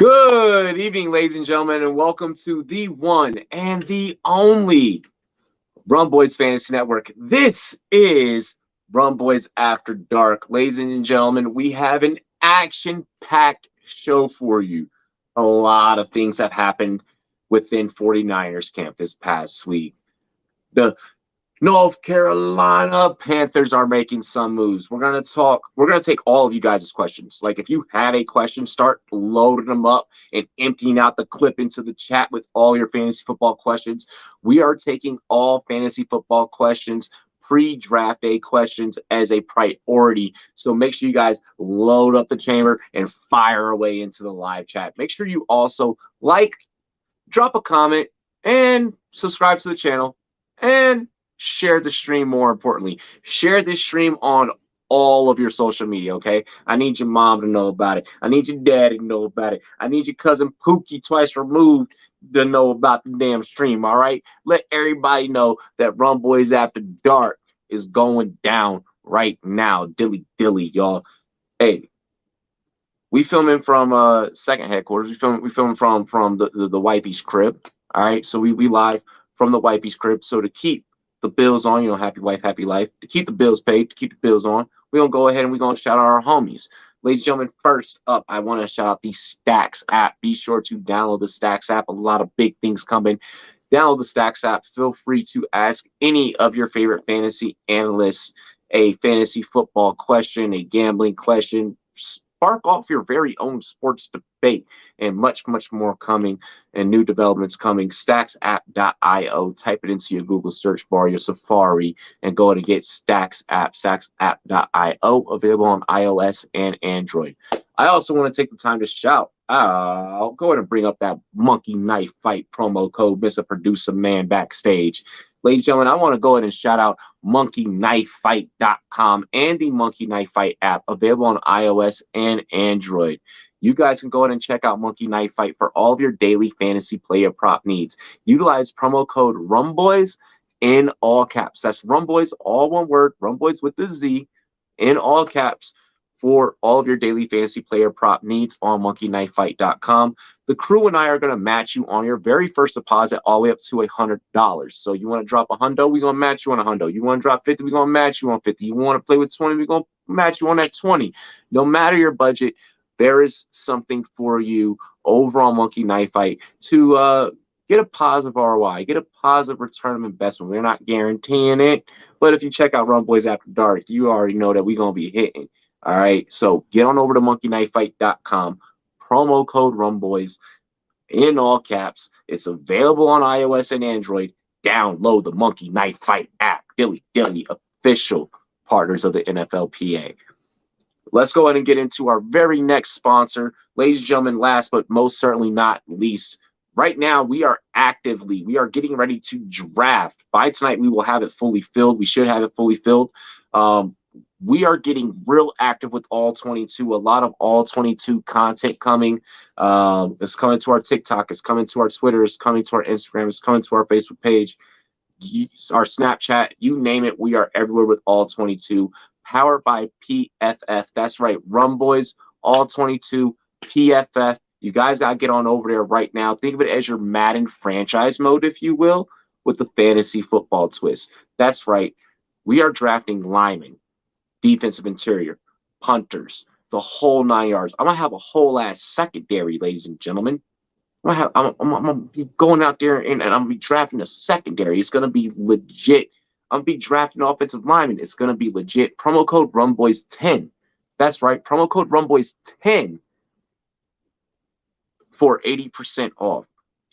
Good evening, ladies and gentlemen, and welcome to the one and the only Rumboyz Fantasy Network. This is Rumboyz After Dark. Ladies and gentlemen, we have an action-packed show for you. A lot of things have happened within 49ers camp this past week. The North Carolina Panthers are making some moves. We're going to take all of you guys' questions. Like, if you have a question, start loading them up and emptying out the clip into the chat with all your fantasy football questions. We are taking all fantasy football questions, pre-draft day questions, as a priority. So make sure you guys load up the chamber and fire away into the live chat. Make sure you also drop a comment, and subscribe to the channel, and share the stream. More importantly, share this stream on all of your social media, okay? I need your mom to know about it. I need your daddy to know about it. I need your cousin Pookie, twice removed, to know about the damn stream, all right? Let everybody know that Rumboyz After Dark is going down right now. Dilly, y'all. Hey, we filming from second headquarters. We filming from the wifey's crib, all right? So we live from the wifey's crib. So to keep the bills on, happy wife, happy life, to keep the bills paid, to keep the bills on, we're going to go ahead and we're going to shout out our homies. Ladies and gentlemen, first up, I want to shout out the Stacks app. Be sure to download the Stacks app. A lot of big things coming. Download the Stacks app. Feel free to ask any of your favorite fantasy analysts a fantasy football question, a gambling question. Spark off your very own sports debate, and much, much more coming, and new developments coming. Stacksapp.io. Type it into your Google search bar, your Safari, and go ahead and get Stacks app. Stacksapp.io, available on iOS and Android. I also want to take the time to shout out. Go ahead and bring up that Monkey Knife Fight promo code, Mr. Producer Man backstage. Ladies and gentlemen, I want to go ahead and shout out monkeyknifefight.com and the Monkey Knife Fight app, available on iOS and Android. You guys can go ahead and check out Monkey Knife Fight for all of your daily fantasy player prop needs. Utilize promo code Rumboyz in all caps. That's Rumboyz, all one word, Rumboyz with the Z, in all caps, for all of your daily fantasy player prop needs on monkeyknifefight.com. The crew and I are going to match you on your very first deposit all the way up to $100. So you want to drop $100, we're going to match you on $100. You want to drop 50, we're going to match you on 50. You want to play with 20, we're going to match you on that 20. No matter your budget, there is something for you over on Monkey Knife Fight to get a positive ROI, get a positive return of investment. We're not guaranteeing it, but if you check out Rumboyz After Dark, you already know that we're going to be hitting. All right, so get on over to monkeyknifefight.com, promo code Rumboyz in all caps. It's available on iOS and Android. Download the Monkey Knife Fight app. Dilly, official partners of the NFLPA. Let's go ahead and get into our very next sponsor. Ladies and gentlemen, last but most certainly not least, right now we are getting ready to draft. By tonight, we will have it fully filled. We should have it fully filled. We are getting real active with all 22. A lot of all 22 content coming. It's coming to our TikTok. It's coming to our Twitter. It's coming to our Instagram. It's coming to our Facebook page, our Snapchat. You name it. We are everywhere with all 22. Powered by PFF. That's right. Rumboyz, all 22, PFF. You guys got to get on over there right now. Think of it as your Madden franchise mode, if you will, with the fantasy football twist. That's right. We are drafting linemen, defensive interior, punters, the whole 9 yards. I'm gonna have a whole ass secondary, ladies and gentlemen. I'm gonna be going out there and I'm gonna be drafting a secondary. It's gonna be legit. I'm gonna be drafting offensive linemen. It's gonna be legit. Promo code Rumboyz10. That's right. Promo code Rumboyz10 for 80% off.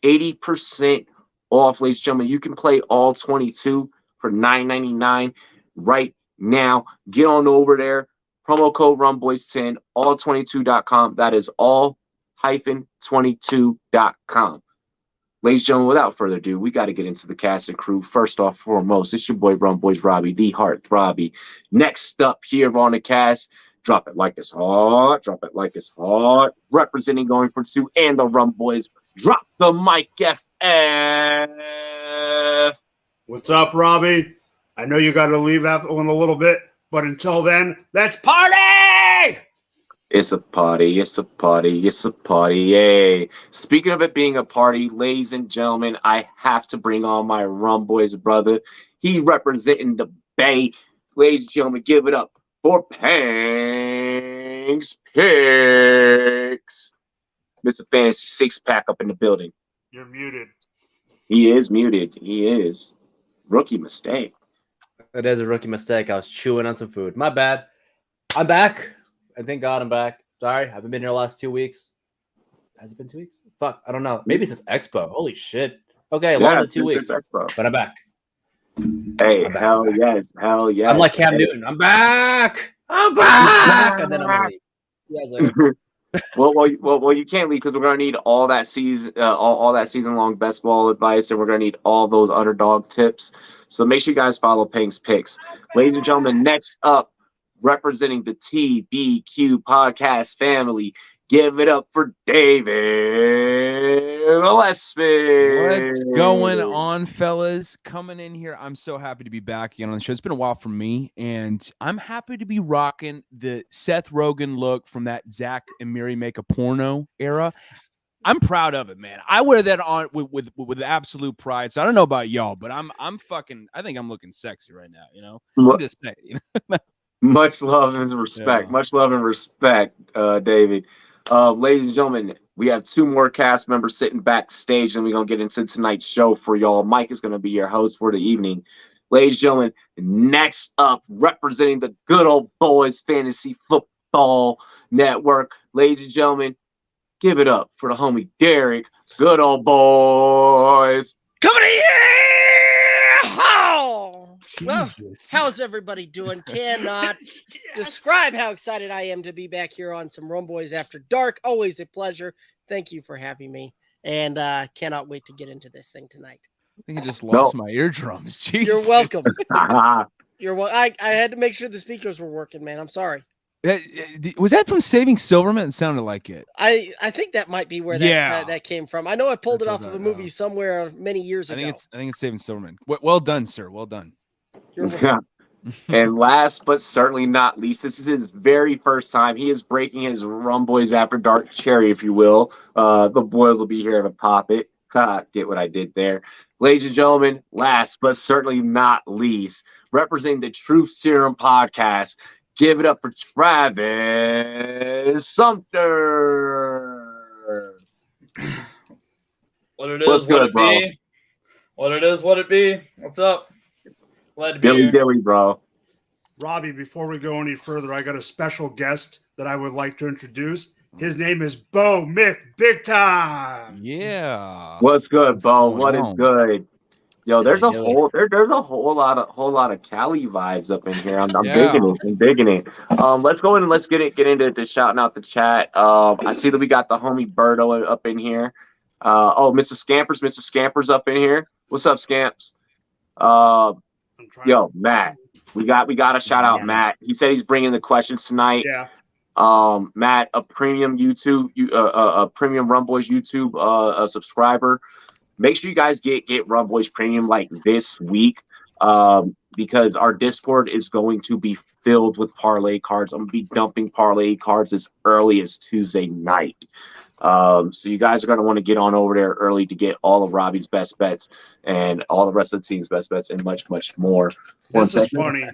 80% off, ladies and gentlemen. You can play all 22 for $9.99 right now. Get on over there. Promo code Rumboyz10, all22.com. That is all-22.com. Ladies and gentlemen, without further ado, we got to get into the cast and crew. First off, foremost, it's your boy Rumboyz Robbie, the Heart Throbby. Next up here on the cast, drop it like it's hot, drop it like it's hot. Representing going for two and the Rumboyz, drop the mic FF. What's up, Robbie? I know you got to leave after in a little bit, but until then, let's party! It's a party, it's a party, it's a party, yay. Speaking of it being a party, ladies and gentlemen, I have to bring on my Rumboyz brother. He representing the Bay. Ladies and gentlemen, give it up for Pangs Picks. Mr. Fantasy Six Pack up in the building. You're muted. He is muted. He is. Rookie mistake. It is a rookie mistake. I was chewing on some food. My bad. I'm back. And thank God I'm back. Sorry, I haven't been here the last 2 weeks. Has it been 2 weeks? Fuck, I don't know. Maybe since Expo. Holy shit. Okay, longer than 2 weeks. Expo. But I'm back. Hey, I'm back, hell yes. Hell yes. I'm like Cam Newton. I'm back. I'm back. And then I'm gonna leave. You guys later. Well, you can't leave because we're gonna need all that season, all that season long best ball advice, and we're gonna need all those underdog tips. So make sure you guys follow Pink's Picks, ladies and gentlemen. Next up, representing the TBQ podcast family, give it up for David Gillespie. What's going on, fellas? Coming in here, I'm so happy to be back again on the show. It's been a while for me, and I'm happy to be rocking the Seth Rogen look from that Zach and Miri Make a Porno era. I'm proud of it, man. I wear that on with absolute pride. So I don't know about y'all, but I'm fucking. I think I'm looking sexy right now. You know, I'm just saying. You know? Much love and respect. Yeah. Much love and respect, David. Ladies and gentlemen, we have two more cast members sitting backstage, and we're going to get into tonight's show for y'all. Mike is going to be your host for the evening. Ladies and gentlemen, next up, representing the good old boys Fantasy Football Network. Ladies and gentlemen, give it up for the homie Derek. Good old boys. Coming in! Oh! Well, Jesus. how's everybody doing? Cannot describe how excited I am to be back here on some Rumboyz After Dark. Always a pleasure. Thank you for having me. And cannot wait to get into this thing tonight. I think I just lost my eardrums. Jesus. You're welcome. You're well. I had to make sure the speakers were working, man. I'm sorry. Was that from Saving Silverman? It sounded like it. I think that might be where that came from. I know I pulled it off of a movie somewhere many years ago. I think it's Saving Silverman. Well done, sir. Well done. You're welcome. And last but certainly not least, this is his very first time. He is breaking his Rumboyz After Dark cherry, if you will. The boys will be here to pop it. Get what I did there. Ladies and gentlemen, last but certainly not least, representing the Truth Serum podcast, give it up for Travis Sumter. What it is, What's what good, it bro? be. What it is, what it be. What's up? Glad to be Dilly here. dilly, bro. Robbie, before we go any further, I got a special guest that I would like to introduce. His name is Bo Mick Big Time. Yeah. What's good, Bo? going What is on? good? Yo, there's a Dilly. there's a whole lot of Cali vibes up in here. I'm Yeah. digging it. I'm digging it. Let's go in and let's get into shouting out the chat. I see that we got the homie Birdo up in here. Mr. Scamper's up in here. What's up, Scamps? Yo, Matt. We got to shout out Matt. He said he's bringing the questions tonight. Yeah. Matt, a premium YouTube, a premium Rumboyz YouTube a subscriber. Make sure you guys get Rumboyz Premium like this week, because our Discord is going to be filled with parlay cards. I'm gonna be dumping parlay cards as early as Tuesday night. So you guys are gonna want to get on over there early to get all of Robbie's best bets and all the rest of the team's best bets and much, much more. This is funny.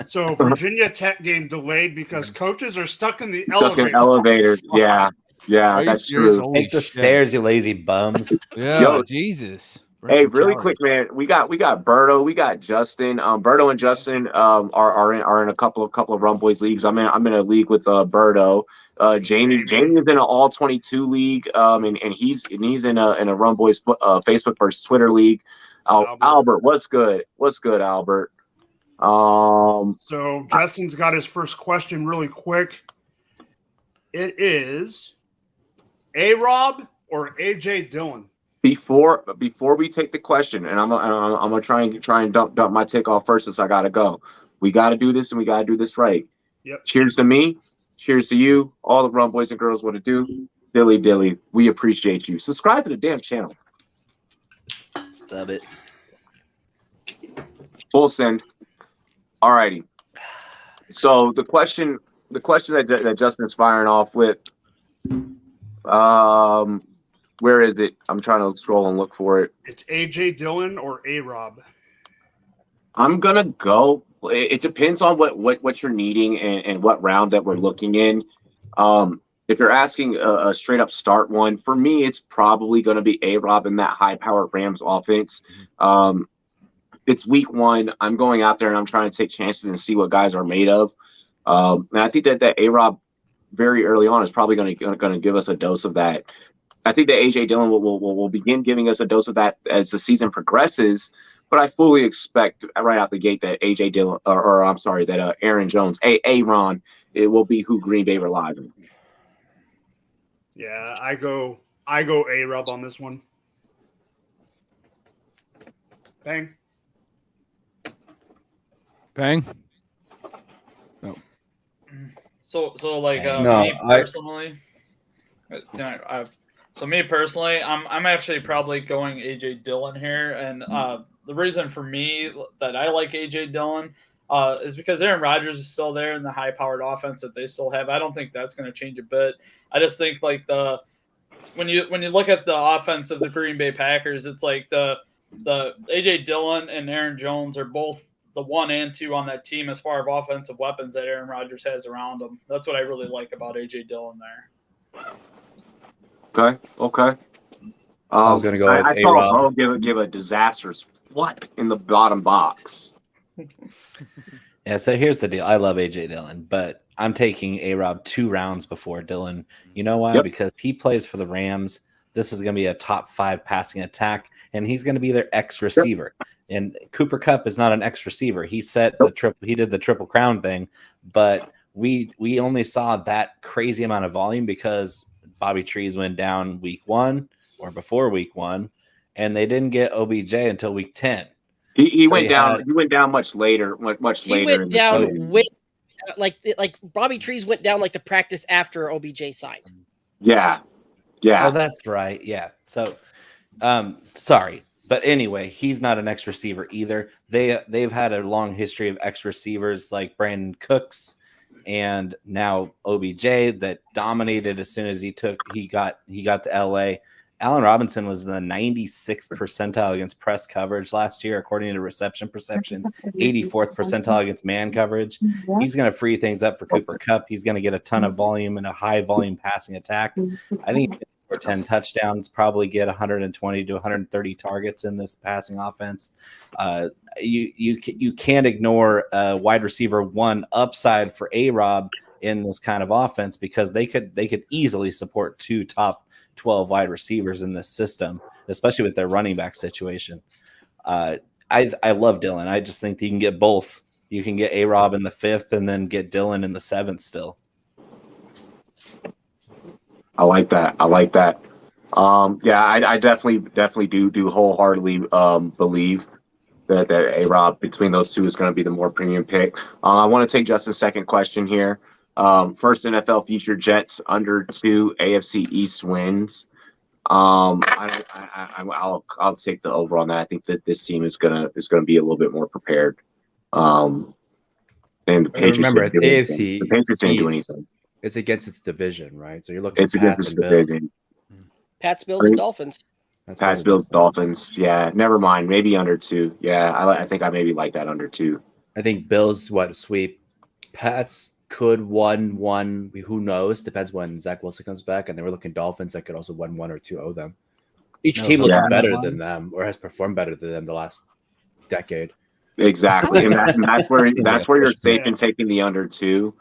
So Virginia Tech game delayed because coaches are stuck in the Stuck in elevator. elevators. Yeah, Are you that's serious? true. Holy Take the shit. stairs, you lazy bums. Yeah, Yo. Jesus. Hey, Rachel really Kelly. quick, man. We got Berto, we got Justin. Berto and Justin are in a couple of Rumboyz leagues. I'm in a league with Berto. Jamie is in an all 22 league. And he's in a Rumboyz Facebook versus Twitter league. Albert, what's good? What's good, Albert? So Justin's got his first question really quick. It is A-Rob or A.J. Dillon? Before we take the question, and I'm gonna try and dump my take off first, since I gotta go. We gotta do this, and we gotta do this right. Yep. Cheers to me. Cheers to you. All the Rumboyz and girls want to do. Dilly dilly. We appreciate you. Subscribe to the damn channel. Sub it. Full send. Alrighty. So the question the question that Justin's firing off with, where is it? I'm trying to scroll and look for it. It's AJ Dillon or A-Rob. I'm gonna go. It depends on what you're needing and what round that we're looking in. If you're asking a straight up start one, for me, it's probably going to be A-Rob in that high powered Rams offense. It's week 1. I'm going out there and I'm trying to take chances and see what guys are made of. And I think that A-Rob very early on is probably going to give us a dose of that. I think that AJ Dillon will begin giving us a dose of that as the season progresses. But I fully expect right out the gate that AJ Dillon, or I'm sorry, that Aaron Jones, Aaron, it will be who Green Bay relies on. Yeah, I go A-Rob on this one. Bang. Bang. So like No, me personally, me personally, I'm actually probably going AJ Dillon here, and the reason for me that I like AJ Dillon is because Aaron Rodgers is still there in the high-powered offense that they still have. I don't think that's going to change a bit. I just think like when you look at the offense of the Green Bay Packers, it's like the AJ Dillon and Aaron Jones are both the 1 and 2 on that team as far as offensive weapons that Aaron Rodgers has around him. That's what I really like about AJ Dillon there. Okay. I was gonna go with I saw A-Rob. Bo give a disastrous what in the bottom box. Yeah, so here's the deal. I love AJ Dillon, but I'm taking A-Rob 2 rounds before Dillon. You know why? Yep. Because he plays for the Rams. This is going to be a top 5 passing attack, and he's going to be their X receiver. And Cooper Kupp is not an X receiver. He set the triple. He did the Triple Crown thing, but we only saw that crazy amount of volume because Bobby Trees went down week 1 or before week 1, and they didn't get OBJ until week 10. He went down. He went down much later. Much He later. went down with like Bobby Trees went down like the practice after OBJ signed. Yeah. Oh, that's right. Yeah. So, sorry, but anyway, he's not an X receiver either. They've had a long history of X receivers like Brandon Cooks and now OBJ that dominated as soon as he got to LA. Allen Robinson was the 96th percentile against press coverage last year, according to reception perception, 84th percentile against man coverage. He's going to free things up for Cooper Kupp. He's going to get a ton of volume and a high volume passing attack. I think for 10 touchdowns, probably get 120 to 130 targets in this passing offense. You can't ignore wide receiver 1 upside for A-Rob in this kind of offense because they could easily support 2 top 12 wide receivers in this system, especially with their running back situation. I love Dillon. I just think that you can get both. You can get A-Rob in the 5th and then get Dillon in the 7th still. I like that. Yeah, I definitely do wholeheartedly believe that A-Rob between those two is going to be the more premium pick. I want to take Justin's second question here. First NFL future Jets under 2 AFC East wins. I'll take the over on that. I think that this team is gonna be a little bit more prepared. And the Patriots remember, didn't do anything. The Patriots didn't do East, anything. it's against its division, right? So you're looking It's at against Pats this and Bills. division. Pats, Bills, and Dolphins. Pats, Bills, Dolphins. Yeah, never mind. Maybe under 2. Yeah, I think I maybe like that under 2. I think Bills sweep. Pats could 1-1. Who knows? Depends when Zach Wilson comes back. And they were looking Dolphins that could also 1-1 or 2-0 them. Each team looks better than them or has performed better than them the last decade. Exactly, and that's where you're safe in taking the under 2.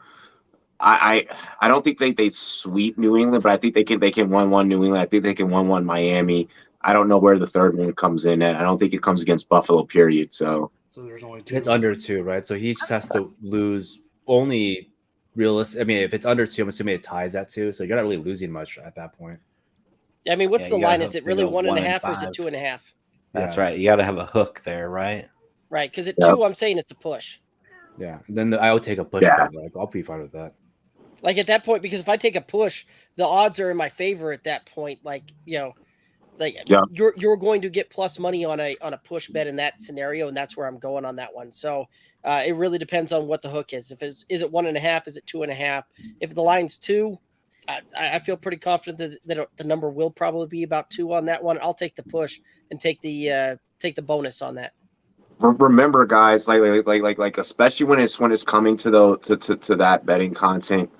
I don't think they sweep New England, but I think they can 1-1 New England. I think they can 1-1 Miami. I don't know where the third one comes in at. I don't think it comes against Buffalo, period. So there's only 2. It's under 2, right? So he just has to lose only realistic. I mean, if it's under 2, I'm assuming it ties at 2. So you're not really losing much at that point. I mean, what's the line? Is it really 1.5 or is it 2.5? That's right. You got to have a hook there, right? Right, because at 2, I'm saying it's a push. Yeah. Then I would take a push. Bet, like, I'll be fine with that. Like at that point, because if I take a push, the odds are in my favor at that point. Like, Like Yeah. you're going to get plus money on a push bet in that scenario, and that's where I'm going on that one. So it really depends on what the hook is. If is it 1.5, is it 2.5? If the line's 2, I feel pretty confident that the number will probably be about 2 on that one. I'll take the push and take the bonus on that. Remember, guys, like especially when it's coming to to that betting content,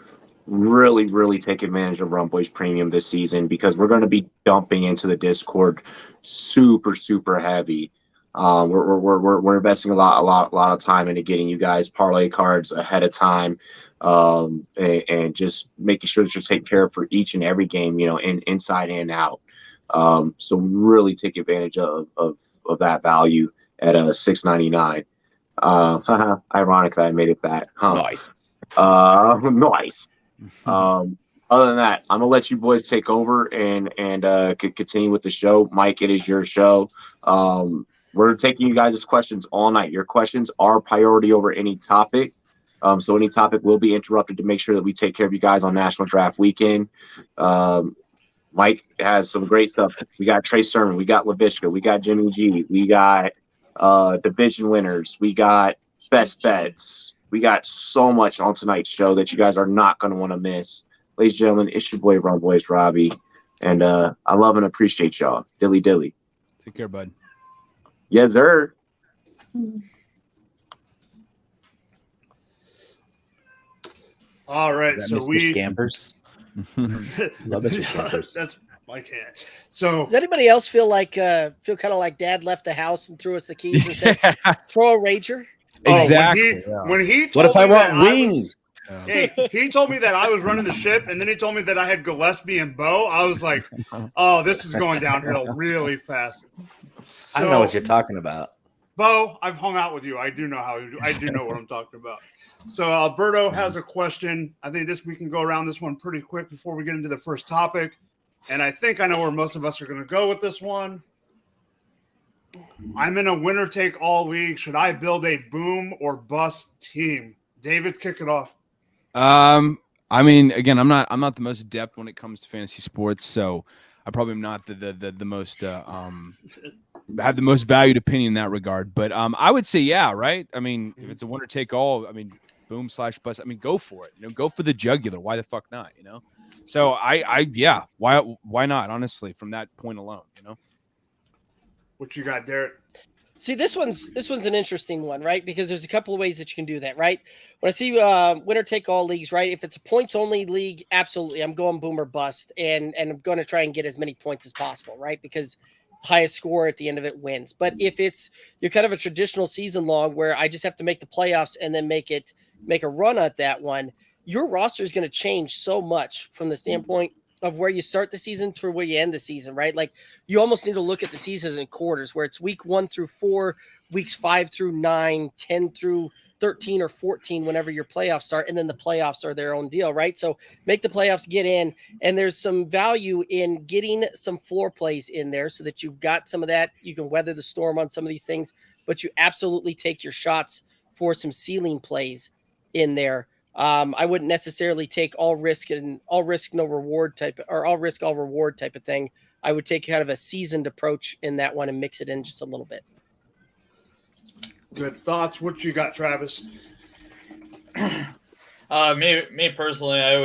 really take advantage of Rumboyz Premium this season, because we're going to be dumping into the Discord super heavy. We're investing a lot of time into getting you guys parlay cards ahead of time, and just making sure that you're taken care of for each and every game, inside and out. So really take advantage of that value at $6.99. Ironic that I made it that. Huh? Nice. Nice. Other than that, I'm gonna let you boys take over and continue with the show. Mike, it is your show. We're taking you guys' questions all night. Your questions are priority over any topic. So any topic will be interrupted to make sure that we take care of you guys on National Draft Weekend. Mike has some great stuff. We got Trey Sermon, we got LaVishka, we got Jimmy G, we got division winners, we got best bets. We got so much on tonight's show that you guys are not going to want to miss. Ladies and gentlemen, it's your boy Rumboyz Robbie, and I love and appreciate y'all. Dilly. Take care, bud. Yes, sir. All right, Is so that Mr. Scampers. Love Mr. Scampers. That's my cat. So Does anybody else feel kind of like Dad left the house and threw us the keys and said, "Throw a rager"? Exactly. When he What told if I me want that wings? Hey, he told me that I was running the ship, and then he told me that I had Gillespie and Bo. I was like, "Oh, this is going downhill really fast." So, I don't know what you're talking about. Bo, I've hung out with you. I do know what I'm talking about. So Alberto has a question. I think we can go around this one pretty quick before we get into the first topic. And I think I know where most of us are going to go with this one. I'm in a winner-take-all league. Should I build a boom or bust team? David, kick it off. I mean, again, I'm not the most adept when it comes to fantasy sports, so I probably am not the most have the most valued opinion in that regard. But I would say, yeah, right. I mean, if it's a winner take all, I mean, boom/bust. I mean, go for it. Go for the jugular. Why the fuck not? So yeah, why not? Honestly, from that point alone, What you got, Derek? See, this one's an interesting one, right? Because there's a couple of ways that you can do that, right? When I see winner take all leagues, right? If it's a points only league, absolutely, I'm going boom or bust, and I'm going to try and get as many points as possible, right? Because highest score at the end of it wins. But if you're kind of a traditional season long where I just have to make the playoffs and then make a run at that one, your roster is going to change so much from the standpoint of where you start the season to where you end the season, right? Like you almost need to look at the seasons in quarters, where it's week 1 through 4, weeks 5 through 9, 10 through 13 or 14, whenever your playoffs start. And then the playoffs are their own deal, right? So make the playoffs, get in, and there's some value in getting some floor plays in there so that you've got some of that. You can weather the storm on some of these things, but you absolutely take your shots for some ceiling plays in there. I wouldn't necessarily take all risk no reward type, or all risk all reward type of thing. I would take kind of a seasoned approach in that one and mix it in just a little bit. Good thoughts. What you got, Travis? Me personally, I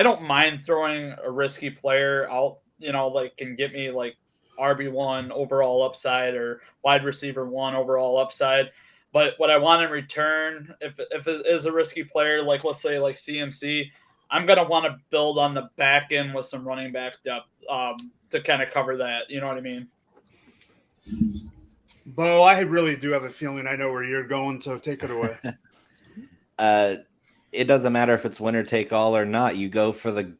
don't mind throwing a risky player out, like can get me like RB1 overall upside or wide receiver 1 overall upside. But what I want in return, if it is a risky player, like let's say like CMC, I'm going to want to build on the back end with some running back depth to kind of cover that. You know what I mean? Bo, I really do have a feeling I know where you're going, so take it away. It doesn't matter if it's winner take all or not. You go for the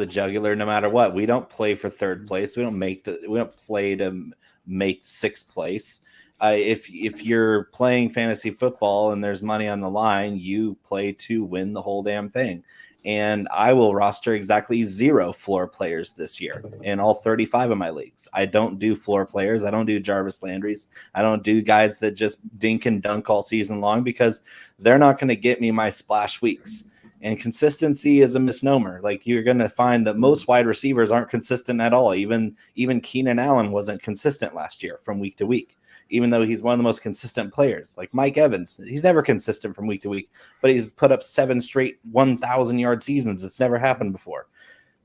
jugular no matter what. We don't play for third place. We don't play to make sixth place. If you're playing fantasy football and there's money on the line, you play to win the whole damn thing. And I will roster exactly 0 floor players this year in all 35 of my leagues. I don't do floor players. I don't do Jarvis Landry's. I don't do guys that just dink and dunk all season long, because they're not going to get me my splash weeks. And consistency is a misnomer. Like, you're going to find that most wide receivers aren't consistent at all. Even Keenan Allen wasn't consistent last year from week to week, even though he's one of the most consistent players. Like Mike Evans, he's never consistent from week to week, but he's put up 7 straight 1,000-yard seasons. It's never happened before.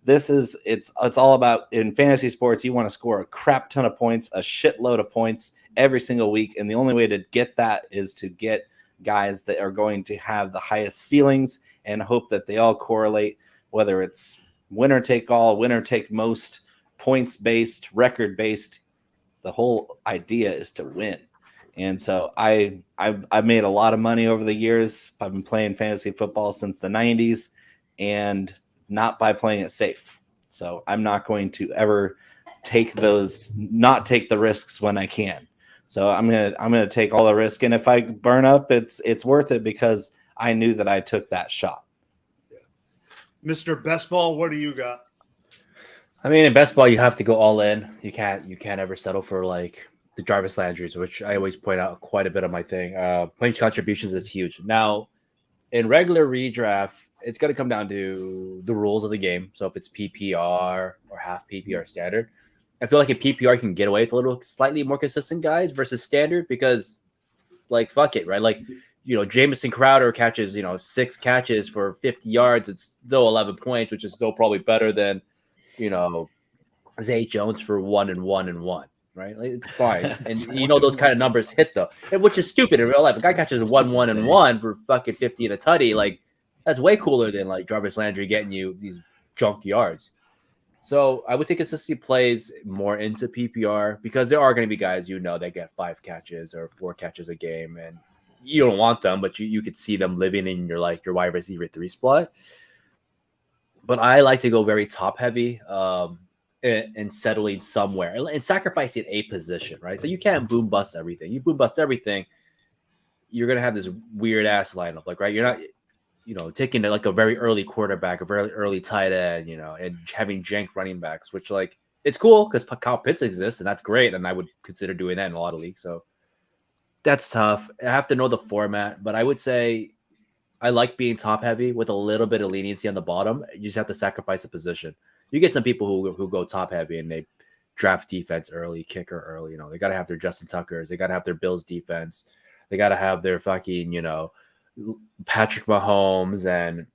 It's all about, in fantasy sports, you want to score a crap ton of points, a shitload of points every single week. And the only way to get that is to get guys that are going to have the highest ceilings and hope that they all correlate, whether it's winner take all, winner take most, points based, record based. The whole idea is to win. And so I've made a lot of money over the years. I've been playing fantasy football since the 90s, and not by playing it safe. So I'm not going to ever not take the risks when I can. So I'm gonna take all the risk, and if I burn up, it's worth it because I knew that I took that shot. Mr. Best Ball, what do you got? I mean, in best ball, you have to go all in. You can't ever settle for like the Jarvis Landrys, which I always point out quite a bit of my thing. Playing contributions is huge. Now, in regular redraft, it's going to come down to the rules of the game. So if it's PPR or half PPR standard, I feel like in PPR you can get away with a little slightly more consistent guys versus standard because, like, fuck it, right? Like, Jamison Crowder catches, 6 catches for 50 yards. It's still 11 points, which is still probably better than, Zay Jones for 1 and 1 and 1, right? Like, it's fine. And those kind of numbers hit though, which is stupid in real life. A guy catches 1, 1 and 1 for fucking 50 and a tutty. Like, that's way cooler than like Jarvis Landry getting you these junk yards. So I would say consistency plays more into PPR because there are going to be guys that get 5 catches or 4 catches a game, and you don't want them, but you could see them living in your wide receiver 3 spot. But I like to go very top heavy and settling somewhere and sacrificing a position, right? So you can't boom bust everything. You boom bust everything, you're gonna have this weird ass lineup, like, right? You're not taking like a very early quarterback, a very early tight end, and having jank running backs, which, like, it's cool because Kyle Pitts exists and that's great. And I would consider doing that in a lot of leagues. So that's tough. I have to know the format, but I would say I like being top heavy with a little bit of leniency on the bottom. You just have to sacrifice a position. You get some people who go top heavy and they draft defense early, kicker early. They got to have their Justin Tuckers. They got to have their Bills defense. They got to have their fucking, Patrick Mahomes, and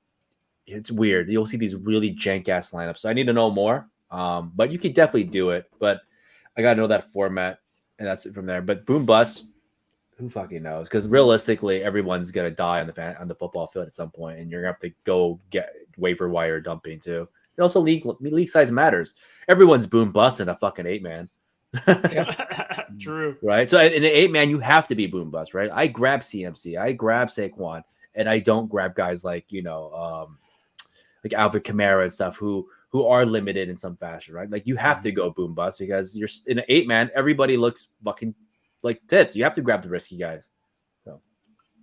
it's weird. You'll see these really jank ass lineups. So I need to know more. But you can definitely do it. But I gotta know that format, and that's it from there. But boom bust, who fucking knows? Because realistically, everyone's gonna die on the football field at some point, and you're gonna have to go get waiver wire dumping too. And also, league size matters. Everyone's boom bust in a fucking 8-man. True. Right. So in the 8-man, you have to be boom bust, right? I grab CMC, I grab Saquon, and I don't grab guys like like Alvin Kamara and stuff who are limited in some fashion, right? Like, you have to go boom bust because you're in an 8-man. Everybody looks fucking like tits. You have to grab the risky guys. So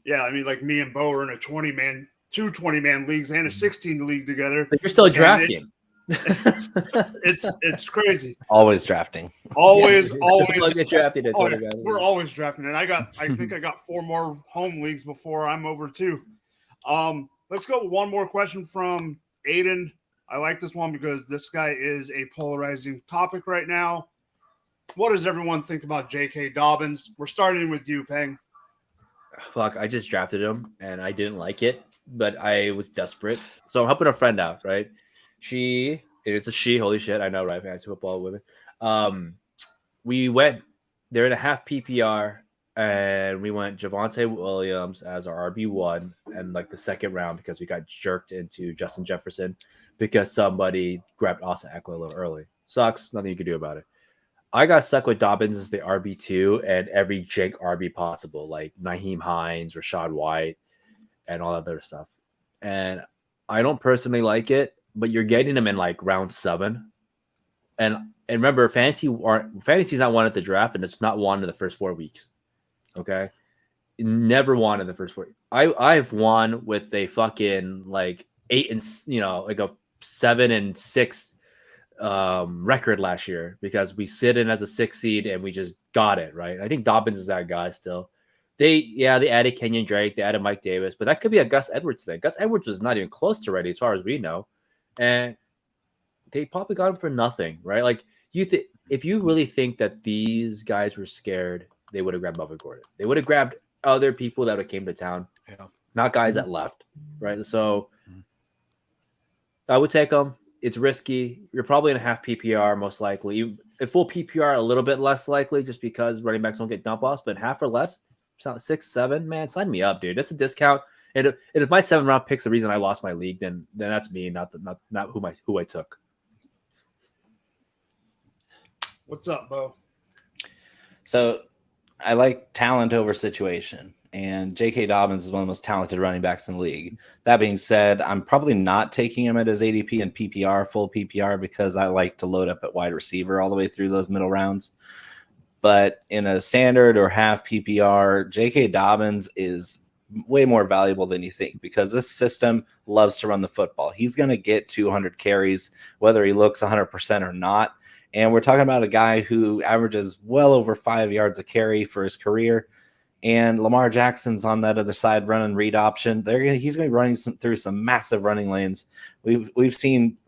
yeah, I mean, like me and Bo are in a 20-man, 2 20-man leagues and a 16 league together. But you're still drafting. It's crazy. Always drafting. Always get drafted. We're always drafting, and I think I got 4 more home leagues before I'm over 2. Let's go with one more question from Aiden. I like this one because this guy is a polarizing topic right now. What does everyone think about J.K. Dobbins? We're starting with you, Peng. Fuck, I just drafted him and I didn't like it, but I was desperate. So I'm helping a friend out, right? It's a she, holy shit, I know, right? Fantasy football women. We went, they're in a half PPR, and we went Javonte Williams as our RB1 and like the second round because we got jerked into Justin Jefferson because somebody grabbed Austin Eckler a little early. Sucks, nothing you can do about it. I got stuck with Dobbins as the RB2 and every jank RB possible, like Naheem Hines, Rashad White, and all other stuff. And I don't personally like it, but you're getting them in like round 7. And remember, fantasy's not won at the draft, and it's not won in the first 4 weeks. Okay? Never won in the first 4. I've won with a fucking like 8 and like a 7-6 record last year because we sit in as a 6 seed and we just got it, right? I think Dobbins is that guy still. They added Kenyon Drake, they added Mike Davis, but that could be a Gus Edwards thing. Gus Edwards was not even close to ready as far as we know, and they probably got him for nothing, right? Like if you really think that these guys were scared, they would have grabbed Melvin Gordon. They would have grabbed other people that came to town, not guys that left, right? So I would take them. It's risky. You're probably in a half PPR most likely. A full PPR a little bit less likely, just because running backs don't get dump offs, but half or less. 6, 7, man, sign me up, dude. That's a discount. And if my 7th-round pick's the reason I lost my league, then that's me, not who I took. What's up, Bo? So I like talent over situation, and J.K. Dobbins is one of the most talented running backs in the league. That being said, I'm probably not taking him at his ADP and PPR, full PPR, because I like to load up at wide receiver all the way through those middle rounds. But in a standard or half PPR, J.K. Dobbins is way more valuable than you think, because this system loves to run the football. He's going to get 200 carries, whether he looks 100% or not. And we're talking about a guy who averages well over 5 yards a carry for his career. And Lamar Jackson's on that other side running read option. He's going to be running through some massive running lanes. We've seen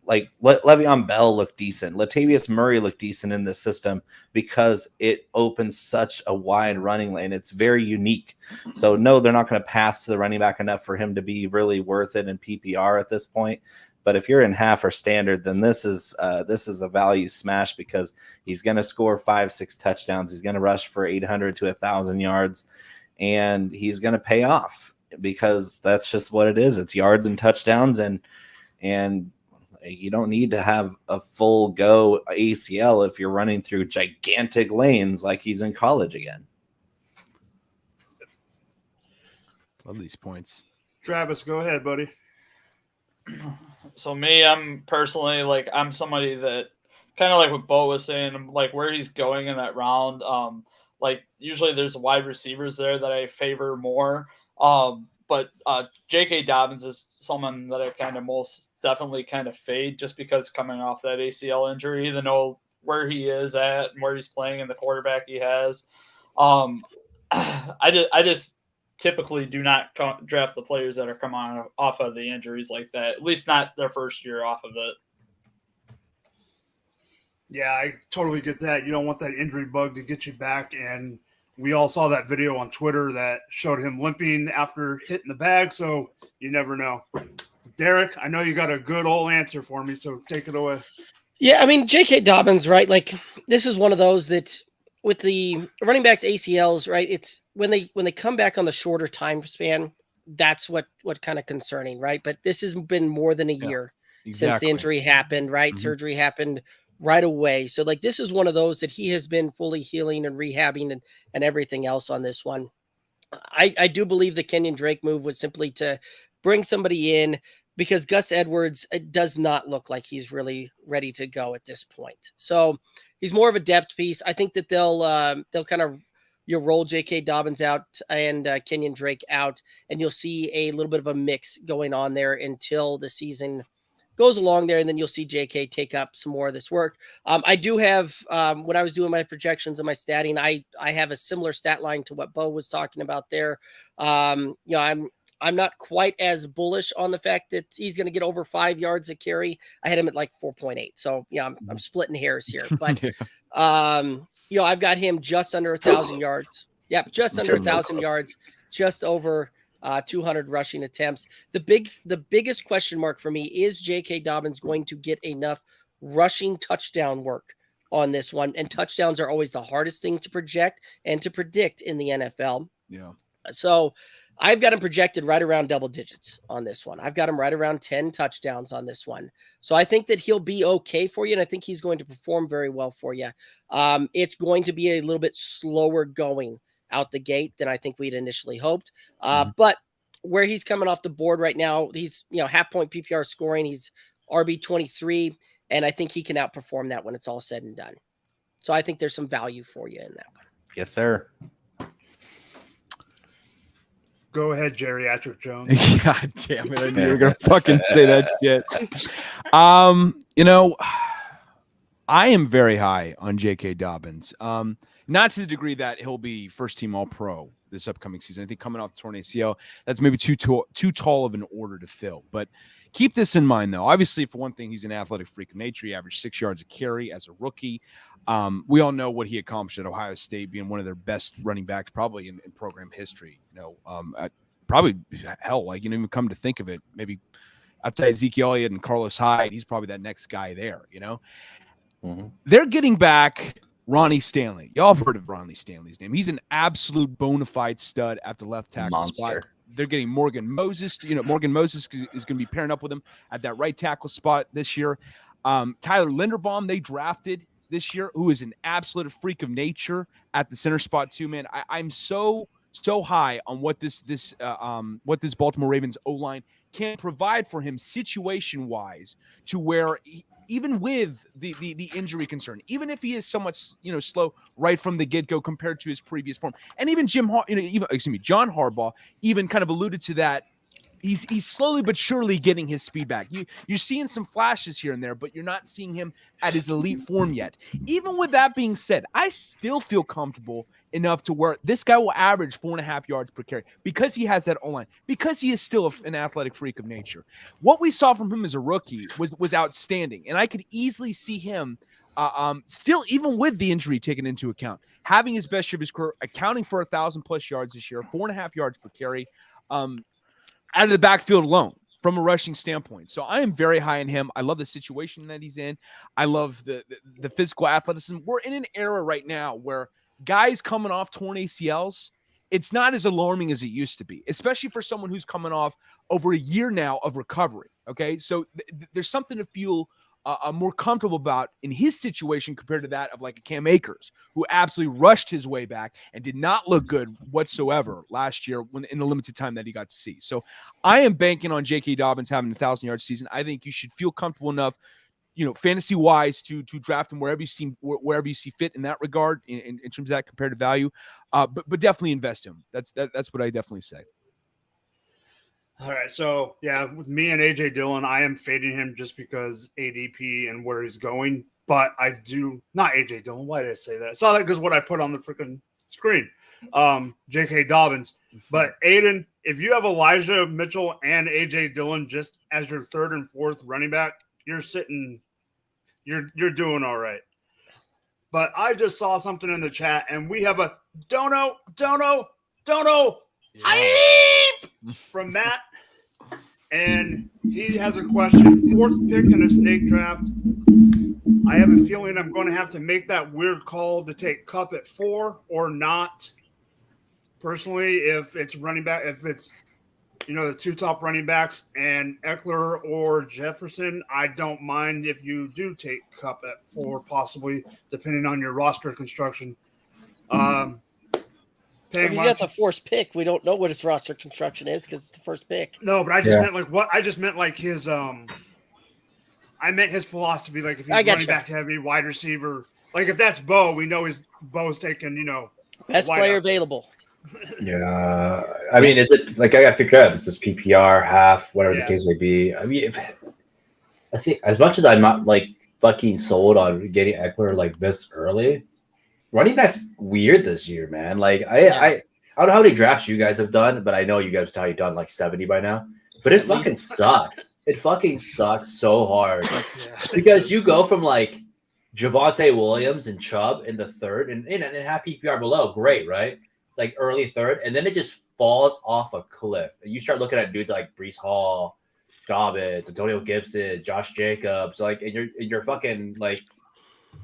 like Le'Veon Bell look decent. Latavius Murray look decent in this system because it opens such a wide running lane. It's very unique. So no, they're not going to pass to the running back enough for him to be really worth it in PPR at this point. But if you're in half or standard, then this is a value smash, because he's going to score 5-6 touchdowns. He's going to rush for 800 to 1,000 yards, and he's going to pay off, because that's just what it is. It's yards and touchdowns, and you don't need to have a full go ACL if you're running through gigantic lanes like he's in college again. Love these points. Travis, go ahead, buddy. So me, I'm personally I'm somebody that kind of like what Bo was saying, like where he's going in that round. Usually there's wide receivers there that I favor more. But J.K. Dobbins is someone that I kind of most definitely kind of fade, just because coming off that ACL injury, to know where he is at and where he's playing and the quarterback he has. I just typically do not draft the players that are coming off of the injuries like that, at least not their first year off of it. Yeah, I totally get that. You don't want that injury bug to get you back. And we all saw that video on Twitter that showed him limping after hitting the bag. So you never know. Derek, I know you got a good old answer for me, so take it away. Yeah, I mean, J.K. Dobbins, right? Like, this is one of those that with the running backs ACLs, right? It's when they come back on the shorter time span, that's what kind of concerning, right? But this has been more than a year since the injury happened, right? Mm-hmm. Surgery happened right away. So like, this is one of those that he has been fully healing and rehabbing and everything else on this one. I do believe the Kenyon Drake move was simply to bring somebody in, because Gus Edwards, it does not look like he's really ready to go at this point. So he's more of a depth piece. I think that they'll kind of roll J.K. Dobbins out and Kenyon Drake out, and you'll see a little bit of a mix going on there until the season goes along there, and then you'll see J.K. take up some more of this work. I do have, when I was doing my projections and my statting, I have a similar stat line to what Bo was talking about there. I'm not quite as bullish on the fact that he's going to get over 5 yards a carry. I had him at like 4.8. So yeah, I'm splitting hairs here, but I've got him just under 1,000 yards. Yeah, just under 1,000 yards, just over 200 rushing attempts. The biggest question mark for me is J.K. Dobbins going to get enough rushing touchdown work on this one? And touchdowns are always the hardest thing to project and to predict in the NFL. Yeah. So I've got him projected right around double digits on this one. I've got him right around 10 touchdowns on this one. So I think that he'll be okay for you, and I think he's going to perform very well for you. It's going to be a little bit slower going out the gate than I think we'd initially hoped. But where he's coming off the board right now, he's half point PPR scoring. He's RB 23, and I think he can outperform that when it's all said and done. So I think there's some value for you in that one. Yes, sir. Go ahead, Geriatric Jones. God damn it. I knew you were going to fucking say that shit. I am very high on J.K. Dobbins. Not to the degree that he'll be first team all pro this upcoming season. I think coming off torn ACL, that's maybe too tall of an order to fill. But keep this in mind, though. Obviously, for one thing, he's an athletic freak of nature. He averaged 6 yards a carry as a rookie. We all know what he accomplished at Ohio State, being one of their best running backs probably in program history. Probably, hell, like, even come to think of it, maybe outside Ezekiel Elliott and Carlos Hyde, he's probably that next guy there, Mm-hmm. They're getting back Ronnie Stanley. Y'all have heard of Ronnie Stanley's name. He's an absolute bona fide stud at the left tackle spot. They're getting Morgan Moses. Morgan Moses is going to be pairing up with him at that right tackle spot this year. Tyler Linderbaum, they drafted this year, who is an absolute freak of nature at the center spot too, man. I'm so high on what this Baltimore Ravens O-line can provide for him situation-wise, to where even with the injury concern, even if he is somewhat slow right from the get-go compared to his previous form, and even John Harbaugh even kind of alluded to that. He's slowly but surely getting his speed back. You're seeing some flashes here and there, but you're not seeing him at his elite form yet. Even with that being said, I still feel comfortable enough to where this guy will average 4.5 yards per carry because he has that O-line, because he is still an athletic freak of nature. What we saw from him as a rookie was outstanding, and I could easily see him still, even with the injury taken into account, having his best year of his career, accounting for 1,000+ yards this year, 4.5 yards per carry. Out of the backfield alone from a rushing standpoint. So I am very high on him. I love the situation that he's in. I love the physical athleticism. We're in an era right now where guys coming off torn ACLs, it's not as alarming as it used to be, especially for someone who's coming off over a year now of recovery. Okay. So there's something to feel more comfortable about in his situation compared to that of like a Cam Akers, who absolutely rushed his way back and did not look good whatsoever last year in the limited time that he got to see. So I am banking on J.K. Dobbins having 1,000-yard season. I think you should feel comfortable enough, fantasy-wise, to draft him wherever you see fit in that regard, in terms of that comparative value. But definitely invest in him. That's what I definitely say. All right, so yeah, with me and AJ Dillon, I am fading him just because ADP and where he's going. But I do not AJ Dillon. Why did I say that? I saw that because what I put on the freaking screen. J.K. Dobbins. But Aiden, if you have Elijah Mitchell and AJ Dillon just as your third and fourth running back, you're you're doing all right. But I just saw something in the chat, and we have a dono from Matt, and he has a question. Fourth pick in a snake draft. I have a feeling I'm going to have to make that weird call to take Kupp at 4 or not. Personally, if it's running back, if it's the two top running backs and Eckler or Jefferson, I don't mind if you do take Kupp at 4, possibly depending on your roster construction. If he's got the first pick, we don't know what his roster construction is because it's the first pick. No, but I just meant like what I just meant like his I meant his philosophy, like if he's running back heavy, wide receiver. Like if that's Bo, we know Bo's taking, best player available. Yeah. I mean, is it like I gotta figure out this is PPR, half, whatever the case may be. I mean, I think as much as I'm not like fucking sold on getting Eckler like this early, running back's weird this year, man. Like I don't know how many drafts you guys have done, but I know you guys have probably done like 70 by now. But it fucking sucks. It fucking sucks so hard because you go from like Javonte Williams and Chubb in the third and half PPR below, great, right? Like early third, and then it just falls off a cliff. And you start looking at dudes like Breece Hall, Dobbins, Antonio Gibson, Josh Jacobs, like, and you're fucking like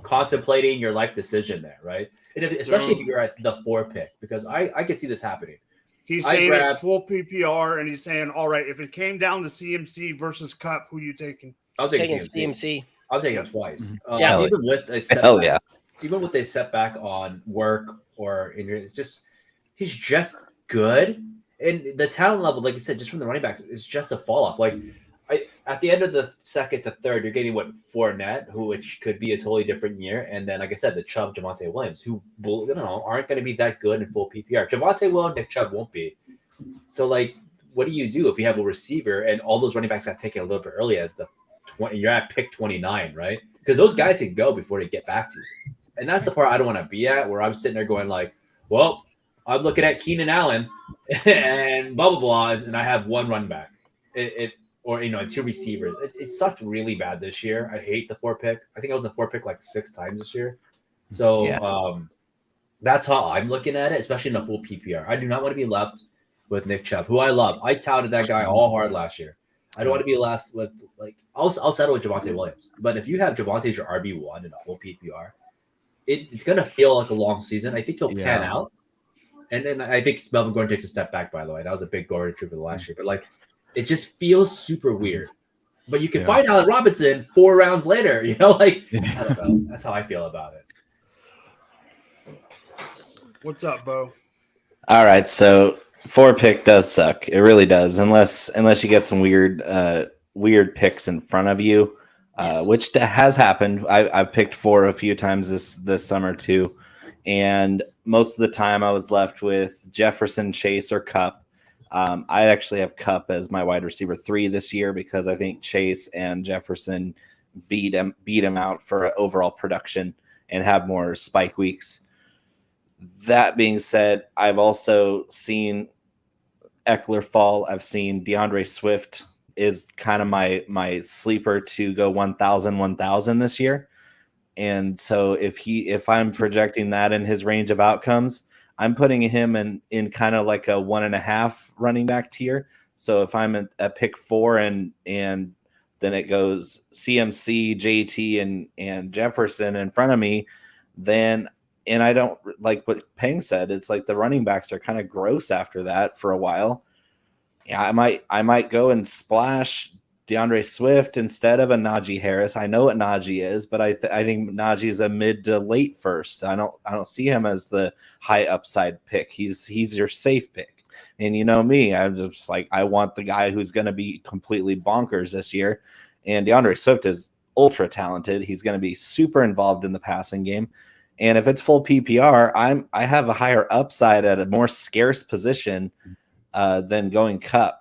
contemplating your life decision there, right? And especially if you're at the 4 pick, because I could see this happening. He's saying it's full PPR, and he's saying, all right, if it came down to CMC versus Kupp, who you taking? I'm taking CMC. I'm taking him twice. Yeah, even with a setback, even with a setback on work or injury, it's just he's just good, and the talent level, like you said, just from the running backs, is just a fall off. Like at the end of the second to third, you're getting Fournette, which could be a totally different year, and then like I said, the Chubb, Javonte Williams, who aren't going to be that good in full PPR. Javonte Williams, Nick Chubb won't be. So like, what do you do if you have a receiver and all those running backs got taken a little bit early as you're at pick 29, right? Because those guys can go before they get back to you, and that's the part I don't want to be at, where I'm sitting there going like, well, I'm looking at Keenan Allen and blah blah blah, and I have one run back. Or two receivers. It sucked really bad this year. I hate the 4-pick. I think I was a 4-pick like 6 times this year. So that's how I'm looking at it, especially in a full PPR. I do not want to be left with Nick Chubb, who I love. I touted that guy all hard last year. I don't want to be left with I'll settle with Javonte Williams. But if you have Javonte as your RB1 in a full PPR, it's gonna feel like a long season. I think he'll pan out. And then I think Melvin Gordon takes a step back, by the way. That was a big Gordon trip for the last year. But it just feels super weird. But you can find Allen Robinson 4 rounds later, I don't know. That's how I feel about it. What's up, Bo? All right, so 4-pick does suck. It really does, unless you get some weird picks in front of you, which has happened. I've picked 4 a few times this summer too, and most of the time I was left with Jefferson, Chase, or Kupp. I actually have Kupp as my wide receiver 3 this year because I think Chase and Jefferson beat him out for overall production and have more spike weeks. That being said, I've also seen Eckler fall. I've seen DeAndre Swift is kind of my sleeper to go 1,000 this year. And so if I'm projecting that in his range of outcomes, I'm putting him in kind of like a 1.5 running back tier. So if I'm at pick 4 and then it goes CMC, JT, and Jefferson in front of me, then and I don't like what Peng said. It's like the running backs are kind of gross after that for a while. Yeah, I might go and splash DeAndre Swift instead of a Najee Harris. I know what Najee is, but I think Najee is a mid to late first. I don't see him as the high upside pick. He's your safe pick. And you know me, I'm just I want the guy who's going to be completely bonkers this year. And DeAndre Swift is ultra talented. He's going to be super involved in the passing game. And if it's full PPR, I have a higher upside at a more scarce position than going Kupp.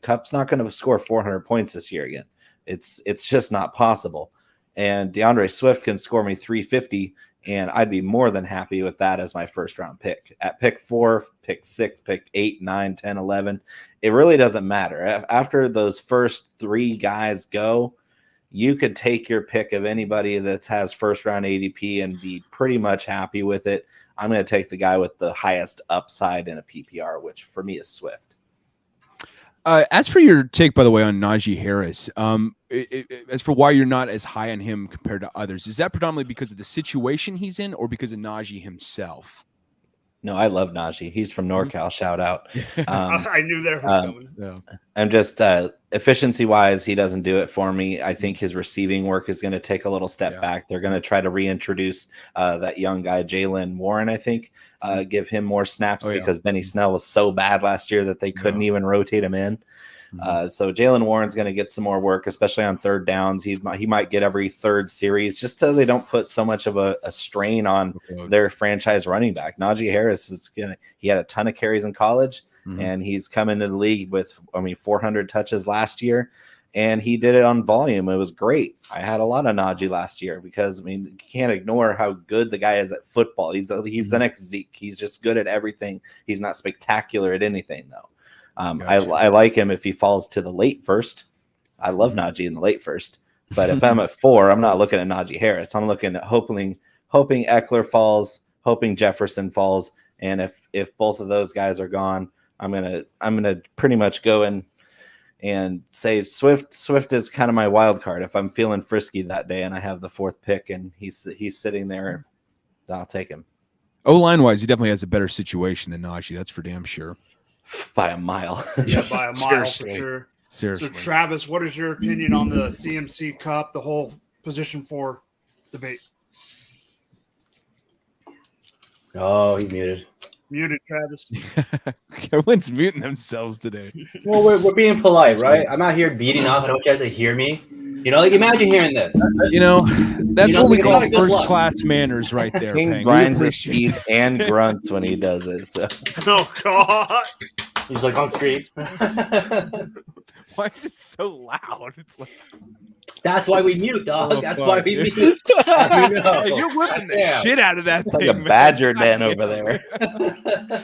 Kupp's not going to score 400 points this year again. It's just not possible. And DeAndre Swift can score me 350, and I'd be more than happy with that as my first round pick. At pick 4, pick 6, pick 8, 9, 10, 11, it really doesn't matter. After those first 3 guys go, you could take your pick of anybody that has first round ADP and be pretty much happy with it. I'm going to take the guy with the highest upside in a PPR, which for me is Swift. As for your take, by the way, on Najee Harris, as for why you're not as high on him compared to others, is that predominantly because of the situation he's in or because of Najee himself? No, I love Najee. He's from NorCal. Shout out. I knew they were coming. Yeah. I'm just efficiency-wise, he doesn't do it for me. I think his receiving work is going to take a little step back. They're going to try to reintroduce that young guy, Jalen Warren, I think, give him more snaps because Benny Snell was so bad last year that they couldn't even rotate him in. So Jalen Warren's going to get some more work, especially on third downs. He might get every third series just so they don't put so much of a strain on their franchise running back. Najee Harris he had a ton of carries in college, and he's come into the league with 400 touches last year, and he did it on volume. It was great. I had a lot of Najee last year because you can't ignore how good the guy is at football. He's the next Zeke. He's just good at everything. He's not spectacular at anything though. Gotcha. I like him if he falls to the late first. I love Najee in the late first. But if I'm at 4, I'm not looking at Najee Harris. I'm looking at hoping Eckler falls, hoping Jefferson falls, and if both of those guys are gone, I'm gonna pretty much go in and say Swift is kind of my wild card. If I'm feeling frisky that day and I have the 4th pick and he's sitting there, I'll take him. O-line wise, he definitely has a better situation than Najee. That's for damn sure. By a mile. Yeah, by a mile for sure. Seriously. So, Travis, what is your opinion on the CMC Cup, the whole position 4 debate? Oh, he's muted. Muted, Travis. Everyone's muting themselves today. Well, we're being polite, right? I'm not here beating off. I don't want you guys to hear me. Imagine hearing this. That's what we call first-class manners right there. King grinds his teeth and grunts when he does it. So. Oh, God. He's on screen. Why is it so loud? It's like That's why we mute, dog. Oh, That's fuck. why we mute. I know. Hey, you're whipping the Goddamn. shit out of that Like thing, a man. badger den over Goddamn. there.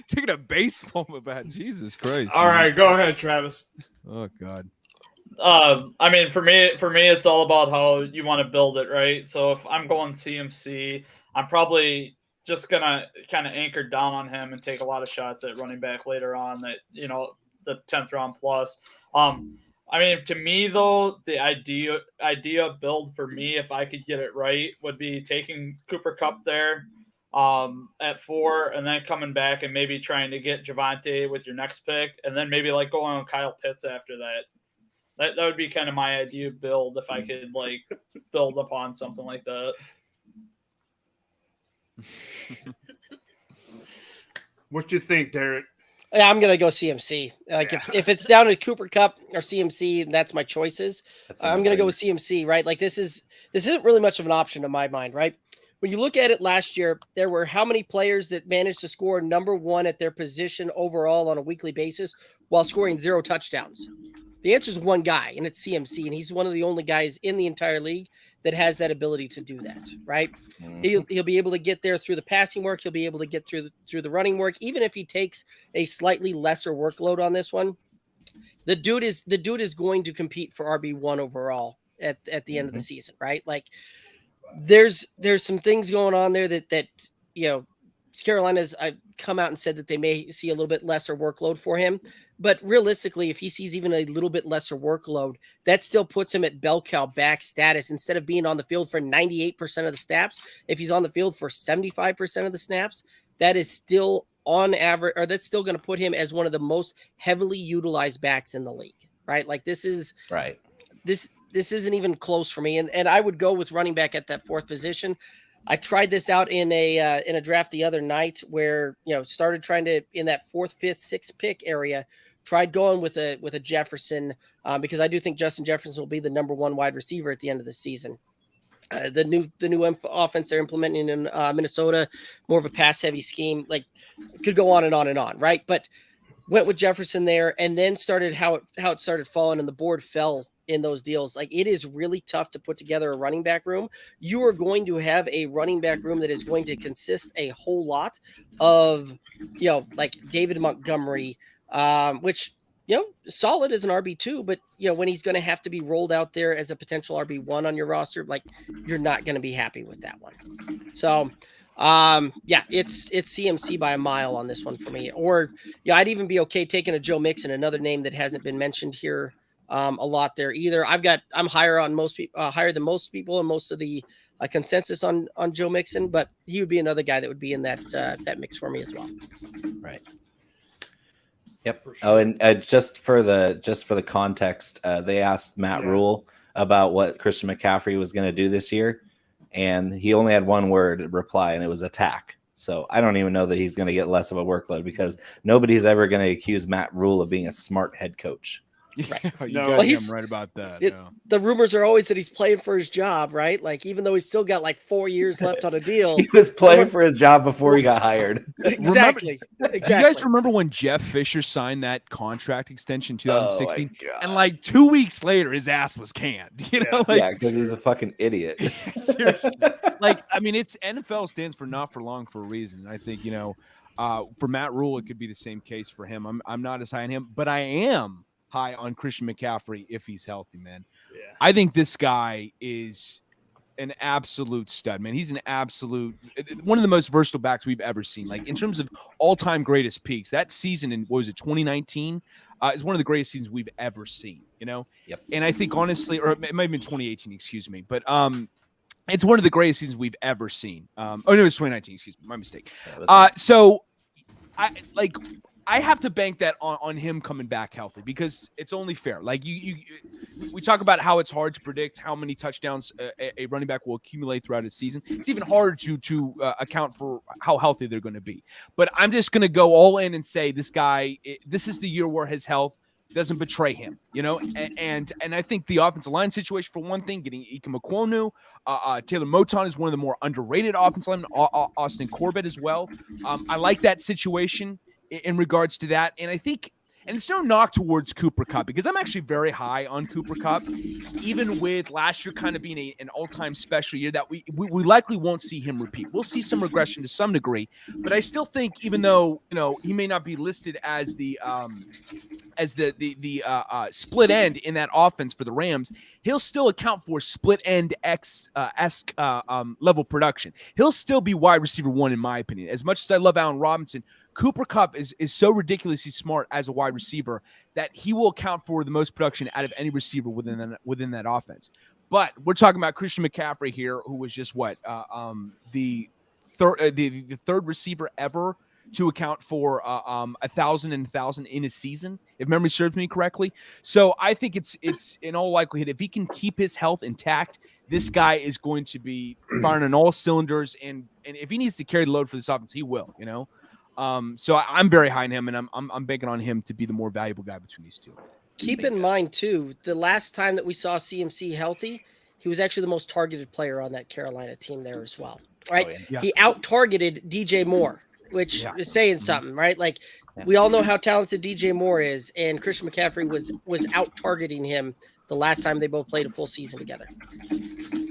Taking a baseball bat. Jesus Christ. All man. right, go ahead, Travis. Oh God. I mean, for me, it's all about how you want to build it, right? So if I'm going CMC, I'm probably just gonna kind of anchor down on him and take a lot of shots at running back later on. That the 10th round plus. I mean, to me though, the idea build for me, if I could get it right, would be taking Cooper Kupp there at 4, and then coming back and maybe trying to get Javonte with your next pick, and then maybe like going on Kyle Pitts after that. That would be kind of my idea build if I could like build upon something like that. What do you think, Derek? Yeah, I'm gonna go CMC. Like if it's down to Cooper Kupp or CMC, that's my choices. I'm gonna go with CMC, right? Like this isn't really much of an option in my mind, right? When you look at it last year, there were how many players that managed to score number 1 at their position overall on a weekly basis while scoring 0 touchdowns? The answer is one guy, and it's CMC, and he's one of the only guys in the entire league that has that ability to do that, right? He'll be able to get there through the passing work. He'll be able to get through the running work, even if he takes a slightly lesser workload on this one. The dude is going to compete for RB1 overall at the end of the season, right? Like there's some things going on there that Carolina's come out and said that they may see a little bit lesser workload for him. But realistically, if he sees even a little bit lesser workload, that still puts him at bell cow back status. Instead of being on the field for 98% of the snaps, if he's on the field for 75% of the snaps, that is still on average, or that's still going to put him as one of the most heavily utilized backs in the league, right? Like this is Right. This isn't even close for me. And I would go with running back at that 4th position. I tried this out in a draft the other night where, started trying to, in that 4th, 5th, 6th pick area, tried going with a Jefferson because I do think Justin Jefferson will be the number 1 wide receiver at the end of the season. The new offense they're implementing in Minnesota, more of a pass heavy scheme, like could go on and on and on, right? But went with Jefferson there, and then started how it started falling, and the board fell in those deals. Like it is really tough to put together a running back room. You are going to have a running back room that is going to consist a whole lot of, like David Montgomery, which, solid as an RB2, but when he's going to have to be rolled out there as a potential RB1 on your roster, like you're not going to be happy with that one. So, it's CMC by a mile on this one for me. Or, I'd even be okay taking a Joe Mixon, another name that hasn't been mentioned here a lot there either. I'm higher on most people, higher than most people, and most of the consensus on Joe Mixon, but he would be another guy that would be in that mix for me as well. Right. Yep. Sure. Oh, and just for the context, they asked Matt Rule about what Christian McCaffrey was going to do this year, and he only had one word reply, and it was attack. So I don't even know that he's going to get less of a workload because nobody's ever going to accuse Matt Rule of being a smart head coach. Right. I'm right about that. The rumors are always that he's playing for his job, right? Like even though he's still got like 4 years left on a deal, he was playing for his job before he got hired. Exactly. Do you guys remember when Jeff Fisher signed that contract extension in 2016? And like 2 weeks later, his ass was canned. Because he's a fucking idiot. Seriously. Like, I mean, it's NFL stands for not for long for a reason. And I think, for Matt Rule, it could be the same case for him. I'm not as high on him, but I am high on Christian McCaffrey if he's healthy, man. Yeah. I think this guy is an absolute stud, man. He's one of the most versatile backs we've ever seen. Like in terms of all-time greatest peaks, that season in 2019 is one of the greatest seasons we've ever seen, Yep. And I think honestly, or it might have been 2018, excuse me, but it's one of the greatest seasons we've ever seen. It was 2019, excuse me, my mistake. So I have to bank that on him coming back healthy because it's only fair. Like we talk about how it's hard to predict how many touchdowns a running back will accumulate throughout a season. It's even harder to account for how healthy they're going to be. But I'm just going to go all in and say this guy, this is the year where his health doesn't betray him, and I think the offensive line situation, for one thing, getting Ike Mekwonu, Taylor Moton is one of the more underrated offensive linemen, Austin Corbett as well. I like that situation in regards to that. And I think, And it's no knock towards Cooper Kupp because I'm actually very high on Cooper Kupp, even with last year kind of being an all-time special year that we likely won't see him repeat. We'll see some regression to some degree, but I still think even though, he may not be listed as the split end in that offense for the Rams, he'll still account for split end esque level production. He'll still be wide receiver 1 in my opinion. As much as I love Allen Robinson, Cooper Kupp is so ridiculously smart as a wide receiver that he will account for the most production out of any receiver within that offense. But we're talking about Christian McCaffrey here, who was just the third receiver ever to account for 1,000 in a season, if memory serves me correctly. So I think it's in all likelihood, if he can keep his health intact, this guy is going to be firing on all cylinders. And if he needs to carry the load for this offense, he will. So I'm very high on him, and I'm banking on him to be the more valuable guy between these two. Keep in mind too, the last time that we saw CMC healthy, he was actually the most targeted player on that Carolina team there as well. Right? Oh, yeah. He out-targeted DJ Moore, which is saying something, right? Like we all know how talented DJ Moore is, and Christian McCaffrey was out-targeting him the last time they both played a full season together.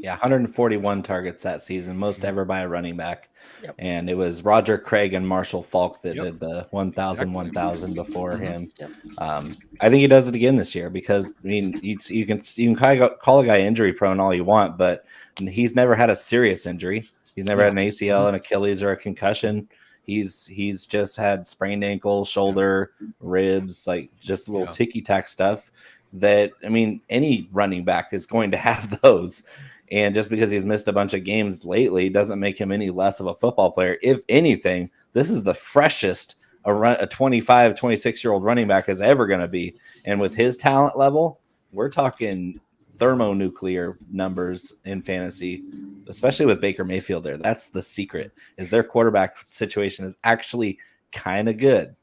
Yeah, 141 targets that season, most ever by a running back. Yep. And it was Roger Craig and Marshall Faulk that did the 1,000 before him. Yep. I think he does it again this year because you can call a guy injury prone all you want, but he's never had a serious injury. He's never had an ACL, an Achilles, or a concussion. He's just had sprained ankle, shoulder, ribs, like just a little ticky-tack stuff that, any running back is going to have those. And just because he's missed a bunch of games lately doesn't make him any less of a football player. If anything, this is the freshest a 25, 26-year-old running back is ever going to be. And with his talent level, we're talking thermonuclear numbers in fantasy, especially with Baker Mayfield there. That's the secret, is their quarterback situation is actually kind of good.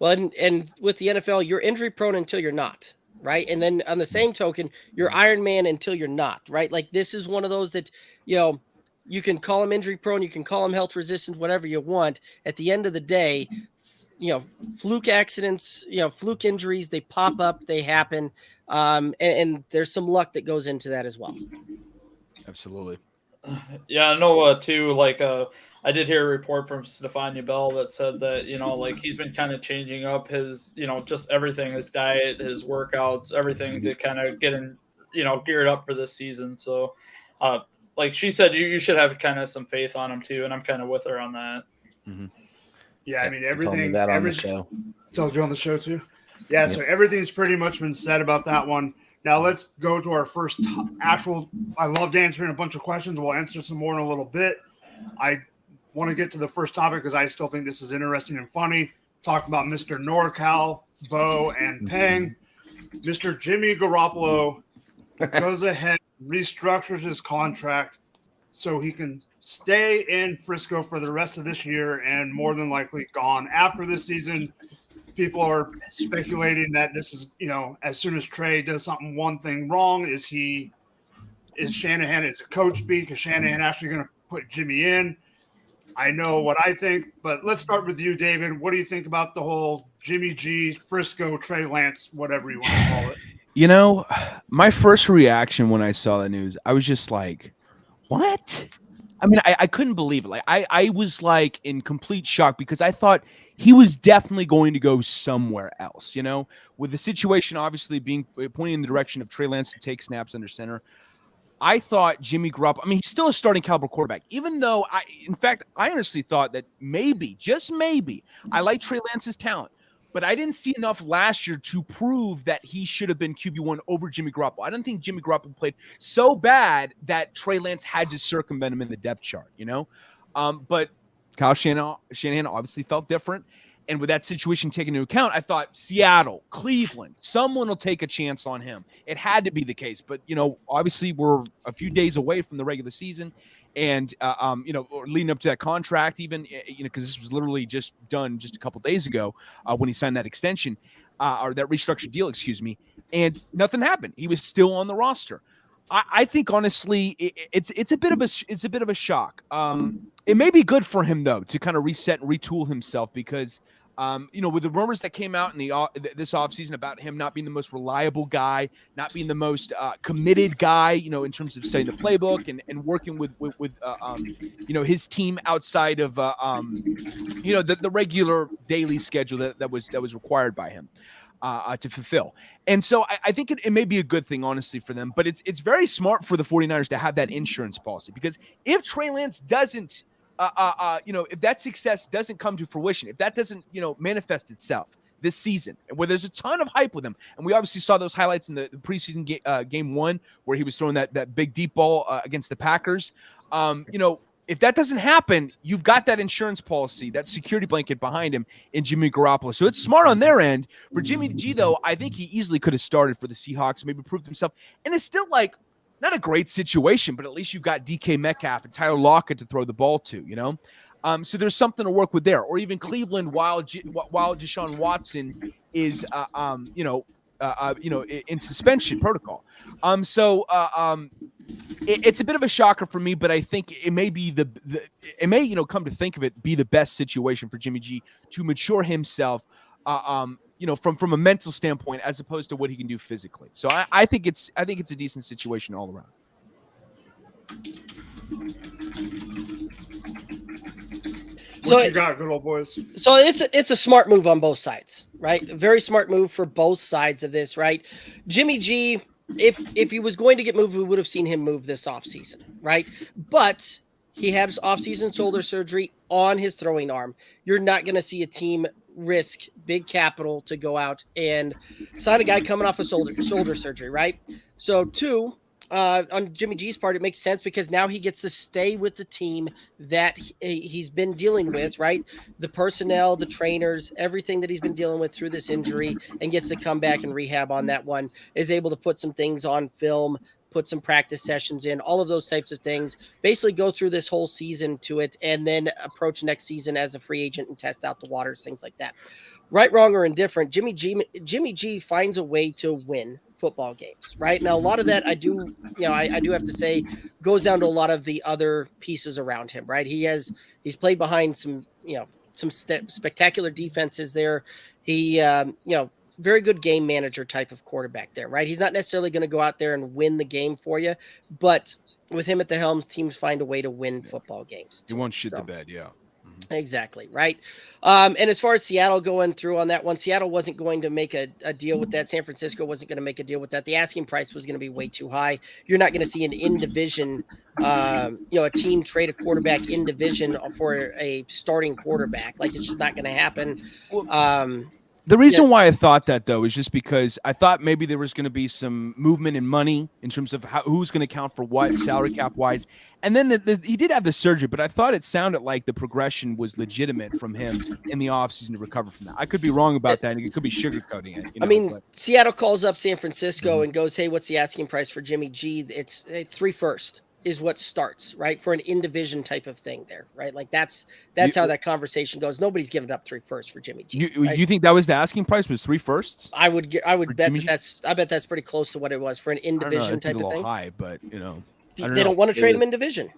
Well, and with the NFL, you're injury prone until you're not, right? And then on the same token, you're Iron Man until you're not, right? Like this is one of those that, you can call him injury prone, you can call him health resistant, whatever you want. At the end of the day, fluke accidents, fluke injuries, they pop up, they happen. And there's some luck that goes into that as well. Absolutely. Yeah, I know too, I did hear a report from Stefania Bell that said that, he's been kind of changing up his, just everything, his diet, his workouts, everything to kind of get in, geared up for this season. So, like she said, you should have kind of some faith on him too. And I'm kind of with her on that. Mm-hmm. Yeah. Everything. Told me that on the show. Told you on the show too. Yeah. Yep. So everything's pretty much been said about that one. Now let's go to our first actual. I loved answering a bunch of questions. We'll answer some more in a little bit. I want to get to the first topic because I still think this is interesting and funny. Talk about Mr. NorCal, Bo, and Peng. Mr. Jimmy Garoppolo goes ahead, restructures his contract so he can stay in Frisco for the rest of this year and more than likely gone after this season. People are speculating that this is, as soon as Trey does one thing wrong, is Shanahan, is a coach speak? Is Shanahan actually going to put Jimmy in? I know what I think, but let's start with you, David. What do you think about the whole Jimmy G, Frisco, Trey Lance, whatever you want to call it? My first reaction when I saw that news, I was just like, what? I couldn't believe it. I was in complete shock because I thought he was definitely going to go somewhere else, with the situation obviously pointing in the direction of Trey Lance to take snaps under center. I thought Jimmy Garoppolo, he's still a starting caliber quarterback, even though I honestly thought that maybe, just maybe, I like Trey Lance's talent, but I didn't see enough last year to prove that he should have been QB1 over Jimmy Garoppolo. I don't think Jimmy Garoppolo played so bad that Trey Lance had to circumvent him in the depth chart, But Kyle Shanahan obviously felt different. And with that situation taken into account, I thought Seattle, Cleveland, someone will take a chance on him. It had to be the case. But, obviously we're a few days away from the regular season and, leading up to that contract even, because this was literally just done just a couple days ago when he signed that extension or that restructured deal, and nothing happened. He was still on the roster. I think honestly, it's a bit of a shock. It may be good for him though to kind of reset and retool himself because With the rumors that came out in this offseason about him not being the most reliable guy, not being the most committed guy, in terms of studying the playbook and working with his team outside of the regular daily schedule that was required by him to fulfill. And so I think it may be a good thing, honestly, for them. But it's very smart for the 49ers to have that insurance policy, because if Trey Lance doesn't if that success doesn't come to fruition, if that doesn't, manifest itself this season, where there's a ton of hype with him, and we obviously saw those highlights in the preseason game 1 where he was throwing that big deep ball against the Packers. If that doesn't happen, you've got that insurance policy, that security blanket behind him in Jimmy Garoppolo. So it's smart on their end. For Jimmy G, though, I think he easily could have started for the Seahawks, maybe proved himself, and it's still not a great situation, but at least you've got DK Metcalf and Tyler Lockett to throw the ball to, So there's something to work with there. Or even Cleveland while Deshaun Watson is, in suspension protocol. It's a bit of a shocker for me, but I think it may be come to think of it, be the best situation for Jimmy G to mature himself, from a mental standpoint, as opposed to what he can do physically. So I think it's a decent situation all around. What you got, good old boys? So it's a smart move on both sides, right? A very smart move for both sides of this, right? Jimmy G, if he was going to get moved, we would have seen him move this offseason, right? But he had his offseason shoulder surgery on his throwing arm. You're not going to see a team risk big capital to go out and sign a guy coming off a shoulder surgery, right? So on Jimmy G's part, it makes sense because now he gets to stay with the team that he's been dealing with, right? The personnel, the trainers, everything that he's been dealing with through this injury, and gets to come back and rehab on that one, is able to put some things on film, put some practice sessions in, all of those types of things, basically go through this whole season to it, and then approach next season as a free agent and test out the waters, things like that. Right, wrong, or indifferent, Jimmy G finds a way to win football games, right? Now, a lot of that I do have to say goes down to a lot of the other pieces around him, right? He's played behind some spectacular defenses there. He, very good game manager type of quarterback there, right? He's not necessarily going to go out there and win the game for you, but with him at the helms, teams find a way to win football games. He won't shit the bed, yeah. Exactly, right? And as far as Seattle going through on that one, Seattle wasn't going to make a deal with that. San Francisco wasn't going to make a deal with that. The asking price was going to be way too high. You're not going to see an in-division, a team trade a quarterback in division for a starting quarterback. Like, it's just not going to happen. The reason why I thought that, though, is just because I thought maybe there was going to be some movement in money in terms of who's going to count for what salary cap wise. And then he did have the surgery, but I thought it sounded like the progression was legitimate from him in the offseason to recover from that. I could be wrong about that. And it could be sugarcoating it. Seattle calls up San Francisco and goes, hey, what's the asking price for Jimmy G? It's 3 first. Is what starts, right, for an in-division type of thing there, right? Like that's how that conversation goes. Nobody's giving up 3 firsts for Jimmy G. You think that was the asking price, was 3 firsts? I would bet that's pretty close to what it was for an in-division type of thing. High, but they don't want to trade him in division.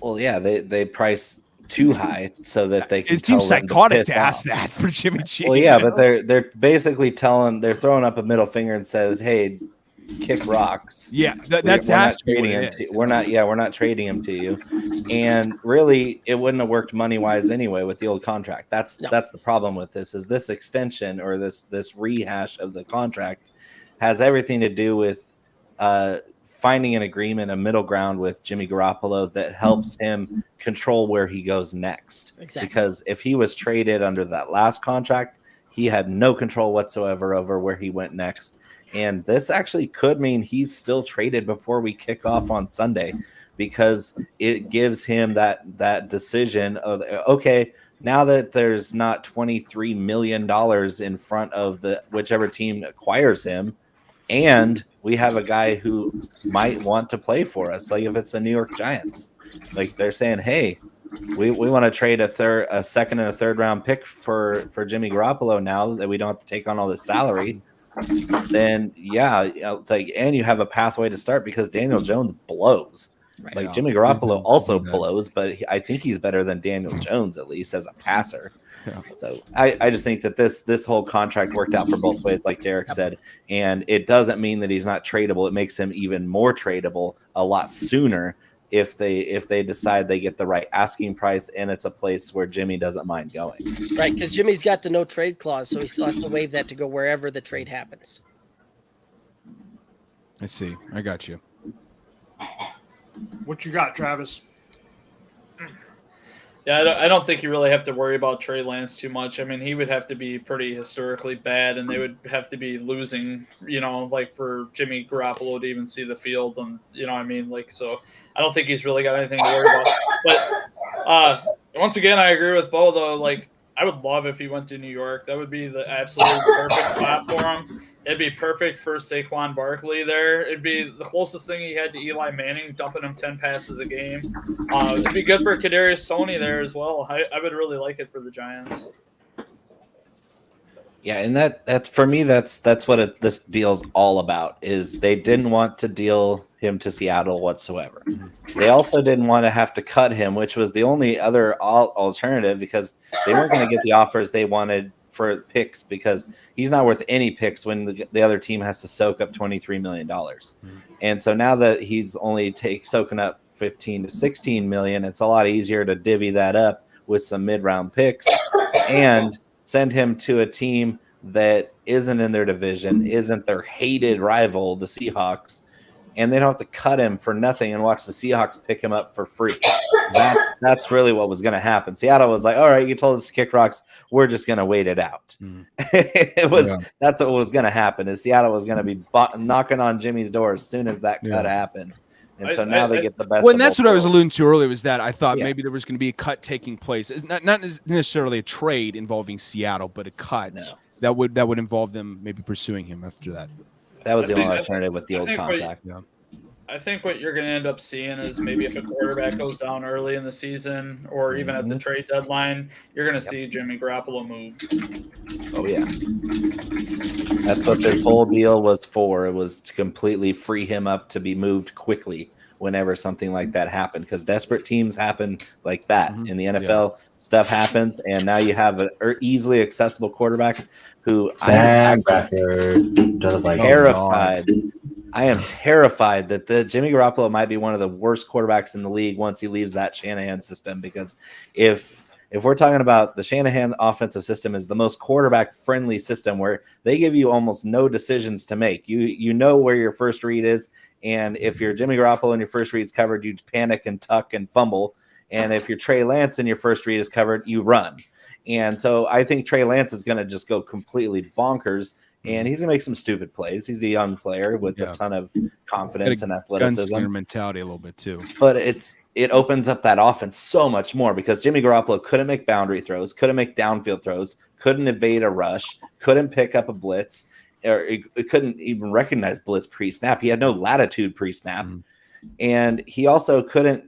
Well, yeah, they price too high so that they can. It seems psychotic to ask that for Jimmy G. Well, yeah, but they're basically they're throwing up a middle finger and says, "Hey, kick rocks." Yeah, that's we're not trading him. We're not trading him to you. And really, it wouldn't have worked money wise anyway with the old contract. That's the problem with this. Is this extension or this rehash of the contract has everything to do with finding an agreement, a middle ground with Jimmy Garoppolo that helps him control where he goes next. Exactly. Because if he was traded under that last contract, he had no control whatsoever over where he went next. And this actually could mean he's still traded before we kick off on Sunday, because it gives him that decision of, okay, now that there's not $23 million in front of the whichever team acquires him, and we have a guy who might want to play for us, like if it's the New York Giants, like they're saying, hey, we want to trade a second and a third round pick for Jimmy Garoppolo now that we don't have to take on all this salary. Then and you have a pathway to start, because Daniel Jones blows. Right. Like Jimmy Garoppolo also blows, but I think he's better than Daniel Jones, at least as a passer. Yeah. So I just think that this whole contract worked out for both ways, like Derek said, and it doesn't mean that he's not tradable. It makes him even more tradable a lot sooner if they decide they get the right asking price and it's a place where Jimmy doesn't mind going. Right, because Jimmy's got the no trade clause, so he still has to waive that to go wherever the trade happens. I see. I got you. What you got, Travis? Yeah, I don't think you really have to worry about Trey Lance too much. I mean, he would have to be pretty historically bad, and they would have to be losing, like for Jimmy Garoppolo to even see the field. And, what I mean? Like, so I don't think he's really got anything to worry about. But once again, I agree with Bo, though. Like, I would love if he went to New York. That would be the absolute perfect spot for him. It'd be perfect for Saquon Barkley there. It'd be the closest thing he had to Eli Manning, dumping him 10 passes a game. It'd be good for Kadarius Toney there as well. I would really like it for the Giants. Yeah, and that's for me. That's what this deal's all about. Is they didn't want to deal him to Seattle whatsoever. They also didn't want to have to cut him, which was the only other alternative because they weren't going to get the offers they wanted for picks because he's not worth any picks when the other team has to soak up $23 million. And so now that he's only soaking up 15 to 16 million, it's a lot easier to divvy that up with some mid-round picks and send him to a team that isn't in their division, isn't their hated rival, the Seahawks, and they don't have to cut him for nothing and watch the Seahawks pick him up for free. That's really what was going to happen. Seattle was like, all right, you told us to kick rocks. We're just going to wait it out. That's what was going to happen is Seattle was going to be knocking on Jimmy's door as soon as that cut happened. And so now they get the best. Well, and that's what I was alluding to earlier was that I thought maybe there was going to be a cut taking place. It's not necessarily a trade involving Seattle, but a cut that would involve them maybe pursuing him after that. That was the only alternative with the old contract. I think what you're going to end up seeing is maybe if a quarterback goes down early in the season or even at the trade deadline, you're going to see Jimmy Garoppolo move. Oh, yeah. That's what this whole deal was for. It was to completely free him up to be moved quickly whenever something like that happened because desperate teams happen like that. In the NFL, stuff happens, and now you have an easily accessible quarterback who I'm terrified. I am terrified that the Jimmy Garoppolo might be one of the worst quarterbacks in the league once he leaves that Shanahan system. Because if we're talking about the Shanahan offensive system is the most quarterback friendly system where they give you almost no decisions to make. You know where your first read is, and if you're Jimmy Garoppolo and your first read is covered, you panic and tuck and fumble. And if you're Trey Lance and your first read is covered, you run. And so I think Trey Lance is going to just go completely bonkers. And he's going to make some stupid plays. He's a young player with a ton of confidence and athleticism. Gunslinger mentality a little bit too. But it opens up that offense so much more because Jimmy Garoppolo couldn't make boundary throws, couldn't make downfield throws, couldn't evade a rush, couldn't pick up a blitz, or he couldn't even recognize blitz pre-snap. He had no latitude pre-snap. And he also couldn't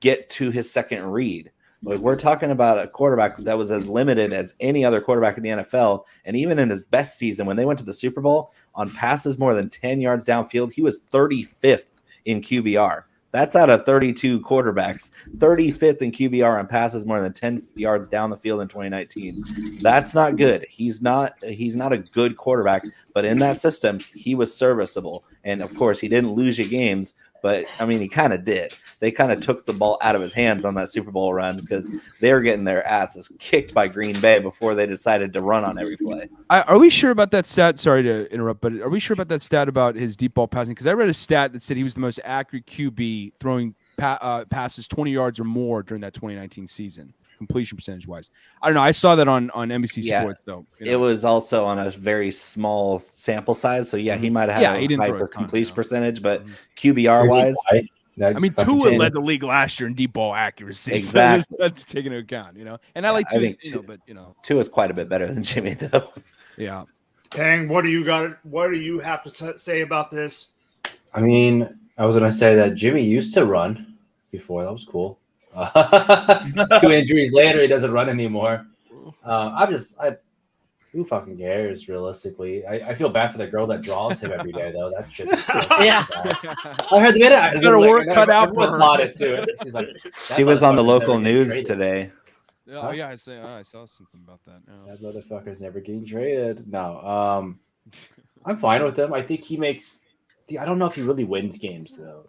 get to his second read. Like we're talking about a quarterback that was as limited as any other quarterback in the NFL. And even in his best season, when they went to the Super Bowl on passes more than 10 yards downfield, he was 35th in QBR. That's out of 32 quarterbacks, 35th in QBR on passes more than 10 yards down the field in 2019. That's not good. He's not a good quarterback, but in that system, he was serviceable. And of course, he didn't lose you games. But, I mean, he kind of did. They kind of took the ball out of his hands on that Super Bowl run because they were getting their asses kicked by Green Bay before they decided to run on every play. Are we sure about that stat? Sorry to interrupt, but are we sure about that stat about his deep ball passing? Because I read a stat that said he was the most accurate QB throwing passes 20 yards or more during that 2019 season. Completion percentage-wise, I don't know. I saw that on NBC Sports, though. It was also on a very small sample size, so he might have had a hyper completion percentage, but QBR-wise, I mean, Tua led the league last year in deep ball accuracy. Exactly, so that's taken into account, And I like Tua, but Tua's quite a bit better than Jimmy, though. Yeah. Kang, what do you have to say about this? I mean, I was going to say that Jimmy used to run before. That was cool. 2 injuries later, he doesn't run anymore. Who fucking cares? Realistically, I feel bad for the girl that draws him every day, though. That shit. I heard the minute. I got her work cut out for her. Too. She's like, she was on the local news today. Oh yeah, I saw something about that. No. That motherfucker's never getting traded. No, I'm fine with him. I think he makes. I don't know if he really wins games though.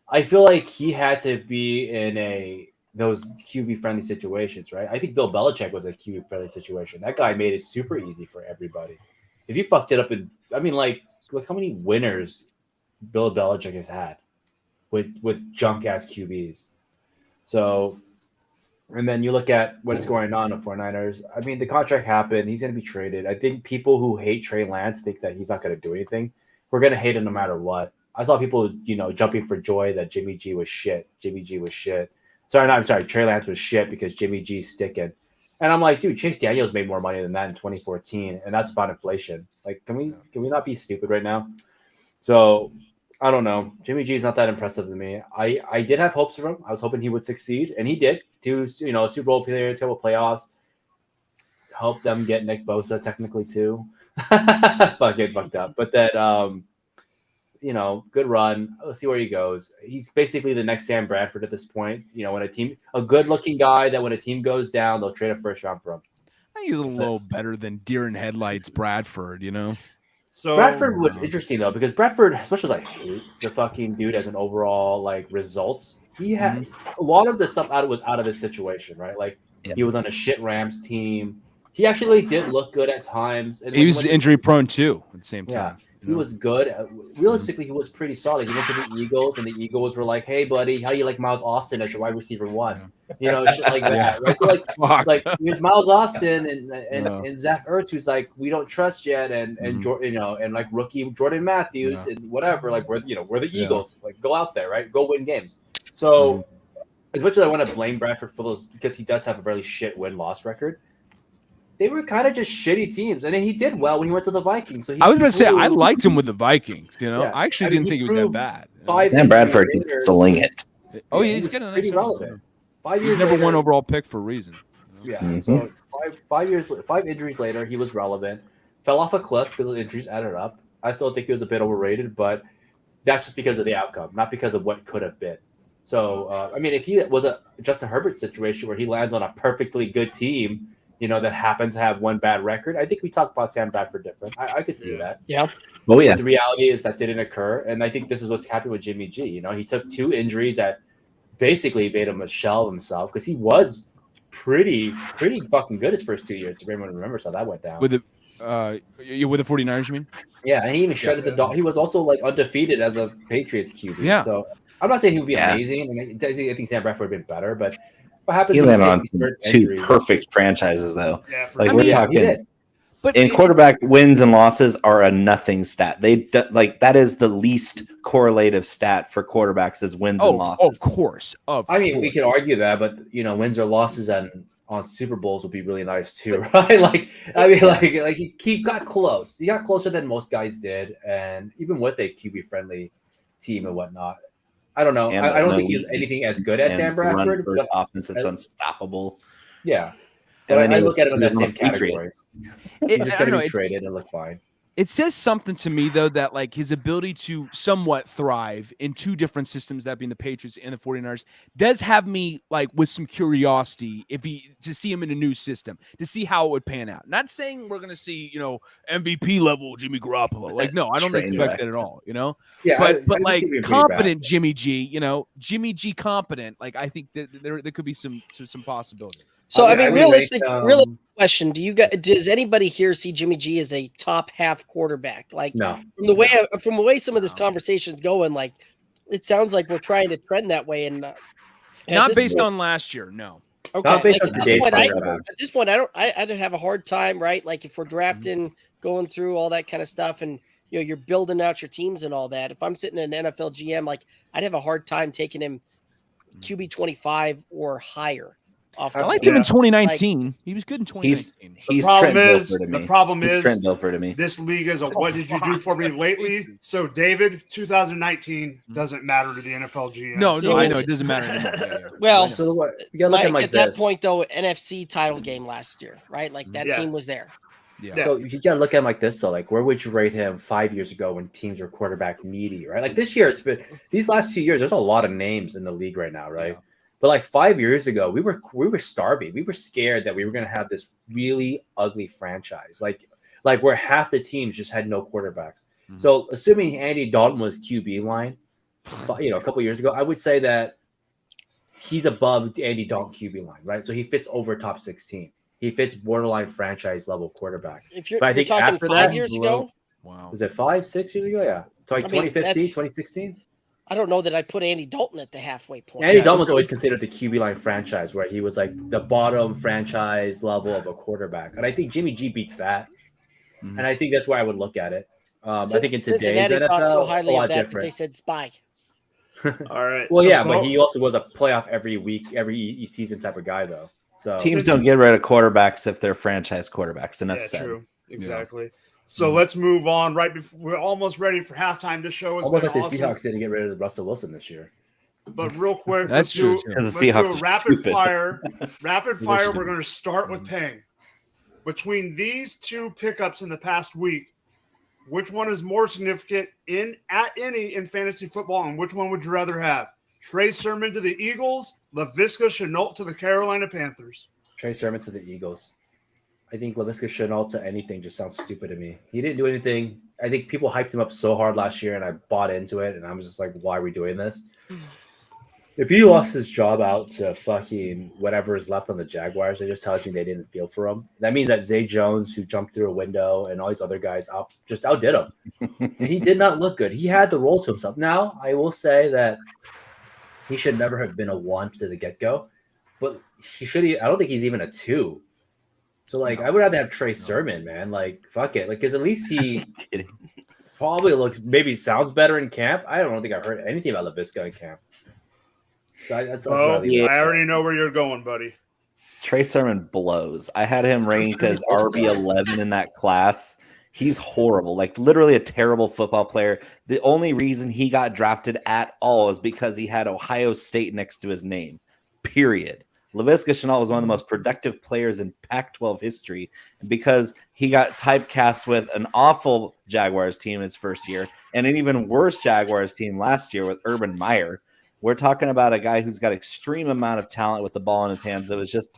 I feel like he had to be in those QB friendly situations, right? I think Bill Belichick was a QB friendly situation. That guy made it super easy for everybody. If you fucked it up, look how many winners Bill Belichick has had with junk ass QBs. So, and then you look at what's going on in the 49ers. I mean, the contract happened. He's going to be traded. I think people who hate Trey Lance think that he's not going to do anything. We're going to hate him no matter what. I saw people, jumping for joy that Jimmy G was shit. I'm sorry. Trey Lance was shit because Jimmy G's sticking. And I'm like, dude, Chase Daniels made more money than that in 2014, and that's about inflation. Like, can we not be stupid right now? So, I don't know. Jimmy G is not that impressive to me. I did have hopes for him. I was hoping he would succeed, and he did. Super Bowl appearance, couple playoffs. Helped them get Nick Bosa technically too. Fucking fucked up, but that good run. Let's see where he goes. He's basically the next Sam Bradford at this point. When a good-looking guy that when a team goes down, they'll trade a first round for him. I think he's a little better than deer in headlights Bradford, So Bradford was interesting though, because Bradford, as much as I hate the fucking dude as an overall results, he had a lot of the stuff was out of his situation, right? Like he was on a shit Rams team. He actually did look good at times. And he was injury prone too at the same time. Yeah. He was good. Realistically, he was pretty solid. He went to the Eagles, and the Eagles were like, "Hey, buddy, how do you like Miles Austin as your wide receiver one?" Shit like that, right? So there's Miles Austin and Zach Ertz, who's like, "We don't trust yet," and rookie Jordan Matthews and whatever. Like we're the Eagles. Like go out there, right? Go win games. So as much as I want to blame Bradford for those, because he does have a really shit win-loss record. They were kind of just shitty teams, and then he did well when he went to the Vikings. So I was going to say I liked him with the Vikings. I actually didn't think he was that bad. Sam Bradford can sling it. Oh yeah, he's getting pretty relevant. 5 years. He's number one overall pick for a reason. Yeah. So 5 injuries later, he was relevant. Fell off a cliff because the injuries added up. I still think he was a bit overrated, but that's just because of the outcome, not because of what could have been. So if he was a Justin Herbert situation where he lands on a perfectly good team, that happens to have one bad record, I think we talk about Sam Bradford different. I could see that. Yeah. Oh yeah. But the reality is that didn't occur, and I think this is what's happening with Jimmy G. He took 2 injuries that basically made him a shell of himself, because he was pretty fucking good his first 2 years. If everyone remembers how that went down. With the 49ers, you mean? Yeah, and he even shredded the dog. He was also undefeated as a Patriots QB. Yeah. So I'm not saying he would be amazing, and I think Sam Bradford would have been better, but what happens? He landed on 2 perfect franchises, though. Yeah, we're talking. And quarterback wins and losses are a nothing stat. That is the least correlative stat for quarterbacks is wins and losses. Of course. We could argue that, but wins or losses on Super Bowls would be really nice too, right? He got close. He got closer than most guys did, and even with a QB friendly team and whatnot. I don't know. I don't think he's anything as good as Sam Bradford. But offense, it's unstoppable. Yeah. But I look at him in that same category. He's just going to be traded and look fine. It says something to me, though, that his ability to somewhat thrive in 2 different systems, that being the Patriots and the 49ers, does have me with some curiosity to see him in a new system, to see how it would pan out. Not saying we're going to see, MVP level Jimmy Garoppolo. No, I don't expect that at all, Yeah, but competent Jimmy G, Jimmy G competent, I think that there could be some possibility. So realistic question: does anybody here see Jimmy G as a top half quarterback? No. From the way some of this conversation's going, it sounds like we're trying to trend that way, and not based on last year. No. Okay. Not based on today's at this point, I'd have a hard time, right? If we're drafting, going through all that kind of stuff, and you're building out your teams and all that. If I'm sitting in an NFL GM, I'd have a hard time taking him QB 25 or higher. I liked him in 2019. He was good in 2019. The problem is Trent Dilfer to me. This league is a what did you do for me lately? So David, 2019 doesn't matter to the NFL GM. No, I know it doesn't matter anymore. Well, so you gotta look at at that point though, NFC title game last year, right? That team was there. Yeah. So you gotta look at him like this though. Where would you rate him 5 years ago when teams were quarterback needy, right? This year, it's been these last 2 years. There's a lot of names in the league right now, right? But like 5 years ago, we were starving. We were scared that we were going to have this really ugly franchise, like where half the teams just had no quarterbacks. Mhm. So assuming Andy Dalton was QB line, a couple years ago, I would say that he's above Andy Dalton QB line, right? So he fits over top 16. He fits borderline franchise level quarterback. If you're, But I you're think talking after 5 that, years below- ago, Wow. was it 5-6 years ago? Yeah, so like I mean, 2015, that's- 2016. I don't know that I'd put Andy Dalton at the halfway point. Andy Dalton was always considered the QB line franchise, where he was like the bottom franchise level of a quarterback, and I think Jimmy G beats that. Mhm. And I think that's where I would look at it. I think in today's Cincinnati NFL, thought so a highly lot of that that different. they said spy. All right. Well, so yeah, Bo- but he also was a playoff every week, every season type of guy, though. So Teams don't get rid of quarterbacks if they're franchise quarterbacks. Enough yeah, said. true. Exactly. So let's move on. Right before we're almost ready for halftime. This show has almost been like the awesome. Seahawks didn't get rid of Russell Wilson this year. But real quick, That's true, too. Because let's the do Seahawks a are rapid stupid. fire. Rapid They're fire. stupid. We're going to start with Pang. Between these two pickups in the past week, which one is more significant in fantasy football, and which one would you rather have? Trey Sermon to the Eagles, Laviska Shenault to the Carolina Panthers. Trey Sermon to the Eagles. I think Laviska Shenault to anything just sounds stupid to me. He didn't do anything. I think people hyped him up so hard last year, and I bought into it, and I was just like, why are we doing this? If he lost his job out to fucking whatever is left on the Jaguars, it just tells me they didn't feel for him. That means that Zay Jones, who jumped through a window, and all these other guys just outdid him. And he did not look good. He had the role to himself. Now, I will say that he should never have been a 1 to the get-go, but I don't think he's even a 2. So, I would rather have Trey Sermon, man. Fuck it. Because at least he Kidding. probably maybe sounds better in camp. I don't think I've heard anything about Laviska in camp. So that's Oh, yeah. I already know where you're going, buddy. Trey Sermon blows. I had him ranked as RB11 in that class. He's horrible, literally a terrible football player. The only reason he got drafted at all is because he had Ohio State next to his name, period. Laviska Shenault was one of the most productive players in Pac-12 history because he got typecast with an awful Jaguars team his first year and an even worse Jaguars team last year with Urban Meyer. We're talking about a guy who's got extreme amount of talent with the ball in his hands that was just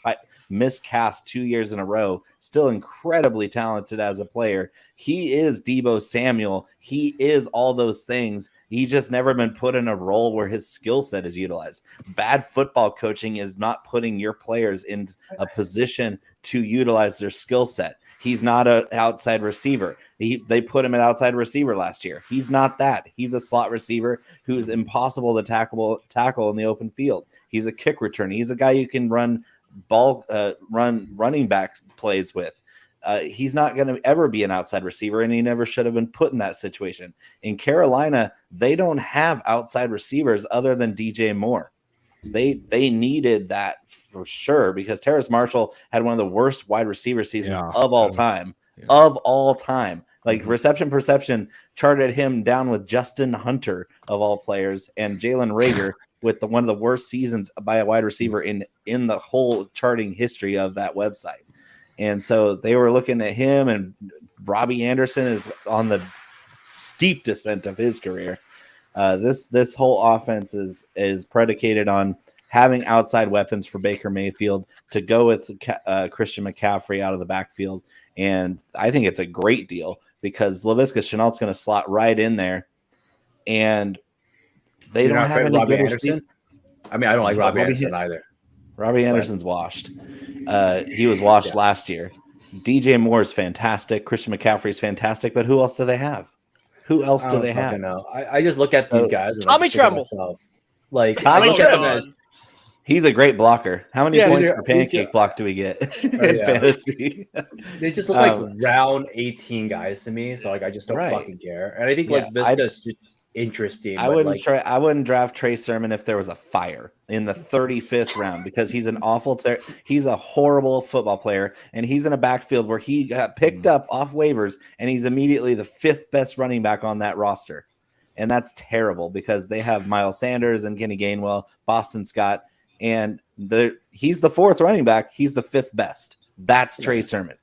miscast 2 years in a row, still incredibly talented as a player. He is Deebo Samuel. He is all those things. He's just never been put in a role where his skill set is utilized. Bad football coaching is not putting your players in a position to utilize their skill set. He's not an outside receiver. They put him at outside receiver last year. He's not that. He's a slot receiver who's impossible to tackle in the open field. He's a kick returner. He's a guy you can run running back plays with. He's not going to ever be an outside receiver, and he never should have been put in that situation. In Carolina, they don't have outside receivers other than DJ Moore. They needed that for sure because Terrace Marshall had one of the worst wide receiver seasons of all time. Yeah. Of all time. Reception perception charted him down with Justin Hunter of all players and Jalen Reagor with one of the worst seasons by a wide receiver in the whole charting history of that website. And so they were looking at him, and Robbie Anderson is on the steep descent of his career. This whole offense is predicated on having outside weapons for Baker Mayfield to go with Christian McCaffrey out of the backfield. And I think it's a great deal because Laviska Shenault's going to slot right in there. And they don't have any good receivers. I mean, I don't like Robbie Anderson either. Robbie Anderson's washed. He was washed last year. DJ Moore is fantastic. Christian McCaffrey is fantastic. But who else do they have? Who else do they have? I just look at these guys. And Tommy Tremble. Tommy Tremble. He's a great blocker. How many points per pancake block do we get in fantasy? They just look like round 18 guys to me. So I just don't fucking care. And I think Viska's just interesting. I wouldn't draft Trey Sermon if there was a fire in the 35th round because he's he's a horrible football player, and he's in a backfield where he got picked up off waivers, and he's immediately the 5th best running back on that roster. And that's terrible because they have Miles Sanders and Kenny Gainwell, Boston Scott, and he's the 4th running back. He's the 5th best. That's Trey Sermon.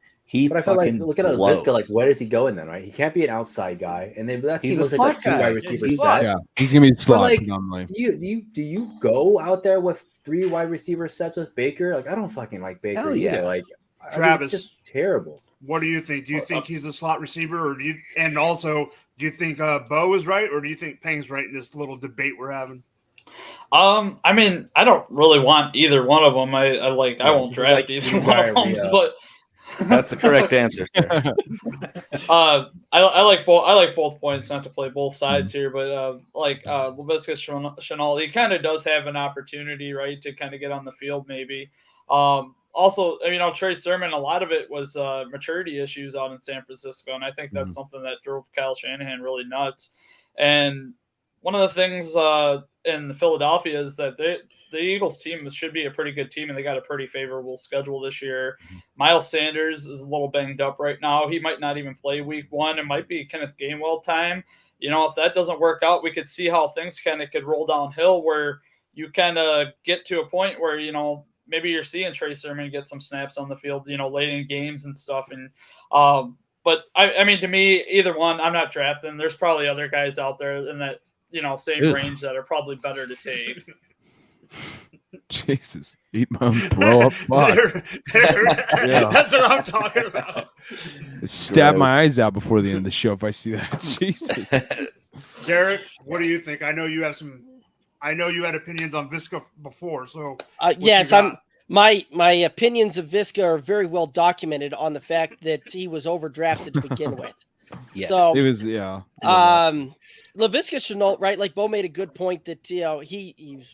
But I feel like fucking look at blows. Visca. Like, where does he go in then? Right? He can't be an outside guy, and then that team He's a looks like a slot guy. two-wide receiver He's set. Yeah, he's gonna be the But slot like, predominantly. do you go out there with 3 wide receiver sets with Baker? Like, I don't fucking like Baker Hell either. yeah. Like, Travis. it's just terrible. What do you think? Do you think he's a slot receiver, or do you? And also, do you think Bo is right, or do you think Pang's right in this little debate we're having? I mean, I don't really want either one of them. I won't this is draft like either one of them, diarrhea. but That's the correct answer, sir. I like both. I like both points. Not to play both sides here, but Laviska Shenault, he kind of does have an opportunity, right, to kind of get on the field, maybe. Also, Trey Sermon, a lot of it was maturity issues out in San Francisco, and I think that's something that drove Kyle Shanahan really nuts. And one of the things in Philadelphia is that the Eagles team should be a pretty good team, and they got a pretty favorable schedule this year. Miles Sanders is a little banged up right now. He might not even play week 1. It might be Kenneth Gainwell time. If that doesn't work out, we could see how things kind of could roll downhill where you kind of get to a point where, maybe you're seeing Trey Sermon get some snaps on the field, late in games and stuff. And, but I mean, to me, either one, I'm not drafting. There's probably other guys out there in that, same range that are probably better to take. Jesus, eat my own throw up. Yeah. That's what I'm talking about. Stab my eyes out before the end of the show if I see that. Jesus. Derek, what do you think? I know you had opinions on Visca before, so yes, my opinions of Visca are very well documented on the fact that he was overdrafted to begin with. Yes. So It was, yeah. Laviska Shenault, right? Like Bo made a good point that he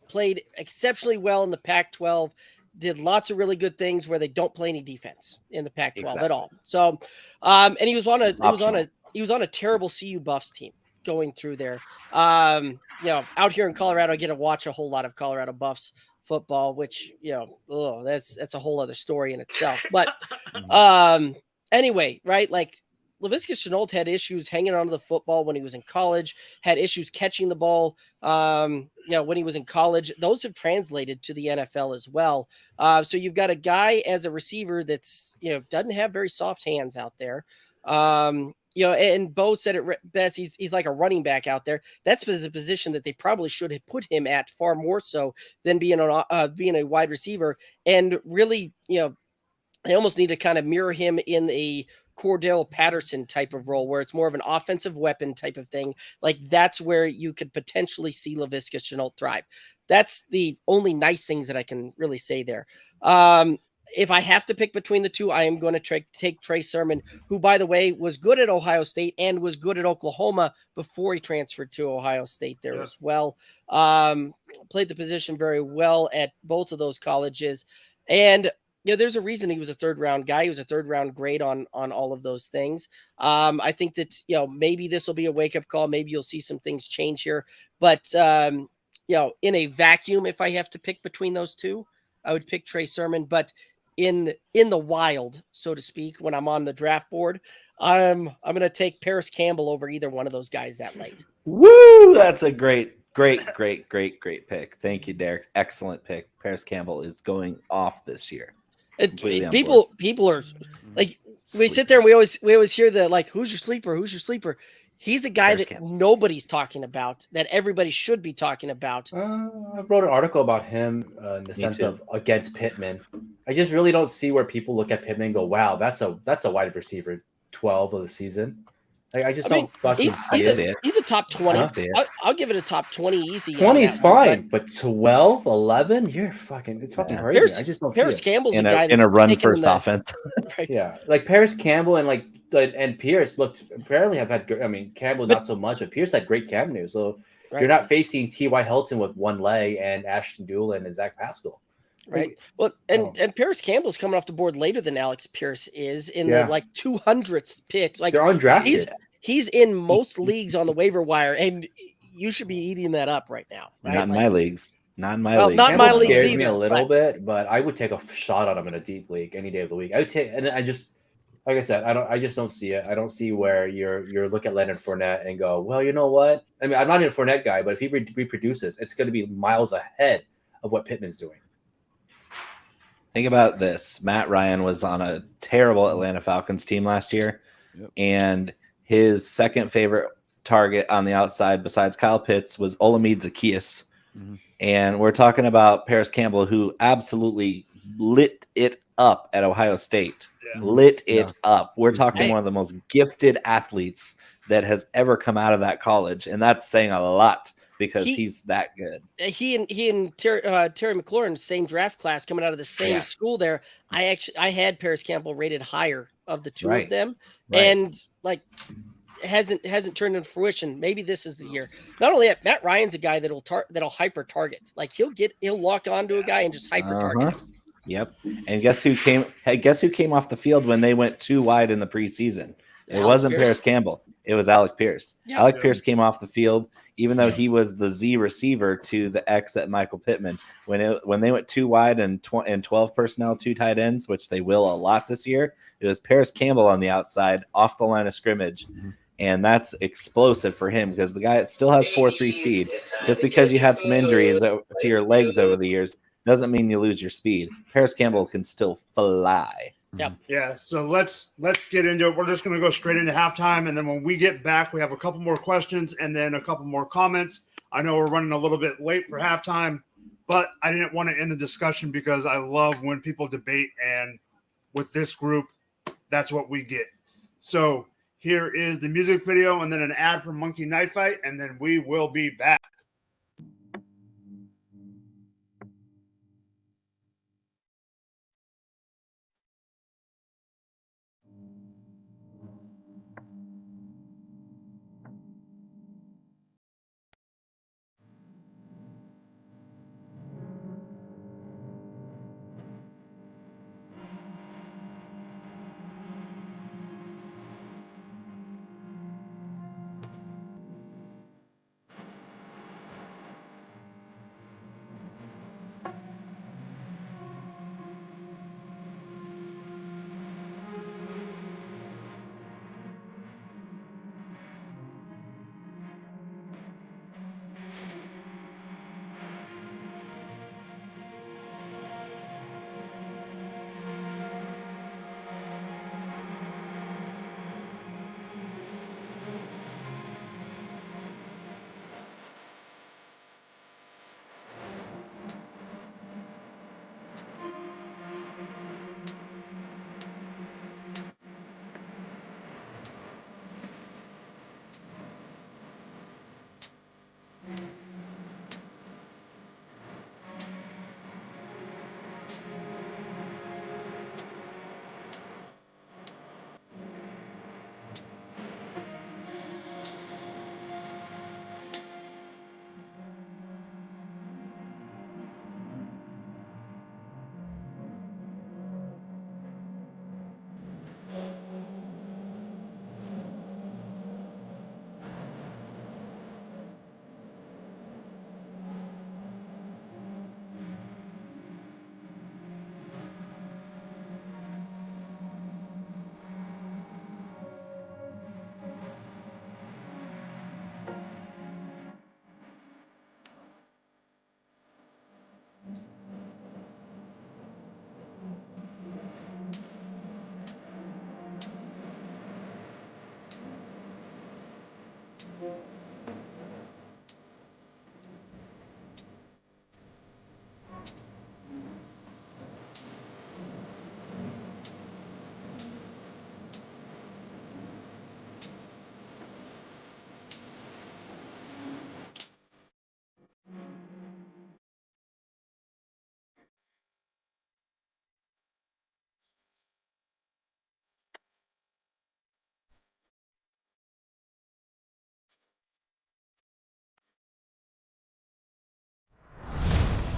played exceptionally well in the Pac-12, did lots of really good things where they don't play any defense in the Pac-12 at all. So, and he was on a terrible CU Buffs team going through there. Out here in Colorado, I get to watch a whole lot of Colorado Buffs football, which that's a whole other story in itself. But anyway, right? Like Laviska Shenault had issues hanging onto the football when he was in college, had issues catching the ball, when he was in college. Those have translated to the NFL as well. So you've got a guy as a receiver that's, doesn't have very soft hands out there. And Bo said it best. He's like a running back out there. That's a position that they probably should have put him at far more so than being a wide receiver. And really, they almost need to kind of mirror him in a Cordell Patterson type of role where it's more of an offensive weapon type of thing. Like that's where you could potentially see Laviska Shenault thrive. That's the only nice things that I can really say there. If I have to pick between the two, I am going to take Trey Sermon, who, by the way, was good at Ohio State and was good at Oklahoma before he transferred to Ohio State there as well. Played the position very well at both of those colleges. And there's a reason he was a third-round guy. He was a third-round grade on all of those things. I think that, maybe this will be a wake-up call. Maybe you'll see some things change here. But, in a vacuum, if I have to pick between those two, I would pick Trey Sermon. But in the wild, so to speak, when I'm on the draft board, I'm going to take Paris Campbell over either one of those guys that late. Woo! That's a great pick. Thank you, Derek. Excellent pick. Paris Campbell is going off this year. People are like, we sit there and we always hear the like, who's your sleeper? He's a guy that nobody's talking about, that everybody should be talking about. I wrote an article about him in the sense of against Pittman. I just really don't see where people look at Pittman and go, "Wow, that's a wide receiver 12 of the season." Like, I don't fucking see it. He's a top 20. I'll give it a top 20 easy. 20 is fine, but 12, 11, it's fucking crazy. I just don't see Paris it. Campbell's a guy in a run first offense. Right. Yeah, like Paris Campbell and Pierce apparently have had good. I mean, Campbell not so much, but Pierce had great cameos. So you're not facing T.Y. Hilton with one leg and Ashton Doolin and Zach Pascal. Right. Well, and Paris Campbell's coming off the board later than Alex Pierce is in the 200th pick. Like they're undrafted. He's in most leagues on the waiver wire, and you should be eating that up right now. Right? Not in my leagues. Not my league. Not my league scares either, me a little bit, but I would take a shot on him in a deep league any day of the week. I would take, and I just, like I said, I just don't see it. I don't see where you're look at Leonard Fournette and go, well, you know what? I mean, I'm not even a Fournette guy, but if he reproduces, it's going to be miles ahead of what Pittman's doing. Think about this. Matt Ryan was on a terrible Atlanta Falcons team last year, and his second favorite target on the outside besides Kyle Pitts was Olamide Zaccheaus. And we're talking about Paris Campbell, who absolutely lit it up at Ohio State. Lit it up. We're talking one of the most gifted athletes that has ever come out of that college, and that's saying a lot because he's that good. He and Terry McLaurin, same draft class, coming out of the same school there. I had Paris Campbell rated higher of the two of them, and like hasn't turned into fruition. Maybe this is the year. Not only that, Matt Ryan's a guy that'll hyper target. Like he'll lock onto a guy and just hyper target him. Yep. And guess who came off the field when they went too wide in the preseason? It wasn't Paris Campbell. It was Alec Pierce. Yeah. Alec Pierce came off the field, even though he was the Z receiver to the X at Michael Pittman. When they went too wide and 12 personnel, 2 tight ends, which they will a lot this year, it was Paris Campbell on the outside off the line of scrimmage. And that's explosive for him because the guy still has 4.3 speed. Just because you had some injuries to your legs over the years doesn't mean you lose your speed. Paris Campbell can still fly. Yep. Yeah. So let's get into it. We're just going to go straight into halftime, and then when we get back, we have a couple more questions and then a couple more comments. I know we're running a little bit late for halftime, but I didn't want to end the discussion because I love when people debate, and with this group, that's what we get. So here is the music video and then an ad for Monkey Knife Fight, and then we will be back.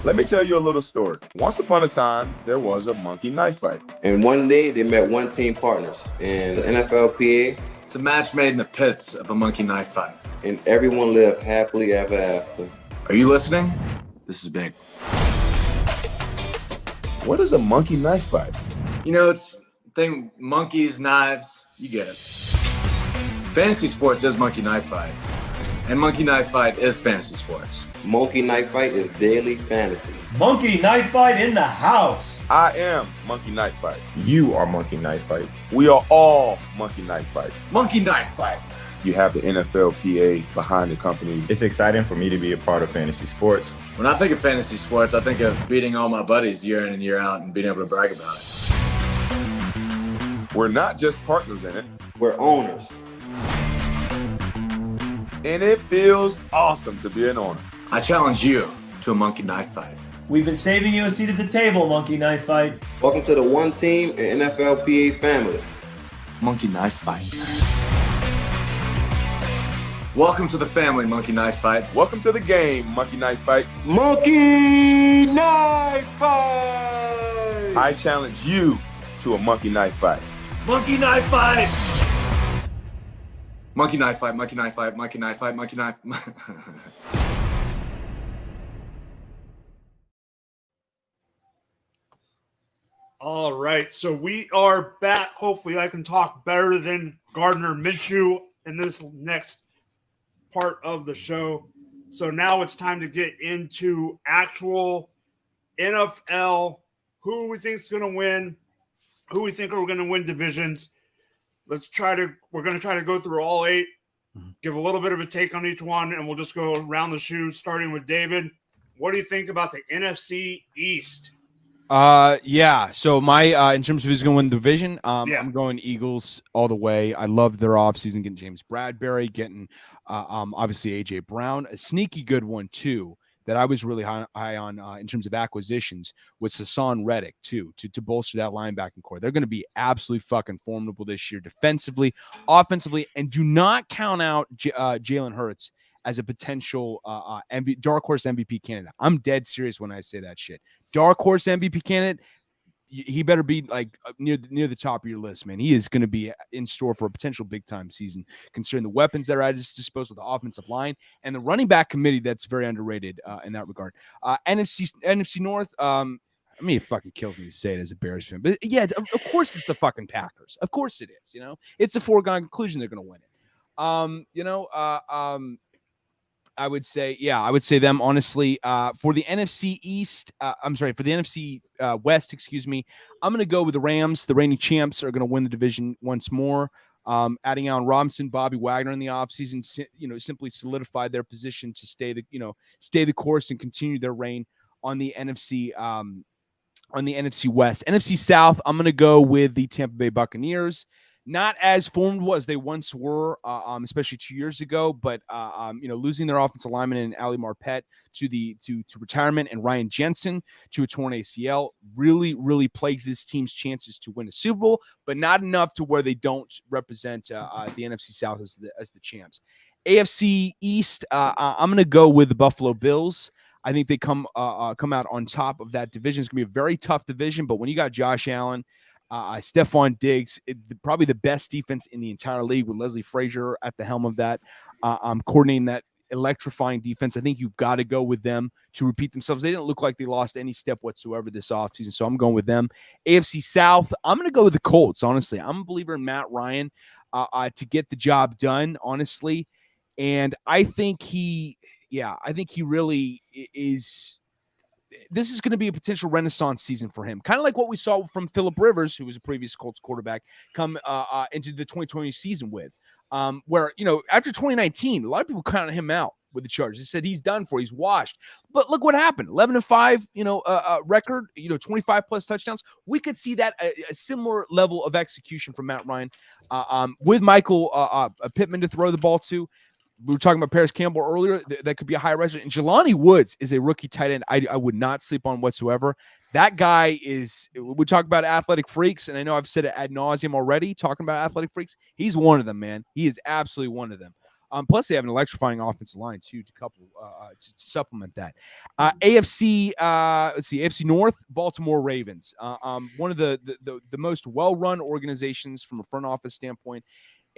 Let me tell you a little story. Once upon a time, there was a monkey knife fight. And one day they met one team partners in the NFLPA. It's a match made in the pits of a monkey knife fight. And everyone lived happily ever after. Are you listening? This is big. What is a monkey knife fight? You know, it's thing monkeys, knives, you get it. Fantasy sports is monkey knife fight. And monkey knife fight is fantasy sports. Monkey Knife Fight is daily fantasy. Monkey Knife Fight in the house. I am Monkey Knife Fight. You are Monkey Knife Fight. We are all Monkey Knife Fight. Monkey Knife Fight. You have the NFLPA behind the company. It's exciting for me to be a part of fantasy sports. When I think of fantasy sports, I think of beating all my buddies year in and year out and being able to brag about it. We're not just partners in it. We're owners. And it feels awesome to be an owner. I challenge you to a Monkey Knife Fight. We've been saving you a seat at the table, Monkey Knife Fight. Welcome to the One Team and NFLPA family. Monkey Knife Fight. Welcome to the family, Monkey Knife Fight. Welcome to the game, Monkey Knife Fight. Monkey Knife Fight! I challenge you to a Monkey Knife Fight. Monkey Knife Fight! Monkey Knife Fight, Monkey Knife Fight, Monkey Knife Fight, Monkey Knife. All right, so we are back. Hopefully, I can talk better than Gardner Minshew in this next part of the show. So now it's time to get into actual NFL, who we think is going to win, who we think are going to win divisions. We're going to try to go through all 8, give a little bit of a take on each one, and we'll just go around the shoes, starting with David. What do you think about the NFC East? Yeah. So my in terms of who's going to win the division, I'm going Eagles all the way. I love their offseason, getting James Bradbury, getting obviously AJ Brown, a sneaky good one too that I was really high on in terms of acquisitions was Hassan Reddick too to bolster that linebacking core. They're going to be absolutely fucking formidable this year, defensively, offensively, and do not count out Jalen Hurts as a potential dark horse MVP candidate. I'm dead serious when I say that shit. Dark horse MVP candidate, he better be like near the top of your list, man. He is going to be in store for a potential big time season, considering the weapons that are at his disposal, the offensive line, and the running back committee that's very underrated in that regard. NFC North, I mean, it fucking kills me to say it as a Bears fan, but yeah, of course it's the fucking Packers. Of course it is. It's a foregone conclusion they're going to win it. I would say them honestly. For the NFC East, for the NFC West, excuse me, I'm going to go with the Rams. The reigning champs are going to win the division once more. Adding Allen Robinson, Bobby Wagner in the offseason, simply solidified their position to stay the course and continue their reign on the NFC West. NFC South, I'm going to go with the Tampa Bay Buccaneers. Not as formed as they once were, especially 2 years ago, but losing their offensive lineman in Ali Marpet to retirement and Ryan Jensen to a torn ACL really, really plagues this team's chances to win a Super Bowl, but not enough to where they don't represent the NFC South as the champs. AFC East, I'm going to go with the Buffalo Bills. I think they come out on top of that division. It's going to be a very tough division, but when you got Josh Allen, Stephon Diggs, probably the best defense in the entire league with Leslie Frazier at the helm of that, coordinating that electrifying defense. I think you've got to go with them to repeat themselves. They didn't look like they lost any step whatsoever this offseason, so I'm going with them. AFC South, I'm going to go with the Colts, honestly. I'm a believer in Matt Ryan to get the job done, honestly. And I think he really is – this is going to be a potential renaissance season for him. Kind of like what we saw from Phillip Rivers, who was a previous Colts quarterback, come into the 2020 season with. Where, after 2019, a lot of people counted him out with the Chargers. They said he's done for, he's washed. But look what happened. 11-5, record, 25 plus touchdowns. We could see that a similar level of execution from Matt Ryan with Michael Pittman to throw the ball to. We were talking about Paris Campbell earlier. That could be a high riser. And Jelani Woods is a rookie tight end I would not sleep on whatsoever. That guy is – we talk about athletic freaks, and I know I've said it ad nauseum already, talking about athletic freaks. He's one of them, man. He is absolutely one of them. Plus, they have an electrifying offensive line, too, to supplement that. AFC North, Baltimore Ravens. One of the most well-run organizations from a front office standpoint,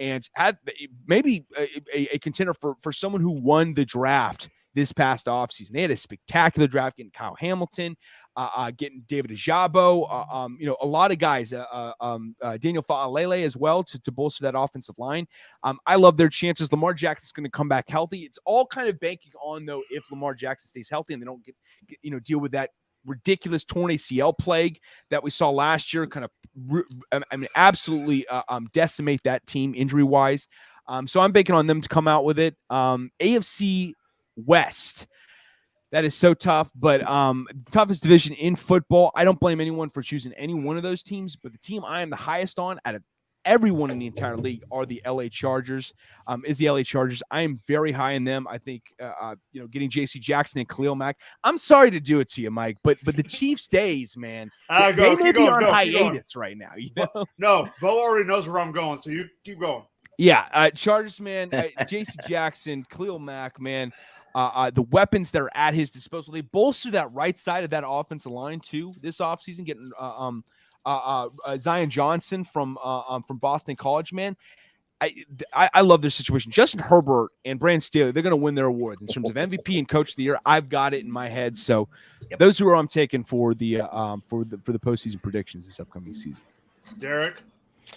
and had maybe a contender for someone who won the draft this past offseason. They had a spectacular draft, getting Kyle Hamilton, getting David Ajabo, a lot of guys, Daniel Fa'alele as well to bolster that offensive line. I love their chances. Lamar Jackson's going to come back healthy. It's all kind of banking on, though, if Lamar Jackson stays healthy and they don't deal with that ridiculous torn ACL plague that we saw last year kind of, absolutely decimate that team injury-wise. So I'm banking on them to come out with it. AFC West. That is so tough, but toughest division in football. I don't blame anyone for choosing any one of those teams, but the team I am the highest on out of everyone in the entire league are the LA Chargers. Is the LA Chargers. I am very high in them. I think, getting JC Jackson and Khalil Mack. I'm sorry to do it to you, Mike, but the Chiefs days, man, they may be on hiatus right now. You know? No, Bo already knows where I'm going, so you keep going. Yeah, Chargers, man, JC Jackson, Khalil Mack, man. The weapons that are at his disposal, they bolster that right side of that offensive line too this offseason, getting Zion Johnson from Boston College, man. I love their situation. Justin Herbert and Brandon Staley, they're going to win their awards in terms of MVP and Coach of the Year. I've got it in my head. So those who are I'm taking for the postseason predictions this upcoming season. Derek,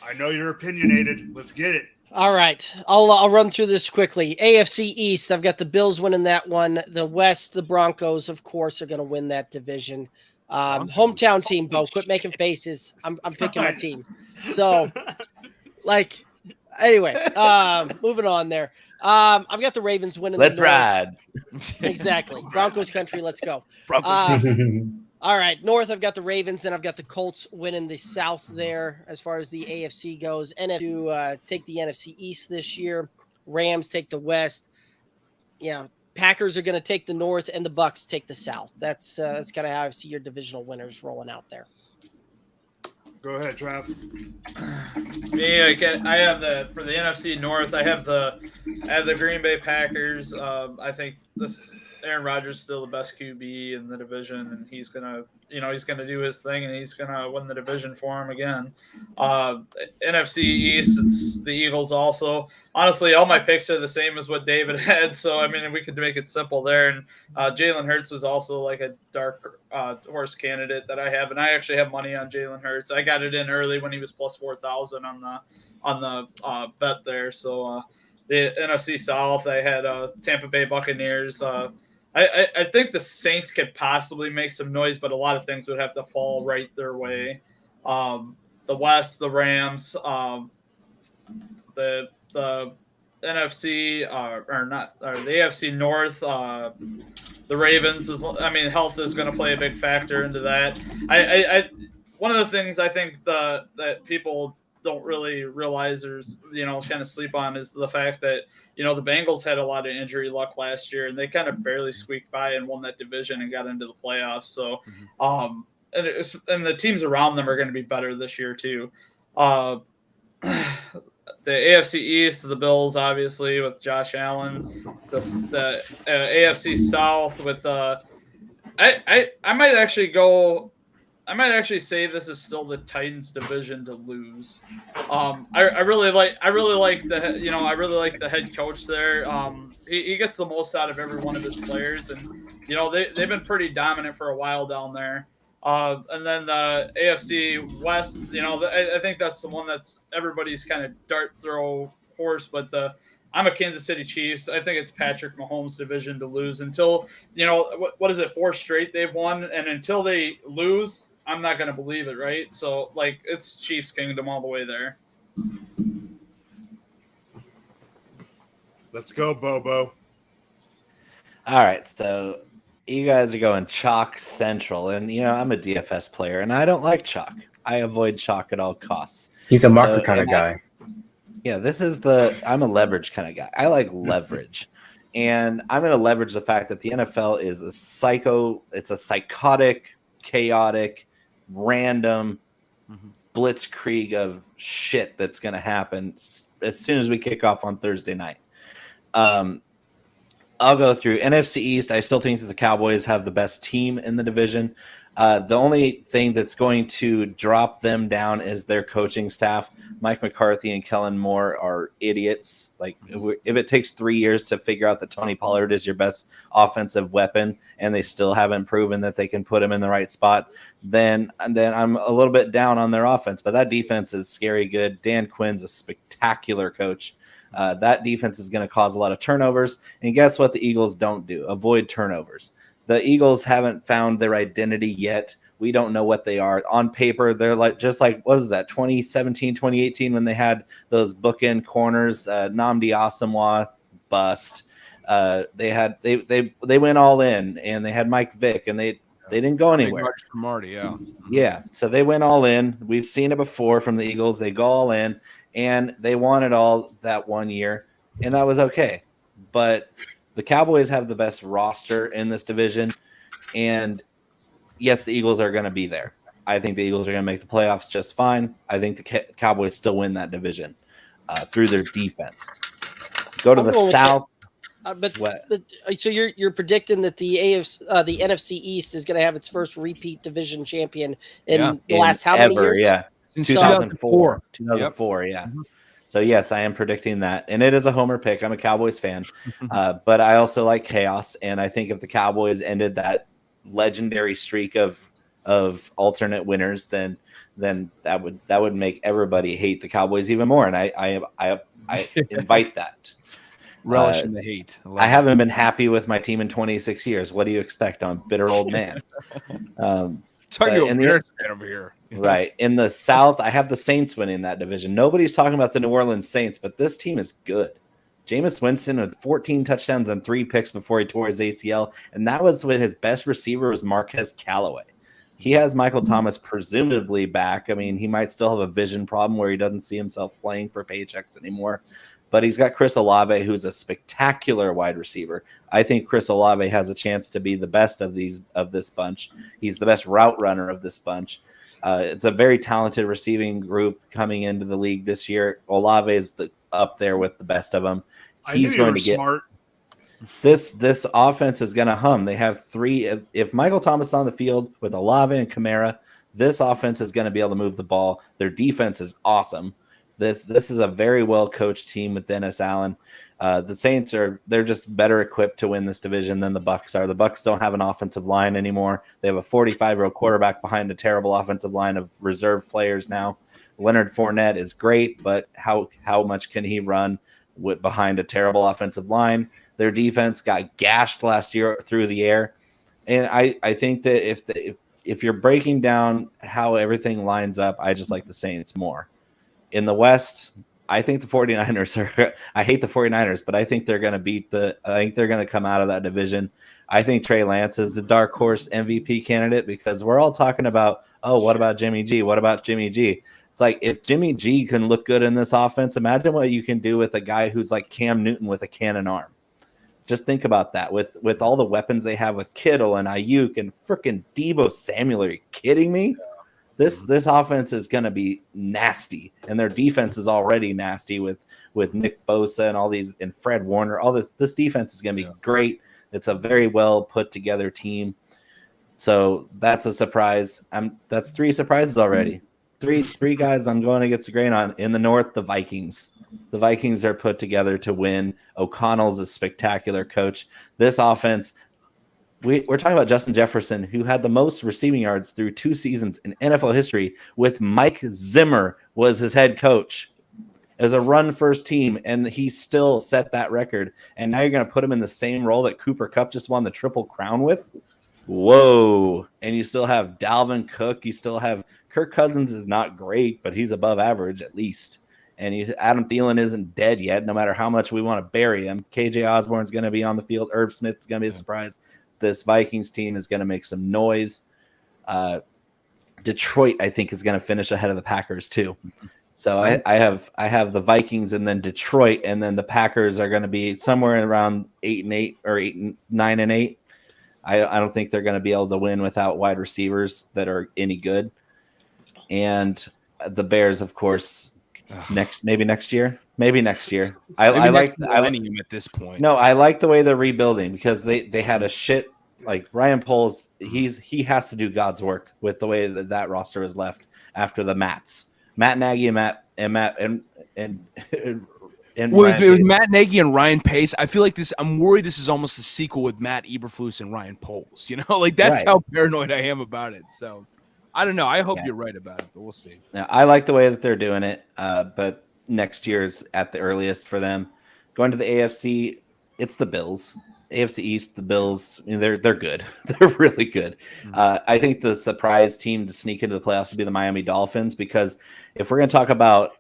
I know you're opinionated. Let's get it. All right, I'll run through this quickly. AFC East, I've got the Bills winning that one. The West, the Broncos, of course, are going to win that division. Hometown team, Bo. Quit making faces. I'm picking my team. So, anyway, moving on there. I've got the Ravens winning. Let's ride. Exactly. Broncos country. Let's go. Broncos. All right, North, I've got the Ravens, and I've got the Colts winning the South there as far as the AFC goes. NFC take the NFC East this year. Rams take the West. Packers are going to take the North, and the Bucks take the South. That's kind of how I see your divisional winners rolling out there. Go ahead, Trav. I have for the NFC North. I have the Green Bay Packers. I think Aaron Rodgers is still the best QB in the division, and he's gonna do his thing, and he's gonna win the division for him again. NFC East, it's the Eagles also. Honestly, all my picks are the same as what David had, so I mean we could make it simple there. And Jalen Hurts was also like a dark horse candidate that I have, and I actually have money on Jalen Hurts. I got it in early when he was plus 4,000 on the bet there. So the NFC South, I had Tampa Bay Buccaneers. I think the Saints could possibly make some noise, but a lot of things would have to fall right their way. The West, the Rams, the NFC the AFC North, the Ravens health is going to play a big factor into that. I one of the things I think that people don't really realize or kind of sleep on is the fact that the Bengals had a lot of injury luck last year, and they kind of barely squeaked by and won that division and got into the playoffs. So, and the teams around them are going to be better this year too. The AFC East, the Bills, obviously with Josh Allen. The AFC South with I might actually say this is still the Titans division to lose. I really like the head coach there. He gets the most out of every one of his players, and they've been pretty dominant for a while down there. And then the AFC West, I think that's the one that's everybody's kind of dart throw horse, but I'm a Kansas City Chiefs. I think it's Patrick Mahomes' division to lose until, what is it, 4 straight they've won, and until they lose, I'm not going to believe it, right? So, it's Chiefs kingdom all the way there. Let's go, Bobo. All right, so you guys are going chalk central, and I'm a DFS player, and I don't like chalk. I avoid chalk at all costs. He's a marker kind of guy. Yeah, I'm a leverage kind of guy. I like leverage. And I'm going to leverage the fact that the NFL is it's a psychotic, chaotic, random blitzkrieg of shit that's going to happen as soon as we kick off on Thursday night. I'll go through NFC East. I still think that the Cowboys have the best team in the division. The only thing that's going to drop them down is their coaching staff. Mike McCarthy and Kellen Moore are idiots. If it takes 3 years to figure out that Tony Pollard is your best offensive weapon and they still haven't proven that they can put him in the right spot, then I'm a little bit down on their offense. But that defense is scary good. Dan Quinn's a spectacular coach. That defense is going to cause a lot of turnovers. And guess what the Eagles don't do? Avoid turnovers. The Eagles haven't found their identity yet. We don't know what they are. On paper, they're like just like, what was that, 2017, 2018, when they had those bookend corners, Nnamdi Asomugha bust. They went all in, and they had Mike Vick, and they didn't go anywhere. Marty, yeah. Yeah, so they went all in. We've seen it before from the Eagles. They go all in, and they won it all that one year, and that was okay. But the Cowboys have the best roster in this division, and yes, the Eagles are going to be there. I think the Eagles are going to make the playoffs just fine. I think the Cowboys still win that division through their defense. Go to the South. But so you're predicting that the NFC East is going to have its first repeat division champion in the last how many years? Yeah, Since 2004. 2004, Yep. yeah. Mm-hmm. So yes, I am predicting that, and it is a homer pick. I'm a Cowboys fan, but I also like chaos, and I think if the Cowboys ended that legendary streak of alternate winners, then that would make everybody hate the Cowboys even more, and I invite that. Relish in the hate. I haven't been happy with my team in 26 years. What do you expect? I'm a bitter old man. Talking about Bears fan over here. Right. In the South, I have the Saints winning that division. Nobody's talking about the New Orleans Saints, but this team is good. Jameis Winston had 14 touchdowns and 3 picks before he tore his ACL, and that was when his best receiver was Marquez Callaway. He has Michael Thomas presumably back. I mean, he might still have a vision problem where he doesn't see himself playing for paychecks anymore. But he's got Chris Olave, who's a spectacular wide receiver. I think Chris Olave has a chance to be the best of this bunch. He's the best route runner of this bunch. It's a very talented receiving group coming into the league this year. Olave is up there with the best of them. He's going to get smart. This offense is going to hum. They have 3. If Michael Thomas is on the field with Olave and Kamara, this offense is going to be able to move the ball. Their defense is awesome. This is a very well coached team with Dennis Allen. The Saints they're just better equipped to win this division than the Bucs are. The Bucs don't have an offensive line anymore. They have a 45-year-old quarterback behind a terrible offensive line of reserve players now. Leonard Fournette is great, but how much can he run behind a terrible offensive line? Their defense got gashed last year through the air, and I think that if you're breaking down how everything lines up, I just like the Saints more. In the West, I think the 49ers I hate the 49ers, but I think they're going to I think they're going to come out of that division. I think Trey Lance is the dark horse MVP candidate because we're all talking about, what about Jimmy G? What about Jimmy G? It's like, if Jimmy G can look good in this offense, imagine what you can do with a guy who's like Cam Newton with a cannon arm. Just think about that with all the weapons they have with Kittle and Ayuk and freaking Deebo Samuel. Are you kidding me? This offense is going to be nasty, and their defense is already nasty with Nick Bosa and all these, and Fred Warner. All this defense is going to be great. It's a very well put together team. So that's a surprise. That's 3 surprises already. Three guys I'm going against the grain on. In the North, the Vikings. The Vikings are put together to win. O'Connell's a spectacular coach. This offense. We're talking about Justin Jefferson, who had the most receiving yards through 2 seasons in NFL history with Mike Zimmer was his head coach as a run-first team, and he still set that record. And now you're going to put him in the same role that Cooper Kupp just won the Triple Crown with? Whoa. And you still have Dalvin Cook. You still have Kirk Cousins is not great, but he's above average at least. And Adam Thielen isn't dead yet, no matter how much we want to bury him. KJ Osborne's going to be on the field. Irv Smith's going to be a surprise. This Vikings team is going to make some noise. Detroit, I think, is going to finish ahead of the Packers too. So I have the Vikings and then Detroit, and then the Packers are going to be somewhere around 8-8 or 9-8. I don't think they're going to be able to win without wide receivers that are any good. And the Bears, of course, maybe next year. I like at this point. No, I like the way they're rebuilding because they had a shit like Ryan Poles. He has to do God's work with the way that roster was left after the Matt Nagy and with Matt Nagy and Ryan Pace. I feel like I'm worried this is almost a sequel with Matt Eberflus and Ryan Poles. That's how paranoid I am about it. So I don't know. I hope you're right about it, but we'll see. Now, I like the way that they're doing it, but next year's at the earliest for them. Going to the AFC, it's the Bills. AFC East, the Bills, they're good. They're really good. I think the surprise team to sneak into the playoffs would be the Miami Dolphins, because if we're going to talk about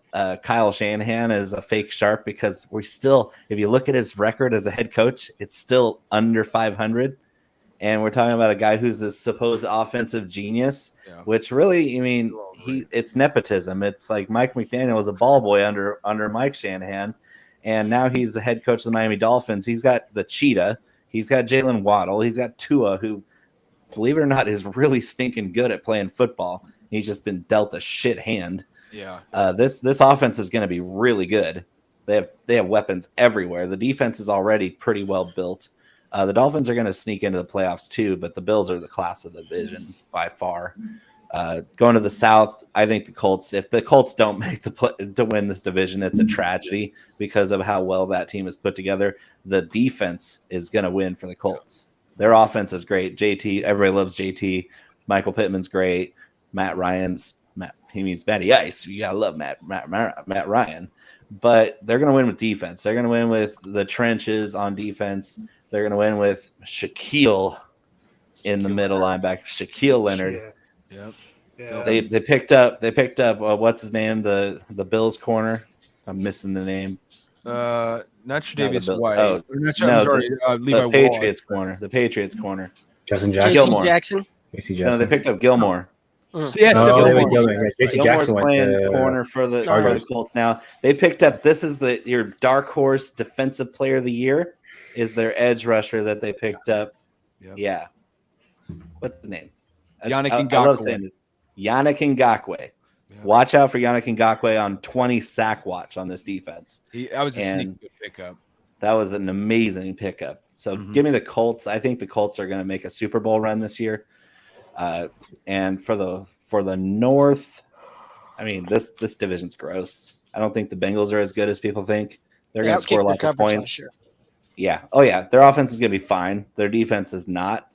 Kyle Shanahan as a fake sharp, because we're still, if you look at his record as a head coach, it's still under 500. And we're talking about a guy who's this supposed offensive genius, which really, I mean, it's nepotism. It's like Mike McDaniel was a ball boy under Mike Shanahan, and now he's the head coach of the Miami Dolphins. He's got the Cheetah. He's got Jalen Waddle. He's got Tua, who, believe it or not, is really stinking good at playing football. He's just been dealt a shit hand. Yeah. This offense is going to be really good. They have weapons everywhere. The defense is already pretty well built. The Dolphins are going to sneak into the playoffs too, but the Bills are the class of the division by far. Going to the South, I think the Colts, if the Colts don't make to win this division, it's a tragedy because of how well that team is put together. The defense is going to win for the Colts. Their offense is great. JT, everybody loves JT. Michael Pittman's great. He means Matty Ice. You got to love Matt Ryan. But they're going to win with defense. They're going to win with the trenches on defense. They're going to win with Shaquille in the middle linebacker, Shaquille Leonard. Yeah. They picked up what's his name, the Bills corner. I'm missing the name. Not Tre'Davious White. Oh, Levi the Patriots corner. The Patriots corner. Justin Jackson. Gilmore. Jackson. No, they picked up Gilmore. Gilmore's playing corner for the Colts now. They picked up. This is your dark horse defensive player of the year. Is their edge rusher that they picked up? Yep. Yeah. What's his name? Yannick Ngakoue. I love saying this. Yannick Ngakoue. Yep. Watch out for Yannick Ngakoue on 20 sack watch on this defense. That was a sneak good pickup. That was an amazing pickup. So give me the Colts. I think the Colts are going to make a Super Bowl run this year. And for the North, I mean, this division's gross. I don't think the Bengals are as good as people think. They're going to score lots of points. Yeah. Oh, yeah. Their offense is going to be fine. Their defense is not.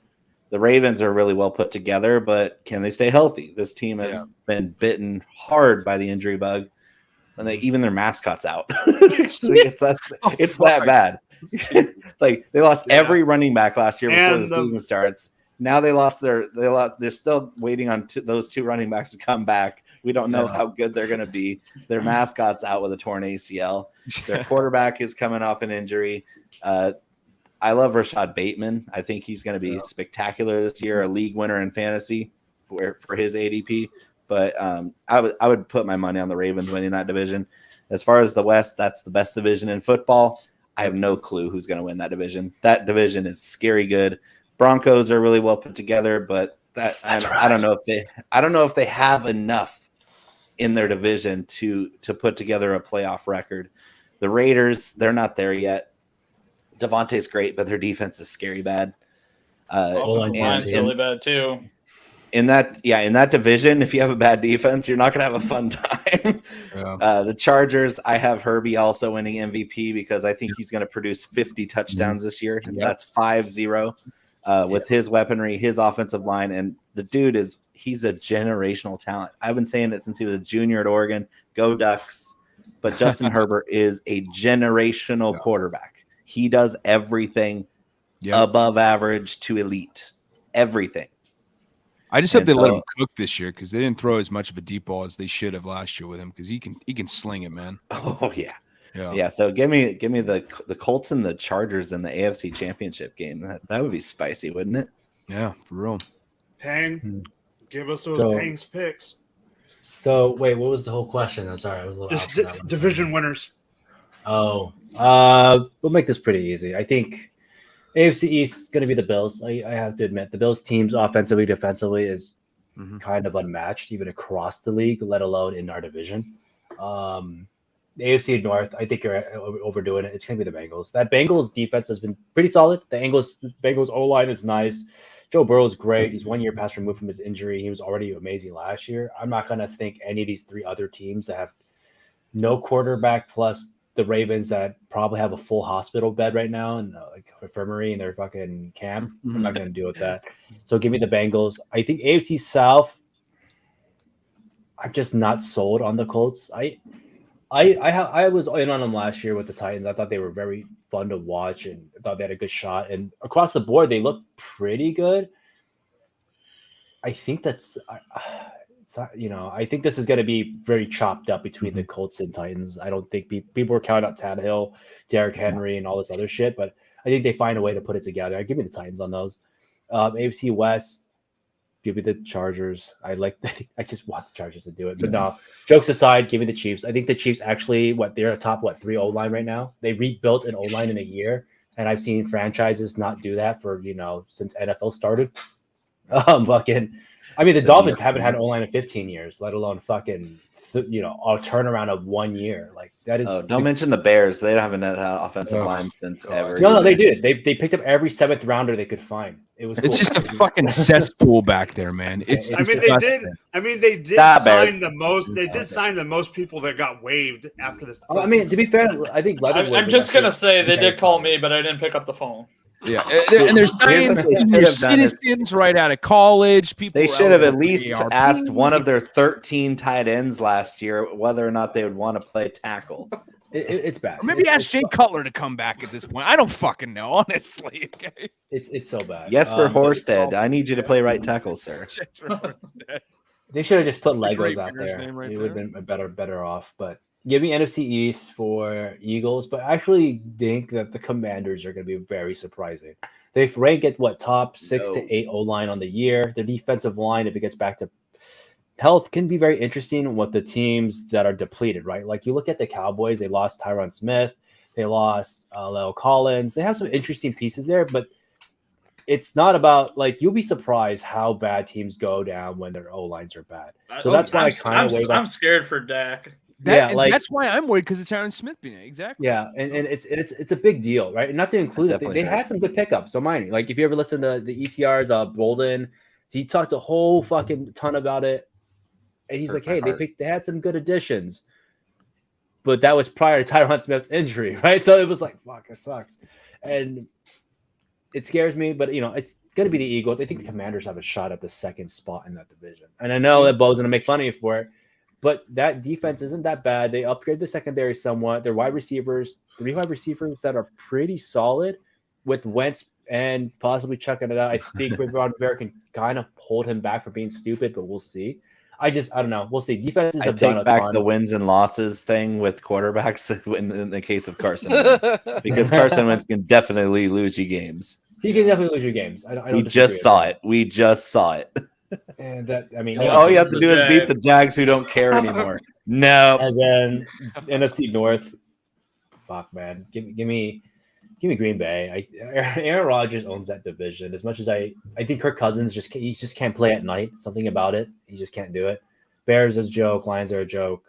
The Ravens are really well put together, but can they stay healthy? This team has been bitten hard by the injury bug, and even their mascot's out. it's that bad. Like they lost every running back last year before the season starts. Now they're still waiting on those two running backs to come back. We don't know how good they're going to be. Their mascot's out with a torn ACL. Their quarterback is coming off an injury. I love Rashad Bateman. I think he's going to be spectacular this year, a league winner in fantasy for his ADP. But I would put my money on the Ravens winning that division. As far as the West, that's the best division in football. I have no clue who's going to win that division. That division is scary good. Broncos are really well put together, but I don't know if they have enough in their division to put together a playoff record. The Raiders, they're not there yet. Devontae's great, but their defense is scary bad. Line's really bad too. In that division, if you have a bad defense, you're not going to have a fun time. The Chargers, I have Herbie also winning MVP because I think he's going to produce 50 touchdowns this year. That's 5-0 with his weaponry, his offensive line, and the dude he's a generational talent. I've been saying it since he was a junior at Oregon. Go Ducks! But Justin Herbert is a generational quarterback. He does everything above average to elite. Everything. I just hope they let him cook this year because they didn't throw as much of a deep ball as they should have last year with him because he can sling it, man. Oh yeah. So give me the Colts and the Chargers in the AFC Championship game. That would be spicy, wouldn't it? Yeah, for real. Pang, give us those Pang's picks. So wait, what was the whole question? I'm sorry, I was a little just division winners. Oh, we'll make this pretty easy. I think AFC East is going to be the Bills. I have to admit, the Bills teams offensively, defensively is kind of unmatched, even across the league, let alone in our division. The AFC North, I think you're overdoing it. It's going to be the Bengals. That Bengals defense has been pretty solid. The Bengals O-line is nice. Joe Burrow is great. He's 1 year past removed from his injury. He was already amazing last year. I'm not going to think any of these three other teams that have no quarterback plus the Ravens that probably have a full hospital bed right now and like infirmary in their fucking camp. I'm not going to deal with that. So give me the Bengals. I think AFC South, I'm just not sold on the Colts. I was in on them last year with the Titans. I thought they were very fun to watch, and I thought they had a good shot. And across the board, they looked pretty good. I think that's, I think this is going to be very chopped up between the Colts and Titans. I don't think people were counting out Tannehill, Derrick Henry, and all this other shit, but I think they find a way to put it together. I give me the Titans on those. AFC West. Give me the Chargers. I just want the Chargers to do it. But no, jokes aside, give me the Chiefs. I think the Chiefs actually, they're a top 3 O-line right now. They rebuilt an O-line in a year, and I've seen franchises not do that for, since NFL started. The Dolphins haven't had an O-line in 15 years, let alone fucking, a turnaround of 1 year. Like that is. Oh, don't mention the Bears. They haven't had an offensive line since ever. No, they did. They picked up every 7th rounder they could find. It was. It's just a fucking cesspool back there, man. They did sign the most. They did sign the most people that got waived after the. To be fair, I think. I'm just gonna say they did call me, but I didn't pick up the phone. Yeah, and they're signing citizens right out of college. People. They should have at least asked one of their 13 tight ends last year whether or not they would want to play tackle. It's bad. Or maybe ask Jay Cutler to come back at this point. I don't fucking know, honestly. Okay. It's so bad. Jesper Horsted, I need you to play right tackle, sir. They should have just put Legos out there. It would have been better off. But give me NFC East for Eagles. But I actually think that the Commanders are going to be very surprising. They've ranked at top 6 to 8 O-line on the year. The defensive line, if it gets back to health, can be very interesting with the teams that are depleted, right? Like you look at the Cowboys, they lost Tyron Smith, they lost Leo Collins. They have some interesting pieces there, but it's not about you'll be surprised how bad teams go down when their O-lines are bad. So that's why I'm scared for Dak. That's why I'm worried because it's Tyron Smith being it. Exactly. Yeah, and it's a big deal, right? And not to include that they had some good pickups. So mind you, if you ever listen to the ETR's Bolden, he talked a whole fucking ton about it. And he's like, hey, they had some good additions. But that was prior to Tyron Smith's injury, right? So it was like, fuck, that sucks. And it scares me, but it's gonna be the Eagles. I think the Commanders have a shot at the 2nd spot in that division. And I know that Bo's gonna make fun of you for it, but that defense isn't that bad. They upgraded the secondary somewhat. Their 3 wide receivers that are pretty solid with Wentz and possibly chucking it out. I think Ron Rivera can kind of hold him back from being stupid, but we'll see. I don't know. We'll see. Defenses have done a ton. I take back the wins and losses thing with quarterbacks in the case of Carson Wentz, because Carson Wentz can definitely lose you games. He can definitely lose you games. We just saw it. And that, all you have to do is beat the Jags, who don't care anymore. No. And then NFC North. Fuck, man. Give me Green Bay. Aaron Rodgers owns that division. As much as I think Kirk Cousins just can't play at night. Something about it. He just can't do it. Bears is a joke. Lions are a joke.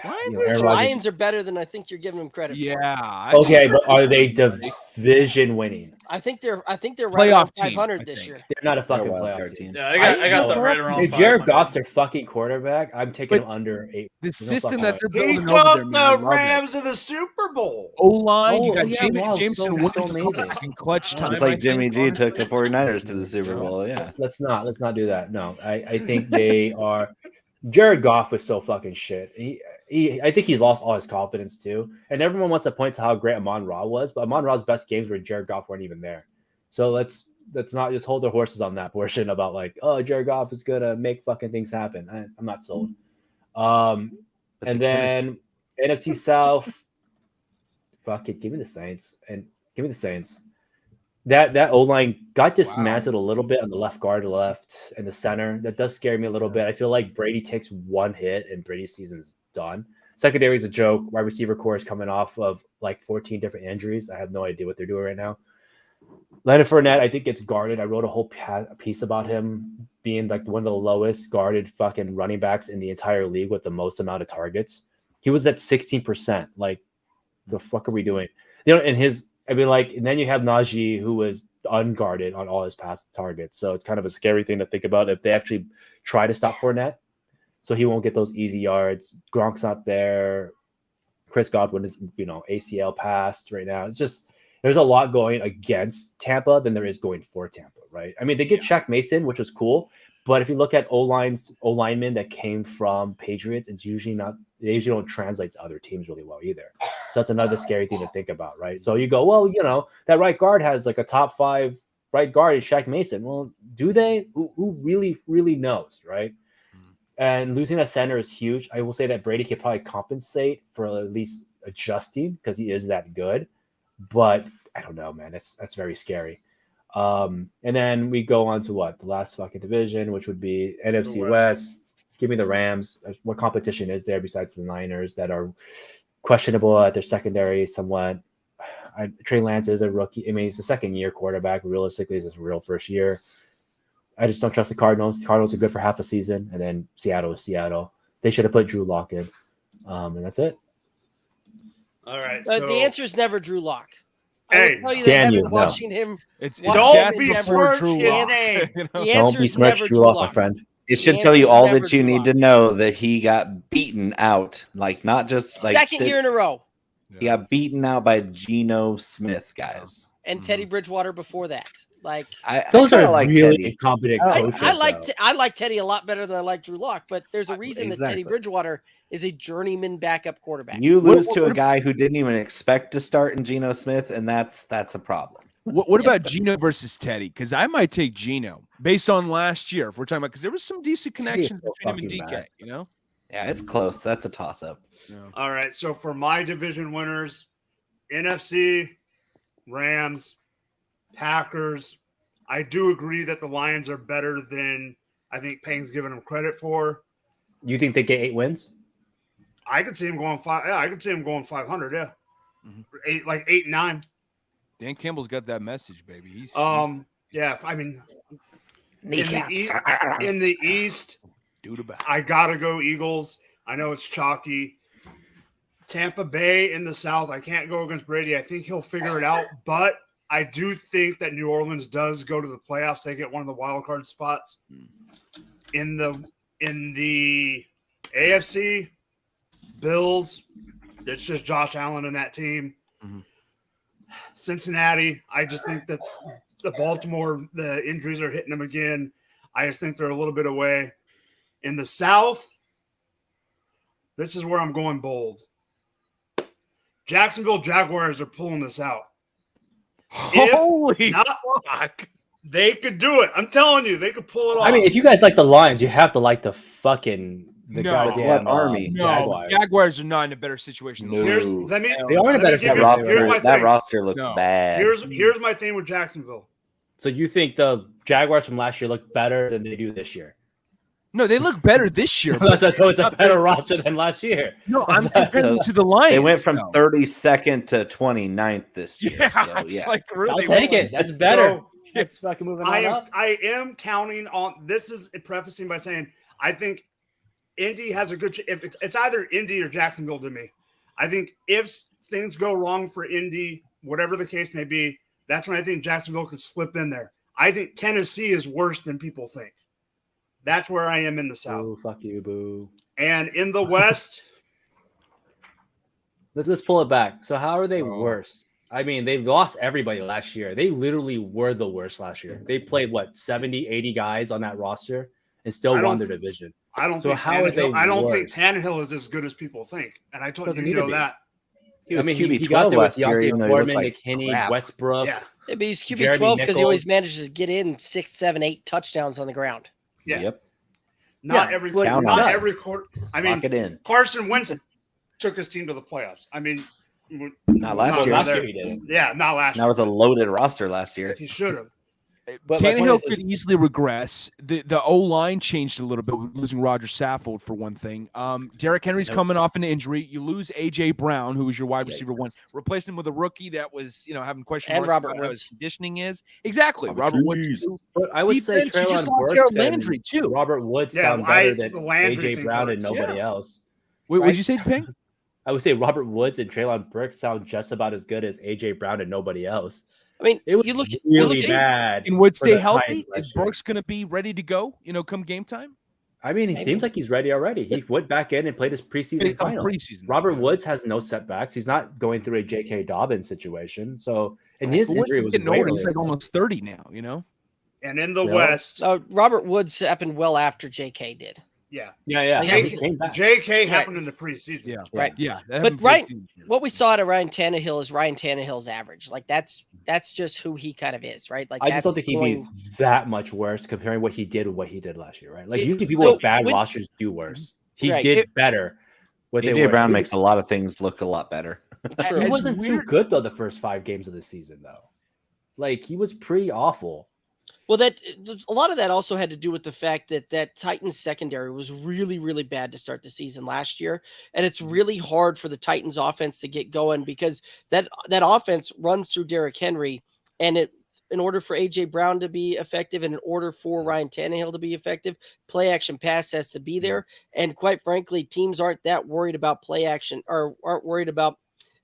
Lions are better than I think you're giving them credit for. Yeah. Okay, but are they division winning? I think they're playoff right 500 this year. They're not a fucking playoff team. Yeah, I got them right around. If Jared Goff's their fucking quarterback, I'm taking them under 8. The system that they're building he took the Rams to the Super Bowl. O-line, you got Jameson amazing. Clutch time. It's like Jimmy G took the 49ers to the Super Bowl. Yeah. Let's not do that. No, I think they are. Jared Goff was so fucking shit. I think he's lost all his confidence too. And everyone wants to point to how great Amon-Ra was, but Amon-Ra's best games were Jared Goff weren't even there. So let's not just hold their horses on that portion about Jared Goff is gonna make fucking things happen. I'm not sold. And then NFC South, fuck it, give me the Saints. That O-line got dismantled a little bit on the left guard, left, and the center. That does scare me a little bit. I feel like Brady takes one hit and Brady's season's done. Secondary is a joke. Wide receiver core is coming off of 14 different injuries. I have no idea what they're doing right now. Leonard Fournette, I think, gets guarded. I wrote a whole piece about him being one of the lowest guarded fucking running backs in the entire league with the most amount of targets. He was at 16%. The fuck are we doing? And then you have Najee, who was unguarded on all his past targets. So it's kind of a scary thing to think about if they actually try to stop Fournette. So he won't get those easy yards. Gronk's not there. Chris Godwin is, ACL passed right now. It's just, there's a lot going against Tampa than there is going for Tampa, right? They get Shaq Mason, which was cool, But if you look at O-linemen that came from Patriots, it's usually not. They usually don't translate to other teams really well either. So that's another scary thing to think about, right? So you go, well, that right guard has like a top 5 right guard is Shaq Mason. Well, do they? Who really, really knows, right? And losing a center is huge. I will say that Brady could probably compensate for at least adjusting because he is that good. But I don't know, man. That's very scary. And then we go on to the last fucking division, which would be NFC West. Give me the Rams. What competition is there besides the Niners that are questionable at their secondary somewhat? Trey Lance is a rookie. I mean, he's the second-year quarterback. Realistically, it's his real first year. I just don't trust the Cardinals. The Cardinals are good for half a season, and then Seattle is Seattle. They should have put Drew Lock in, and that's it. All right. The answer is never Drew Lock. Hey, watching him. Don't besmirch his name. Don't besmirch Drew Lock, my friend. It should tell you all that you need to know that he got beaten out, not just second year in a row. He got beaten out by Geno Smith, guys, and Teddy Bridgewater before that. Those are really incompetent coaches. I like Teddy a lot better than I like Drew Lock, but there's a reason that Teddy Bridgewater is a journeyman backup quarterback. You lose to a guy who didn't even expect to start in Geno Smith, and that's a problem. What about Geno versus Teddy? Because I might take Geno based on last year. If we're talking about, because there was some decent connections between him and DK. Bad. You know? Yeah, it's close. That's a toss-up. Yeah. All right. So for my division winners, NFC, Rams, Packers. I do agree that the Lions are better than I think Payne's giving them credit for. You think they get 8 wins? I could see him going 5. Yeah, I could see him going 500. Yeah, 8, 9. Dan Campbell's got that message, baby. He's yeah. I mean, in the East, I gotta go Eagles. I know it's chalky. Tampa Bay in the South. I can't go against Brady. I think he'll figure it out, but I do think that New Orleans does go to the playoffs. They get one of the wild card spots. In the AFC, Bills. It's just Josh Allen and that team. Mm-hmm. Cincinnati. I just think that the Baltimore, the injuries are hitting them again. I just think they're a little bit away. In the South, this is where I'm going bold. Jacksonville Jaguars are pulling this out. Holy fuck. They could do it. I'm telling you, they could pull it off. I mean, if you guys like the Lions, you have to like the goddamn Army. No, Jaguars are not in a better situation. No. They are in a better situation. That roster looked bad. Here's my thing with Jacksonville. So you think the Jaguars from last year look better than they do this year? No, they look better this year. So it's a better roster than last year. No, I'm comparing to the Lions. They went from 32nd to 29th this year. Yeah, really I'll take it. That's better. Let's fucking move on up. I am counting on this. Is prefacing by saying I think Indy has a good. If it's either Indy or Jacksonville to me, I think if things go wrong for Indy, whatever the case may be, that's when I think Jacksonville could slip in there. I think Tennessee is worse than people think. That's where I am in the South. Boo, fuck you, boo. And in the West, let's pull it back. So how are they worse? I mean, they lost everybody last year. They literally were the worst last year. They played 70, 80 guys on that roster and still won their division. I don't think Tannehill is as good as people think. And I told you that. He was QB 12 last year, even though he looked like McKinney, Westbrook. Yeah, but he's QB 12 because he always manages to get in 6, 7, 8 touchdowns on the ground. Yeah. Yep. Not every quarter. I mean, lock it in. Carson Wentz took his team to the playoffs. I mean, not last year. Last year he did. Yeah, not last year. Not with a loaded roster last year. He should have. But Tannehill could easily regress. The O-line changed a little bit, losing Roger Saffold for one thing. Derrick Henry's coming off an injury. You lose A.J. Brown, who was your wide receiver one. Replaced him with a rookie that was, having question marks about how his conditioning is. Exactly. Robert Woods. But I would say Treylon Burks Landry, too. Robert Woods sound better than A.J. Brown and nobody else. Wait, what did you say, Ping? I would say Robert Woods and Treylon Burks sound just about as good as A.J. Brown and nobody else. I mean, it was really bad. And would stay healthy? Is Brooks going to be ready to go, come game time? I mean, he seems like he's ready already. He went back in and played his preseason final. Robert Woods has no setbacks. He's not going through a J.K. Dobbins situation. So, and his injury was he's like almost 30 now, And in the Yeah. West, Robert Woods happened well after JK did. yeah. Yeah. Like, He came back. JK happened in the preseason. Yeah. Right. Yeah. that But happened Ryan, 14 years. what we saw out of Ryan Tannehill is Ryan Tannehill's average. Like that's just who he kind of is, right? Like I just that's don't think he'd going- be that much worse comparing what he did with what he did last year, right? Like It- usually people so with bad when- rosters do worse. He Right. did better. What they AJ were. Brown makes a lot of things look a lot better. He True. wasn't too good though the first 5 games of the season though. Like he was pretty awful. Well, that a lot of that also had to do with the fact that Titans secondary was really, really bad to start the season last year, and it's really hard for the Titans offense to get going because that offense runs through Derrick Henry, and in order for AJ Brown to be effective and in order for Ryan Tannehill to be effective, play action pass has to be there. And quite frankly, teams aren't that worried about play action or aren't worried about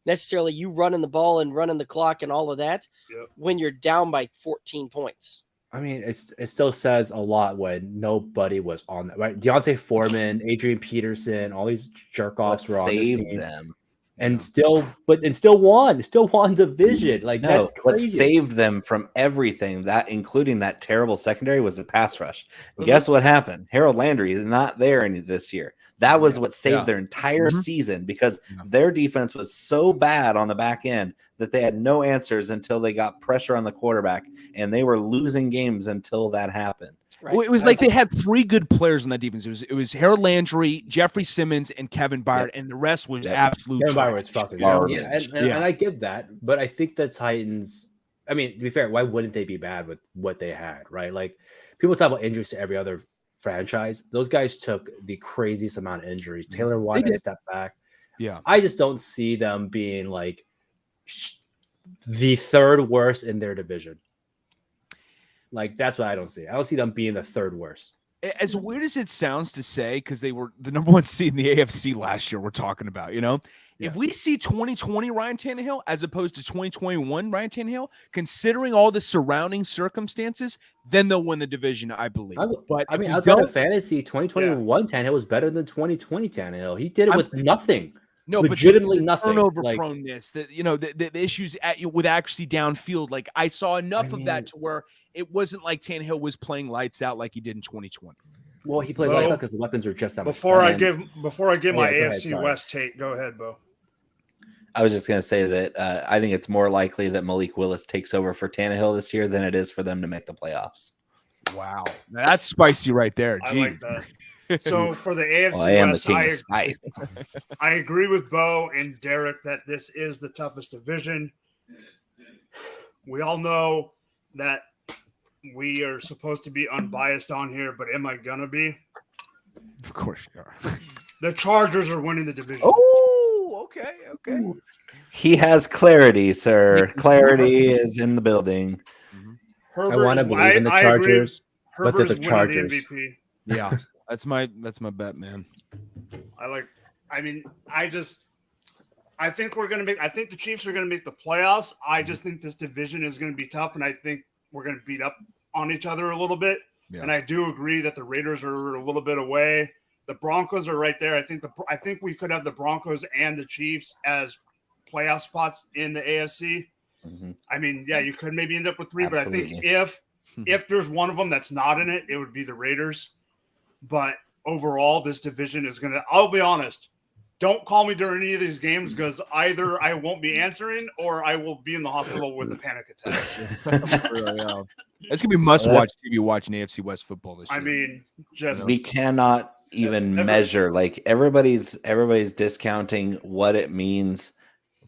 necessarily you running the ball and running the clock and all of that when you're down by 14 points. I mean, it still says a lot when nobody was on that, right? Deontay Foreman, Adrian Peterson, all these jerk offs were on this Saved team. them. And still won division. Like No, that's what crazy. saved them from everything, that including that terrible secondary, was the pass rush. Guess what happened? Harold Landry is not there this year. That was what saved their entire season because their defense was so bad on the back end that they had no answers until they got pressure on the quarterback, and they were losing games until that happened. Right. Well, it was like they had 3 good players on that defense. It was Harold Landry, Jeffrey Simmons, and Kevin Byard, and the rest was absolute Kevin Byard was trash. fucking garbage. and I give that, but I think the Titans. I mean, to be fair, why wouldn't they be bad with what they had, right? Like people talk about injuries to every other franchise. Those guys took the craziest amount of injuries. Taylor Watt had stepped back. Yeah, I just don't see them being like the 3rd worst in their division. Like that's what I don't see. I don't see them being the 3rd worst. As weird as it sounds to say, because they were the number 1 seed in the AFC last year, we're talking about, if we see 2020 Ryan Tannehill as opposed to 2021 Ryan Tannehill, considering all the surrounding circumstances, then they'll win the division, I believe. But I mean, outside of fantasy, 2021 Tannehill was better than 2020 Tannehill. He did it with nothing. No, legitimately but nothing. Turnover like, proneness, the issues with accuracy downfield. Like I saw enough of that to where it wasn't like Tannehill was playing lights out like he did in 2020. Well, he played lights out because the weapons were just that much. Before I give my ahead, AFC West take, go ahead, Bo. I was just going to say that I think it's more likely that Malik Willis takes over for Tannehill this year than it is for them to make the playoffs. Wow, now that's spicy right there. I Jeez. like that. So for the AFC Well, I am West, the king of spice. I agree with Bo and Derek that this is the toughest division. We all know that we are supposed to be unbiased on here, but am I gonna be? Of course you are. The Chargers are winning the division. Oh, okay. He has clarity, sir. Clarity is in the building. I want to believe in the Chargers, but they're the Herbert's Chargers. winning the MVP. Yeah, that's my bet, man. I think the Chiefs are gonna make the playoffs. I just think this division is gonna be tough, and I think we're gonna beat up on each other a little bit. Yeah. And I do agree that the Raiders are a little bit away. The Broncos are right there. I think we could have the Broncos and the Chiefs as playoff spots in the AFC. Mm-hmm. I mean, yeah, you could maybe end up with 3, Absolutely. but I think if there's one of them that's not in it, it would be the Raiders. But overall, this division is gonna. I'll be honest. Don't call me during any of these games because either I won't be answering or I will be in the hospital with a panic attack. It's gonna be must-watch TV watching AFC West football this year. I mean, just We cannot even measure. Like everybody's discounting what it means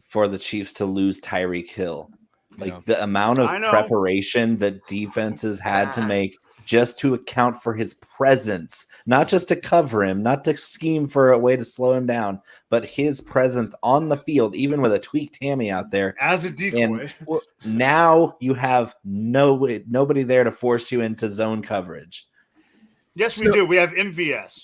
for the Chiefs to lose Tyreek Hill. Like the amount of preparation that defenses had to make just to account for his presence, not just to cover him, not to scheme for a way to slow him down, but his presence on the field, even with a tweaked hammy out there as a decoy. And now you have nobody there to force you into zone coverage. Yes, we do. We have MVS.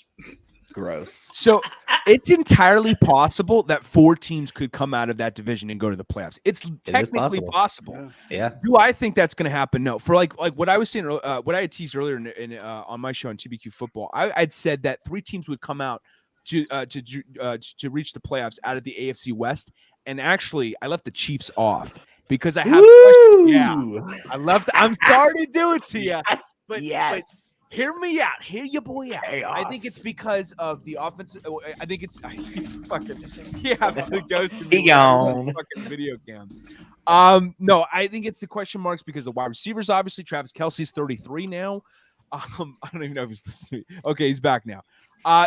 Gross. So it's entirely possible that 4 teams could come out of that division and go to the playoffs. It's technically possible. Yeah. Do I think that's going to happen? No. For like what I was saying, what I had teased earlier on my show on TBQ Football, I'd said that 3 teams would come out to reach the playoffs out of the AFC West, and actually I left the Chiefs off. because I have I left. I'm sorry to do it to you. But hear me out. Hear your boy out. I think it's because of the offensive. I think he's fucking. He absolutely goes to me. He gone. Fucking video cam. No, I think it's the question marks because the wide receivers, obviously, Travis Kelce's 33 now. I don't even know if he's listening. Okay, he's back now.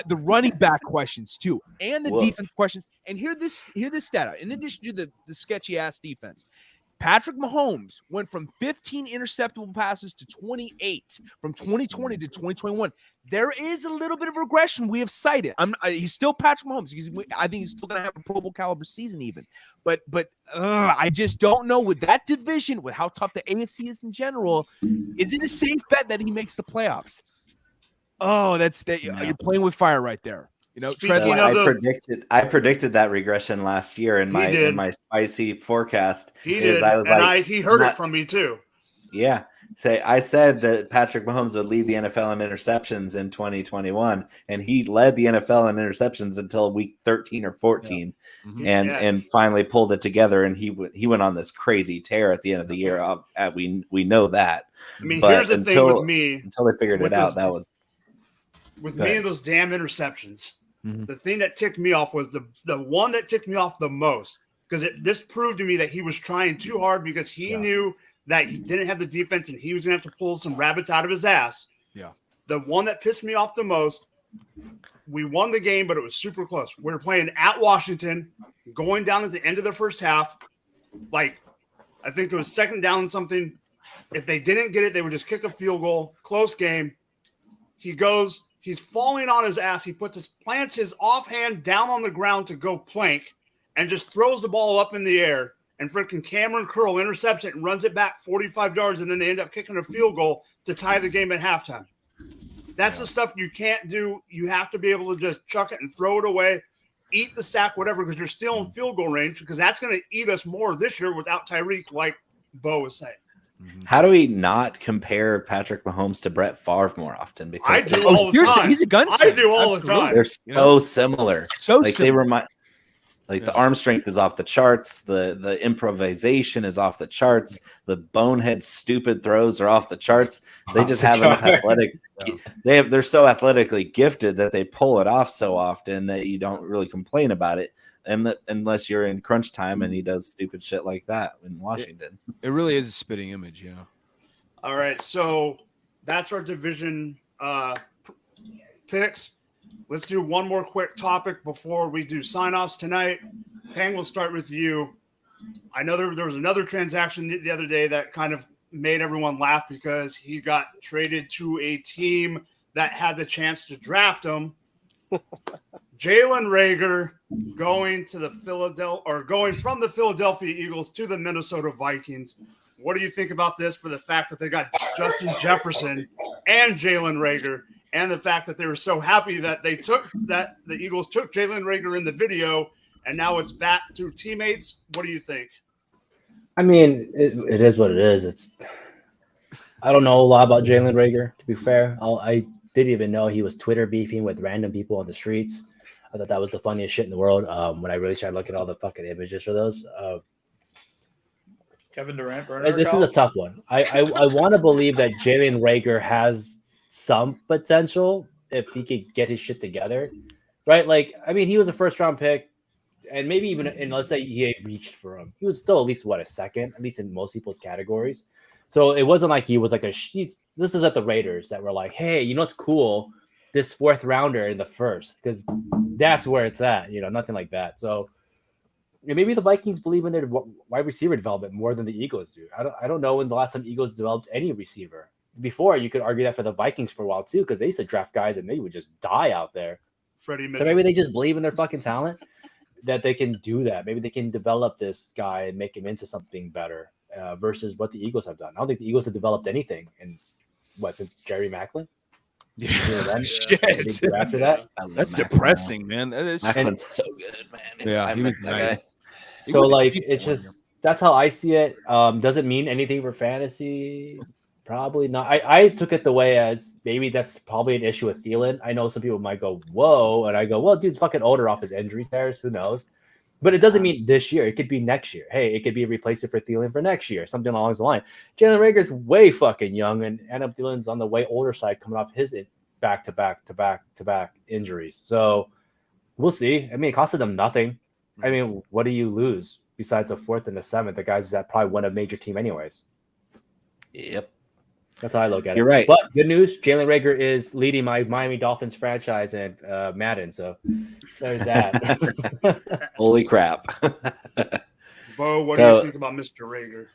The running back questions too, and the defense questions. And hear this stat out. In addition to the sketchy ass defense, Patrick Mahomes went from 15 interceptable passes to 28 from 2020 to 2021. There is a little bit of regression we have cited. He's still Patrick Mahomes. I think he's still going to have a Pro Bowl caliber season even. But I just don't know with that division, with how tough the AFC is in general, is it a safe bet that he makes the playoffs? Oh, you're playing with fire right there. You know, I predicted that regression last year in my spicy forecast. He did. He heard it from me too. Yeah. I said that Patrick Mahomes would lead the NFL in interceptions in 2021, and he led the NFL in interceptions until week 13 or 14, and finally pulled it together. And he went on this crazy tear at the end of the year. We know that. I mean, here's the thing with me. Until they figured it out, that was with me and those damn interceptions. The thing that ticked me off was the one that ticked me off the most, because this proved to me that he was trying too hard because he knew that he didn't have the defense and he was going to have to pull some rabbits out of his ass. Yeah. The one that pissed me off the most, we won the game, but it was super close. We were playing at Washington, going down at the end of the first half. Like, I think it was second down and something. If they didn't get it, they would just kick a field goal. Close game. He's falling on his ass. He plants his offhand down on the ground to go plank and just throws the ball up in the air. And freaking Cameron Curl intercepts it and runs it back 45 yards, and then they end up kicking a field goal to tie the game at halftime. That's the stuff you can't do. You have to be able to just chuck it and throw it away, eat the sack, whatever, because you're still in field goal range, because that's going to eat us more this year without Tyreek, like Bo was saying. How do we not compare Patrick Mahomes to Brett Favre more often? Because I do all the time. He's a gunslinger. I do all the time. They're so similar. They remind. The arm strength is off the charts. The improvisation is off the charts. The bonehead stupid throws are off the charts. They just have enough athletic. They're so athletically gifted that they pull it off so often that you don't really complain about it, unless you're in crunch time and he does stupid shit like that in Washington. It really is a spitting image, yeah. All right, so that's our division picks. Let's do one more quick topic before we do sign-offs tonight. Pang, we'll start with you. I know there was another transaction the other day that kind of made everyone laugh because he got traded to a team that had the chance to draft him. Jalen Reagor going from the Philadelphia Eagles to the Minnesota Vikings. What do you think about this for the fact that they got Justin Jefferson and Jalen Reagor? And the fact that they were so happy that the Eagles took Jalen Reagor in the video, and now it's back to teammates. What do you think? I mean, it is what it is. I don't know a lot about Jalen Reagor, to be fair. I didn't even know he was Twitter beefing with random people on the streets. I thought that was the funniest shit in the world. When I really started looking at all the fucking images for those. Kevin Durant. This is a tough one. I want to believe that Jalen Reagor has some potential if he could get his shit together, right? Like, I mean, he was a first round pick, and maybe even, and let's say he had reached for him, he was still at least a second, at least in most people's categories. So it wasn't like he was like this is at the Raiders that were like, hey, you know what's cool? This fourth rounder in the first, because that's where it's at, nothing like that. So maybe the Vikings believe in their wide receiver development more than the Eagles do. I don't know when the last time Eagles developed any receiver. Before, you could argue that for the Vikings for a while too, because they used to draft guys and they would just die out there. Freddie Mitchell. So maybe they just believe in their fucking talent that they can do that. Maybe they can develop this guy and make him into something better versus what the Eagles have done. I don't think the Eagles have developed anything since Jerry Maclin. Yeah, shit. After that, that's depressing, man. That is Maclin's so good, man. Yeah, he was nice. So it's just that's how I see it. Doesn't mean anything for fantasy. Probably not. I took it the way as maybe that's probably an issue with Thielen. I know some people might go, whoa. And I go, well, dude's fucking older off his injury tears. Who knows? But it doesn't mean this year. It could be next year. Hey, it could be a replacement for Thielen for next year, something along the line. Jalen Rager's way fucking young, and Adam Thielen's on the way older side coming off his back-to-back injuries. So we'll see. I mean, it costed them nothing. I mean, what do you lose besides a 4th and a 7th? The guys that probably won a major team anyways. Yep. That's how I look at it. You're right. But good news, Jalen Rager is leading my Miami Dolphins franchise in Madden. So there's that. Holy crap. Bo, what do you think about Mr. Rager?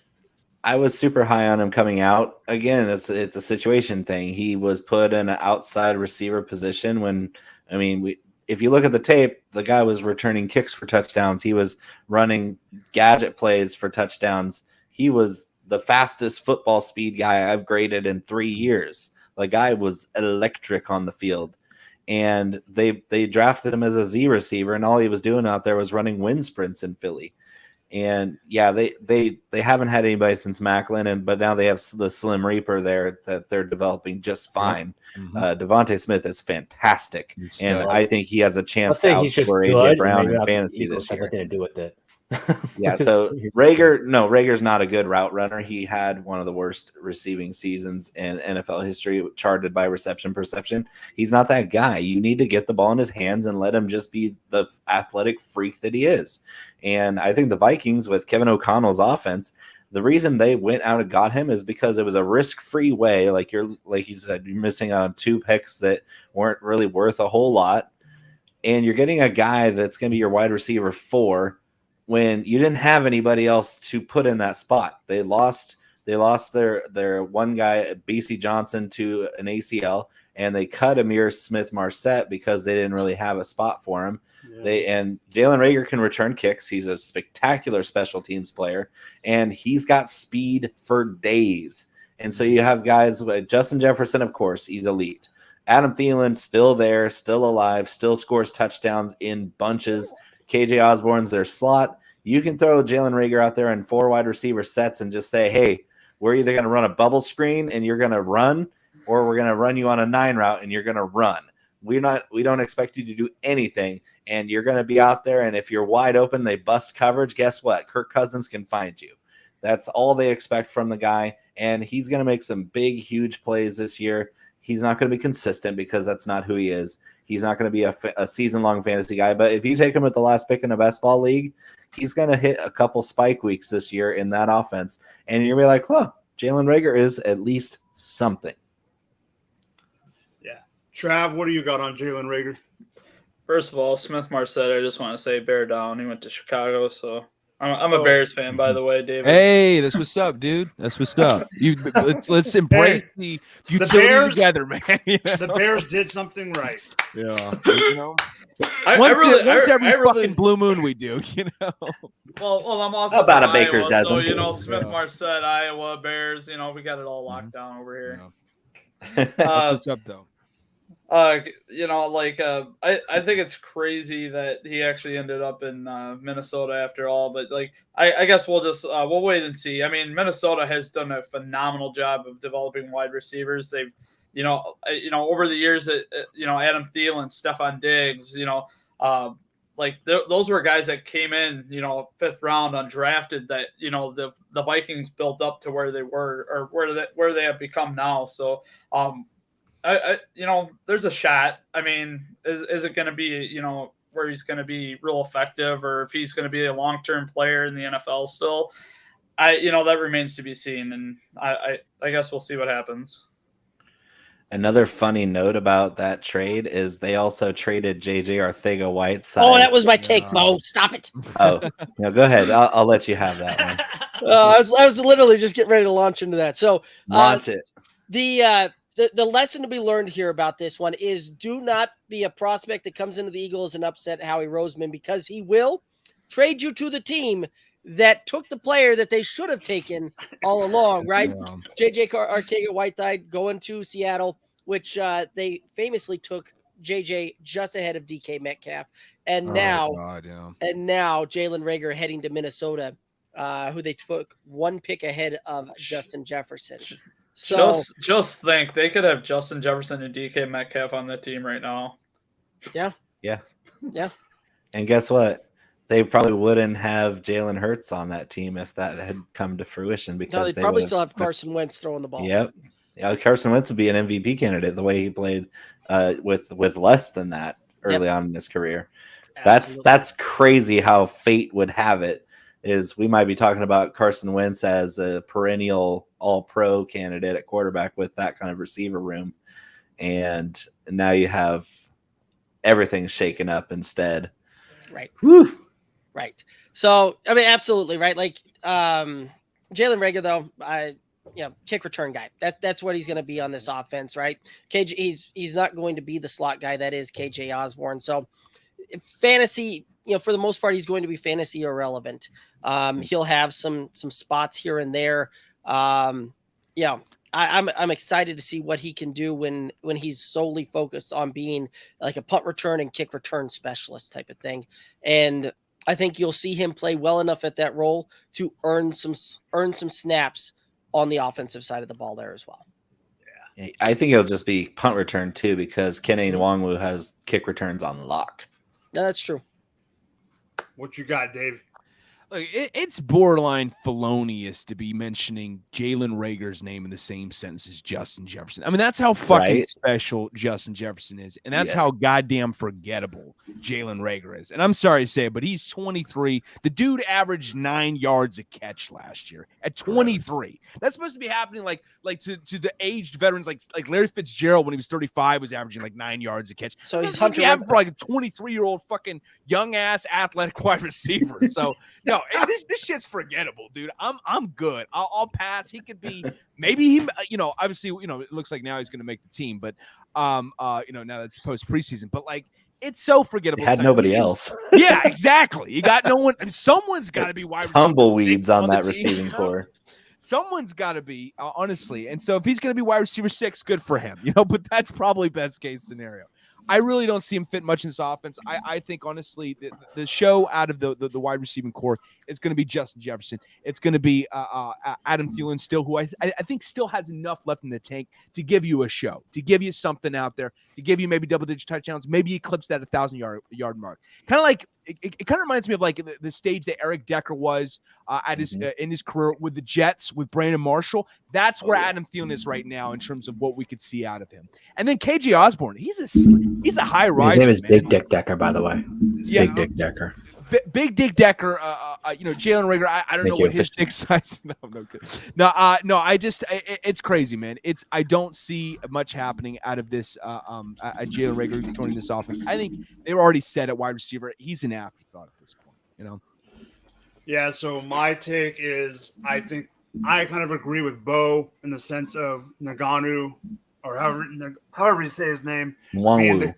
I was super high on him coming out. Again, it's a situation thing. He was put in an outside receiver position when, I mean, if you look at the tape, the guy was returning kicks for touchdowns. He was running gadget plays for touchdowns. He was the fastest football speed guy I've graded in 3 years. The guy was electric on the field. And they drafted him as a Z receiver, and all he was doing out there was running wind sprints in Philly. And yeah, they haven't had anybody since Macklin, but now they have the Slim Reaper there that they're developing just fine. Mm-hmm. Devontae Smith is fantastic, and I think he has a chance to outscore AJ Brown in fantasy this year. Nothing to do with it. Yeah, so Rager's not a good route runner. He had one of the worst receiving seasons in NFL history, charted by reception perception. He's not that guy. You need to get the ball in his hands and let him just be the athletic freak that he is. And I think the Vikings, with Kevin O'Connell's offense, the reason they went out and got him is because it was a risk-free way. Like you said, you're missing on 2 picks that weren't really worth a whole lot, and you're getting a guy that's going to be your wide receiver 4 when you didn't have anybody else to put in that spot. They lost their one guy, BC Johnson, to an ACL, and they cut Amir Smith-Marset because they didn't really have a spot for him. Yeah. And Jalen Rager can return kicks. He's a spectacular special teams player, and he's got speed for days. And so you have guys like Justin Jefferson, of course, he's elite. Adam Thielen, still there, still alive, still scores touchdowns in bunches. KJ Osborne's their slot. You can throw Jalen Rager out there in 4 wide receiver sets and just say, hey, we're either going to run a bubble screen and you're going to run, or we're going to run you on a 9 route and you're going to run. We don't expect you to do anything, and you're going to be out there, and if you're wide open, they bust coverage. Guess what? Kirk Cousins can find you. That's all they expect from the guy, and he's going to make some big, huge plays this year. He's not going to be consistent because that's not who he is. He's not going to be a season-long fantasy guy, but if you take him at the last pick in a best ball league, he's going to hit a couple spike weeks this year in that offense, and you're going to be like, huh, Jalen Rager is at least something. Yeah. Trav, what do you got on Jalen Rager? First of all, Smith-Marset, I just want to say bear down. He went to Chicago, so I'm a Bears fan, by the way, David. Hey, that's what's up, dude. That's what's up. Let's embrace the futility Bears, together, man. You know? The Bears did something right. Yeah. You know? Once every fucking blue moon we do, you know. Well, I'm also How about from a baker's Iowa, dozen? So Smith-Marset, Iowa, Bears. We got it all locked down over here. What's up, though? I think it's crazy that he actually ended up in Minnesota after all. But I guess we'll wait and see. I mean, Minnesota has done a phenomenal job of developing wide receivers. They've over the years, Adam Thielen, Stephon Diggs, those were guys that came in, 5th round undrafted that, the Vikings built up to where they were, or where they have become now. So, there's a shot. I mean, is it going to be, where he's going to be real effective, or if he's going to be a long-term player in the NFL still? That remains to be seen. And I guess we'll see what happens. Another funny note about that trade is they also traded JJ Arcega-Whiteside. Oh, that was my take, Mo. Stop it. Oh, no, go ahead. I'll let you have that one. I was literally just getting ready to launch into that. So launch it. The lesson to be learned here about this one is do not be a prospect that comes into the Eagles and upset Howie Roseman, because he will trade you to the team that took the player that they should have taken all along, right? Yeah. JJ Arcega-Whiteside going to Seattle, which they famously took JJ just ahead of DK Metcalf. And now Jalen Rager heading to Minnesota, who they took 1 pick ahead of Justin Jefferson. So just think they could have Justin Jefferson and DK Metcalf on that team right now. Yeah. Yeah. Yeah. And guess what? they probably wouldn't have Jalen Hurts on that team if that had come to fruition because No, they they probably would still have Carson Wentz throwing the ball. Yep. Yeah, Carson Wentz would be an MVP candidate the way he played with less than that early on in his career. That's crazy how fate would have it. Is we might be talking about Carson Wentz as a perennial all-pro candidate at quarterback with that kind of receiver room, and now you have everything shaken up instead. Right. Whew. Right. So I mean, absolutely right. Like Jalen Reagor, though, kick return guy. That's what he's going to be on this offense, right? KJ, he's not going to be the slot guy that is KJ Osborne. So fantasy, for the most part, he's going to be fantasy irrelevant. He'll have some spots here and there. I'm excited to see what he can do when he's solely focused on being like a punt return and kick return specialist type of thing. And I think you'll see him play well enough at that role to earn some snaps on the offensive side of the ball there as well. Yeah, I think it'll just be punt return too because Kenny Nwangwu has kick returns on lock. No, that's true. What you got, Dave? Look, it's borderline felonious to be mentioning Jalen Reagor's name in the same sentence as Justin Jefferson. I mean, that's how fucking special Justin Jefferson is, and that's how goddamn forgettable Jalen Reagor is. And I'm sorry to say it, but he's 23. The dude averaged 9 yards a catch last year at 23. That's supposed to be happening like to the aged veterans like Larry Fitzgerald when he was 35 was averaging like 9 yards a catch. So he's Hunter for like a 23-year-old fucking young ass athletic wide receiver. So no. This shit's forgettable, dude. I'm good. I'll pass. He could be maybe obviously it looks like now he's going to make the team, but now that's post preseason. But like it's so forgettable. Had nobody else. Yeah, exactly. You got no one. I mean, someone's got to be wide receiver. Tumbleweeds on that receiving core. Someone's got to be honestly. And so if he's going to be wide receiver 6, good for him. But that's probably best case scenario. I really don't see him fit much in this offense. I think, honestly, the show out of the wide receiving core is going to be Justin Jefferson. It's going to be Adam Thielen still, who I think still has enough left in the tank to give you a show, to give you something out there, to give you maybe double-digit touchdowns, maybe eclipse that 1,000-yard mark. Kind of like it kind of reminds me of like the stage that Eric Decker was at his in his career with the Jets with Brandon Marshall. That's where Adam Thielen is right now in terms of what we could see out of him. And then KJ Osborne, he's a high riser. His name is Big Dick Decker, by the way. It's Big Dick Decker. Big Dick Decker, Jalen Reagor. I don't know what his dick size. No. I just it's crazy, man. I don't see much happening out of this. Jalen Reagor joining this offense. I think they were already set at wide receiver. He's an afterthought at this point. Yeah. So my take is I think I kind of agree with Bo in the sense of Naganu, or however you say his name, being the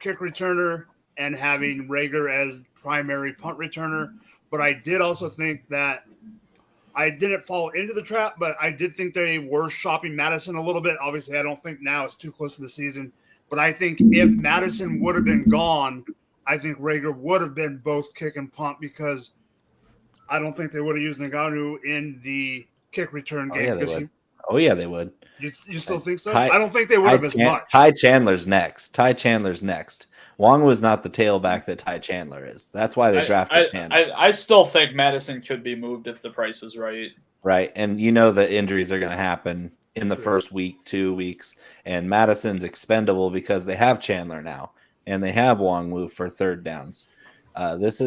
kick returner and having Reagor as primary punt returner. But I did also think that I didn't fall into the trap, but I did think they were shopping Madison a little bit. Obviously, I don't think now it's too close to the season. But I think if Madison would have been gone, I think Reagor would have been both kick and punt because I don't think they would have used Naganu in the kick return game. Yeah, they would. You still think so? I don't think they would have as much. Ty Chandler's next. Wong was not the tailback that Ty Chandler is. That's why they drafted Chandler. I still think Madison could be moved if the price was right. Right, and the injuries are going to happen in the first week, 2 weeks, and Madison's expendable because they have Chandler now, and they have Wong for third downs. It's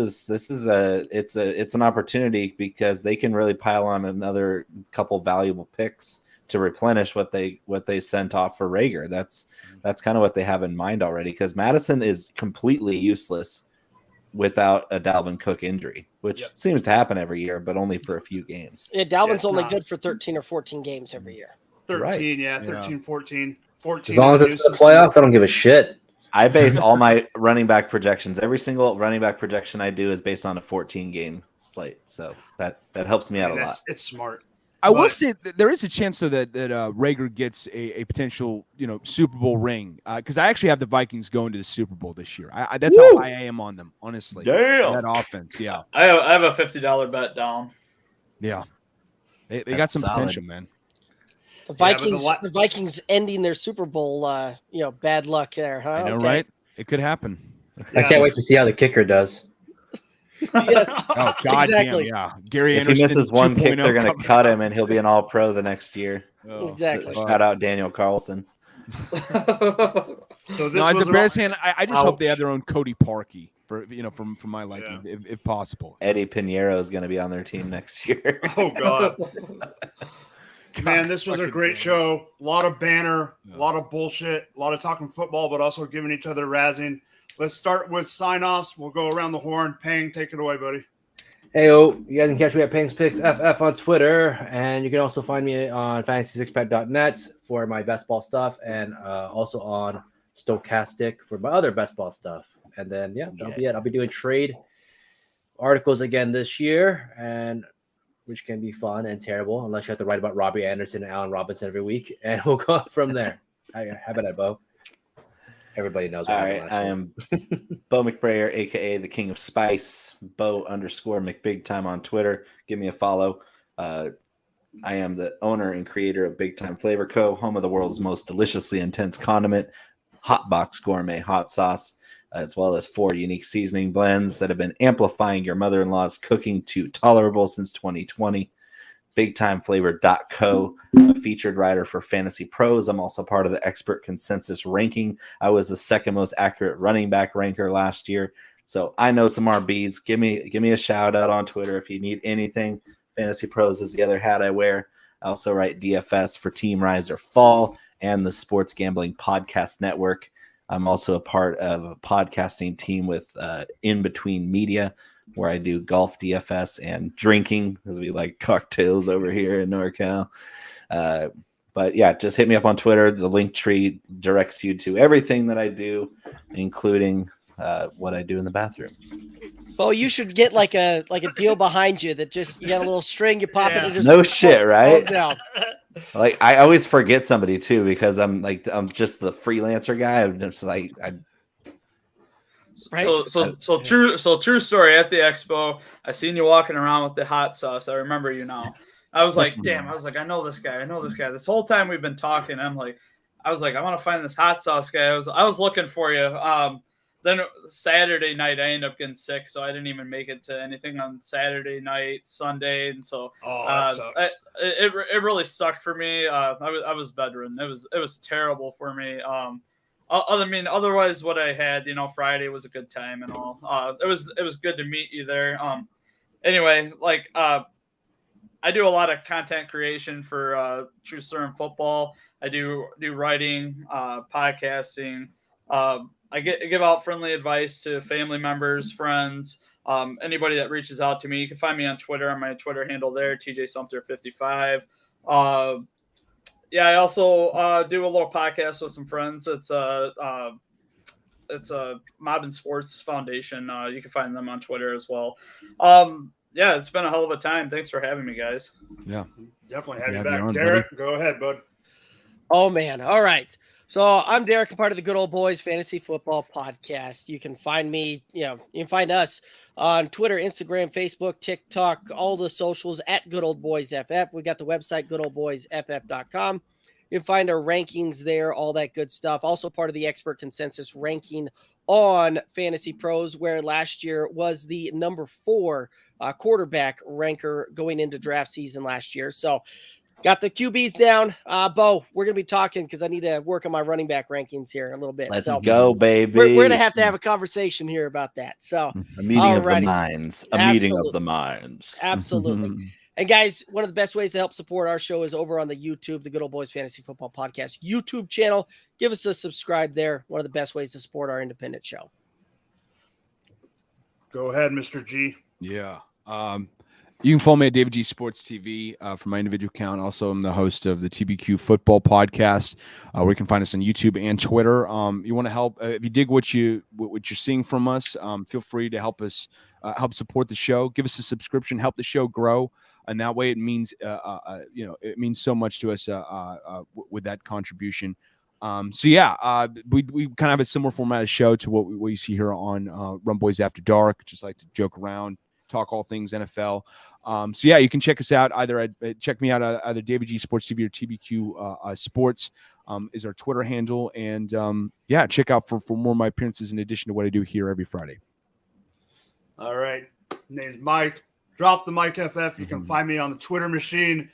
an opportunity because they can really pile on another couple valuable picks to replenish what they sent off for Reagor. That's kind of what they have in mind already because Madison is completely useless without a Dalvin Cook injury, which seems to happen every year, but only for a few games. Yeah, Dalvin's only good for 13 or 14 games every year. 13, 13, 14. As long as it's the playoffs, I don't give a shit. I base all my running back projections. Every single running back projection I do is based on a 14-game slate. So that helps me out a lot. It's smart. I will say that there is a chance though that Reagor gets a potential Super Bowl ring because I actually have the Vikings going to the Super Bowl this year. That's how high I am on them, honestly. Damn that offense, yeah. I have a $50 bet down. Yeah, they got some potential, man. The Vikings ending their Super Bowl, bad luck there, huh? I know, right? It could happen. I can't wait to see how the kicker does. Yes. Oh God Exactly. damn, yeah. Gary If Anderson. he misses one kick, 2.0 they're going to coming cut out. him, and he'll be an All-Pro the next year. Oh, Exactly. Shout out Daniel Carlson. So this No, as was a Bears fan, I just hope they Ouch. have their own Cody Parkey for for my liking, if possible. Eddie Pinheiro is going to be on their team next year. Oh God. Man, this was a great show. A lot of banner, a lot of bullshit, a lot of talking football, but also giving each other razzing. Let's start with sign-offs. We'll go around the horn. Pang, take it away, buddy. Hey, you guys can catch me at Pangs Picks FF on Twitter, and you can also find me on fantasy6pack.net for my best ball stuff, and also on Stochastic for my other best ball stuff. And then, that'll be it. I'll be doing trade articles again this year, and which can be fun and terrible, unless you have to write about Robbie Anderson and Allen Robinson every week, and we'll go from there. How about that, Bo? Everybody knows. All right, I am Bo McBrayer, aka the King of Spice. Bo_McBigTime on Twitter. Give me a follow. I am the owner and creator of Big Time Flavor Co., home of the world's most deliciously intense condiment, Hot Box Gourmet Hot Sauce, as well as 4 unique seasoning blends that have been amplifying your mother-in-law's cooking to tolerable since 2020. BigTimeFlavor.co, a featured writer for Fantasy Pros. I'm also part of the expert consensus ranking. I was the second most accurate running back ranker last year, so I know some RBs. Give me a shout out on Twitter if you need anything. Fantasy Pros is the other hat I wear. I also write DFS for Team Riser Fall and the Sports Gambling Podcast Network. I'm also a part of a podcasting team with In Between Media, where I do golf DFS and drinking, because we like cocktails over here in NorCal. But yeah, just hit me up on Twitter. The link tree directs you to everything that I do, including what I do in the bathroom. Well, you should get like a deal behind you that just you got a little string, you pop it, and just No shit, right? falls down. Like I always forget somebody too, because I'm just the freelancer guy. I'm just like Right? So true story. At the expo, I seen you walking around with the hot sauce. I remember you now. I was like, damn. I was like, I know this guy. This whole time we've been talking, I was like, I want to find this hot sauce guy. I was looking for you. Then Saturday night, I ended up getting sick, so I didn't even make it to anything on Saturday night, Sunday, and so it really sucked for me. I was bedridden. It was terrible for me. Otherwise, what I had, Friday was a good time and all. It was good to meet you there. Anyway, I do a lot of content creation for True Serum Football. I do writing, podcasting. I give out friendly advice to family members, friends, anybody that reaches out to me. You can find me on Twitter, on my Twitter handle there, TJ Sumter 55. I also do a little podcast with some friends. It's a Mob and Sports Foundation. You can find them on Twitter as well. It's been a hell of a time. Thanks for having me, guys. Yeah, definitely have you back. Derek, go ahead, bud. Oh man. All right. So I'm Derek, I'm part of the Good Old Boys Fantasy Football Podcast. You can find me, you can find us on Twitter, Instagram, Facebook, TikTok, all the socials at Good Old Boys FF. We got the website, goodoldboysff.com. You can find our rankings there, all that good stuff. Also part of the expert consensus ranking on Fantasy Pros, where last year was the number 4 quarterback ranker going into draft season last year. So got the QBs down. Bo, we're going to be talking because I need to work on my running back rankings here a little bit. Let's go, baby. We're going to have a conversation here about that. So a meeting of the minds. Meeting of the minds. Absolutely. And guys, one of the best ways to help support our show is over on the YouTube, the Good Old Boys Fantasy Football Podcast YouTube channel. Give us a subscribe there. One of the best ways to support our independent show. Go ahead, Mr. G. Yeah. You can follow me at David G Sports TV for my individual account. Also, I'm the host of the TBQ Football Podcast, where you can find us on YouTube and Twitter. You want to help if you dig what you're seeing from us. Feel free to help us help support the show. Give us a subscription, help the show grow, and that way it means it means so much to us with that contribution. We kind of have a similar format of show to what you see here on Rumboyz After Dark. Just like to joke around, talk all things NFL. You can check us out check me out either David G Sports TV or TBQ Sports. is our Twitter handle. And yeah, check out for more of my appearances in addition to what I do here every Friday. All right. Name's Mike. Drop the Mike FF. You can find me on the Twitter machine.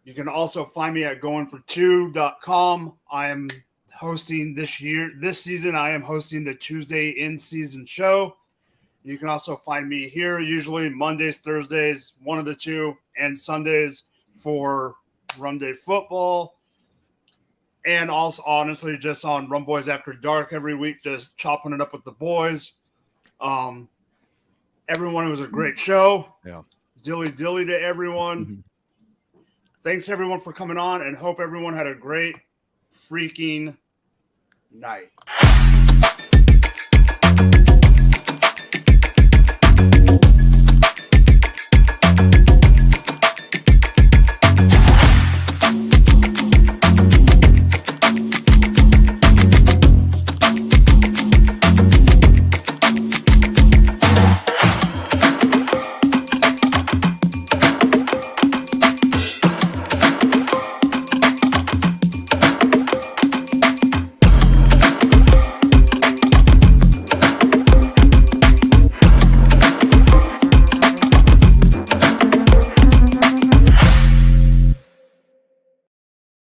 You can also find me at goingfor2.com. I am hosting this season, I am hosting the Tuesday in-season show. You can also find me here usually Mondays, Thursdays, one of the two, and Sundays for Rum Day Football. And also, honestly, just on Rumboyz After Dark every week, just chopping it up with the boys. Everyone, it was a great show. Yeah. Dilly to everyone. Thanks, everyone, for coming on, and hope everyone had a great freaking night.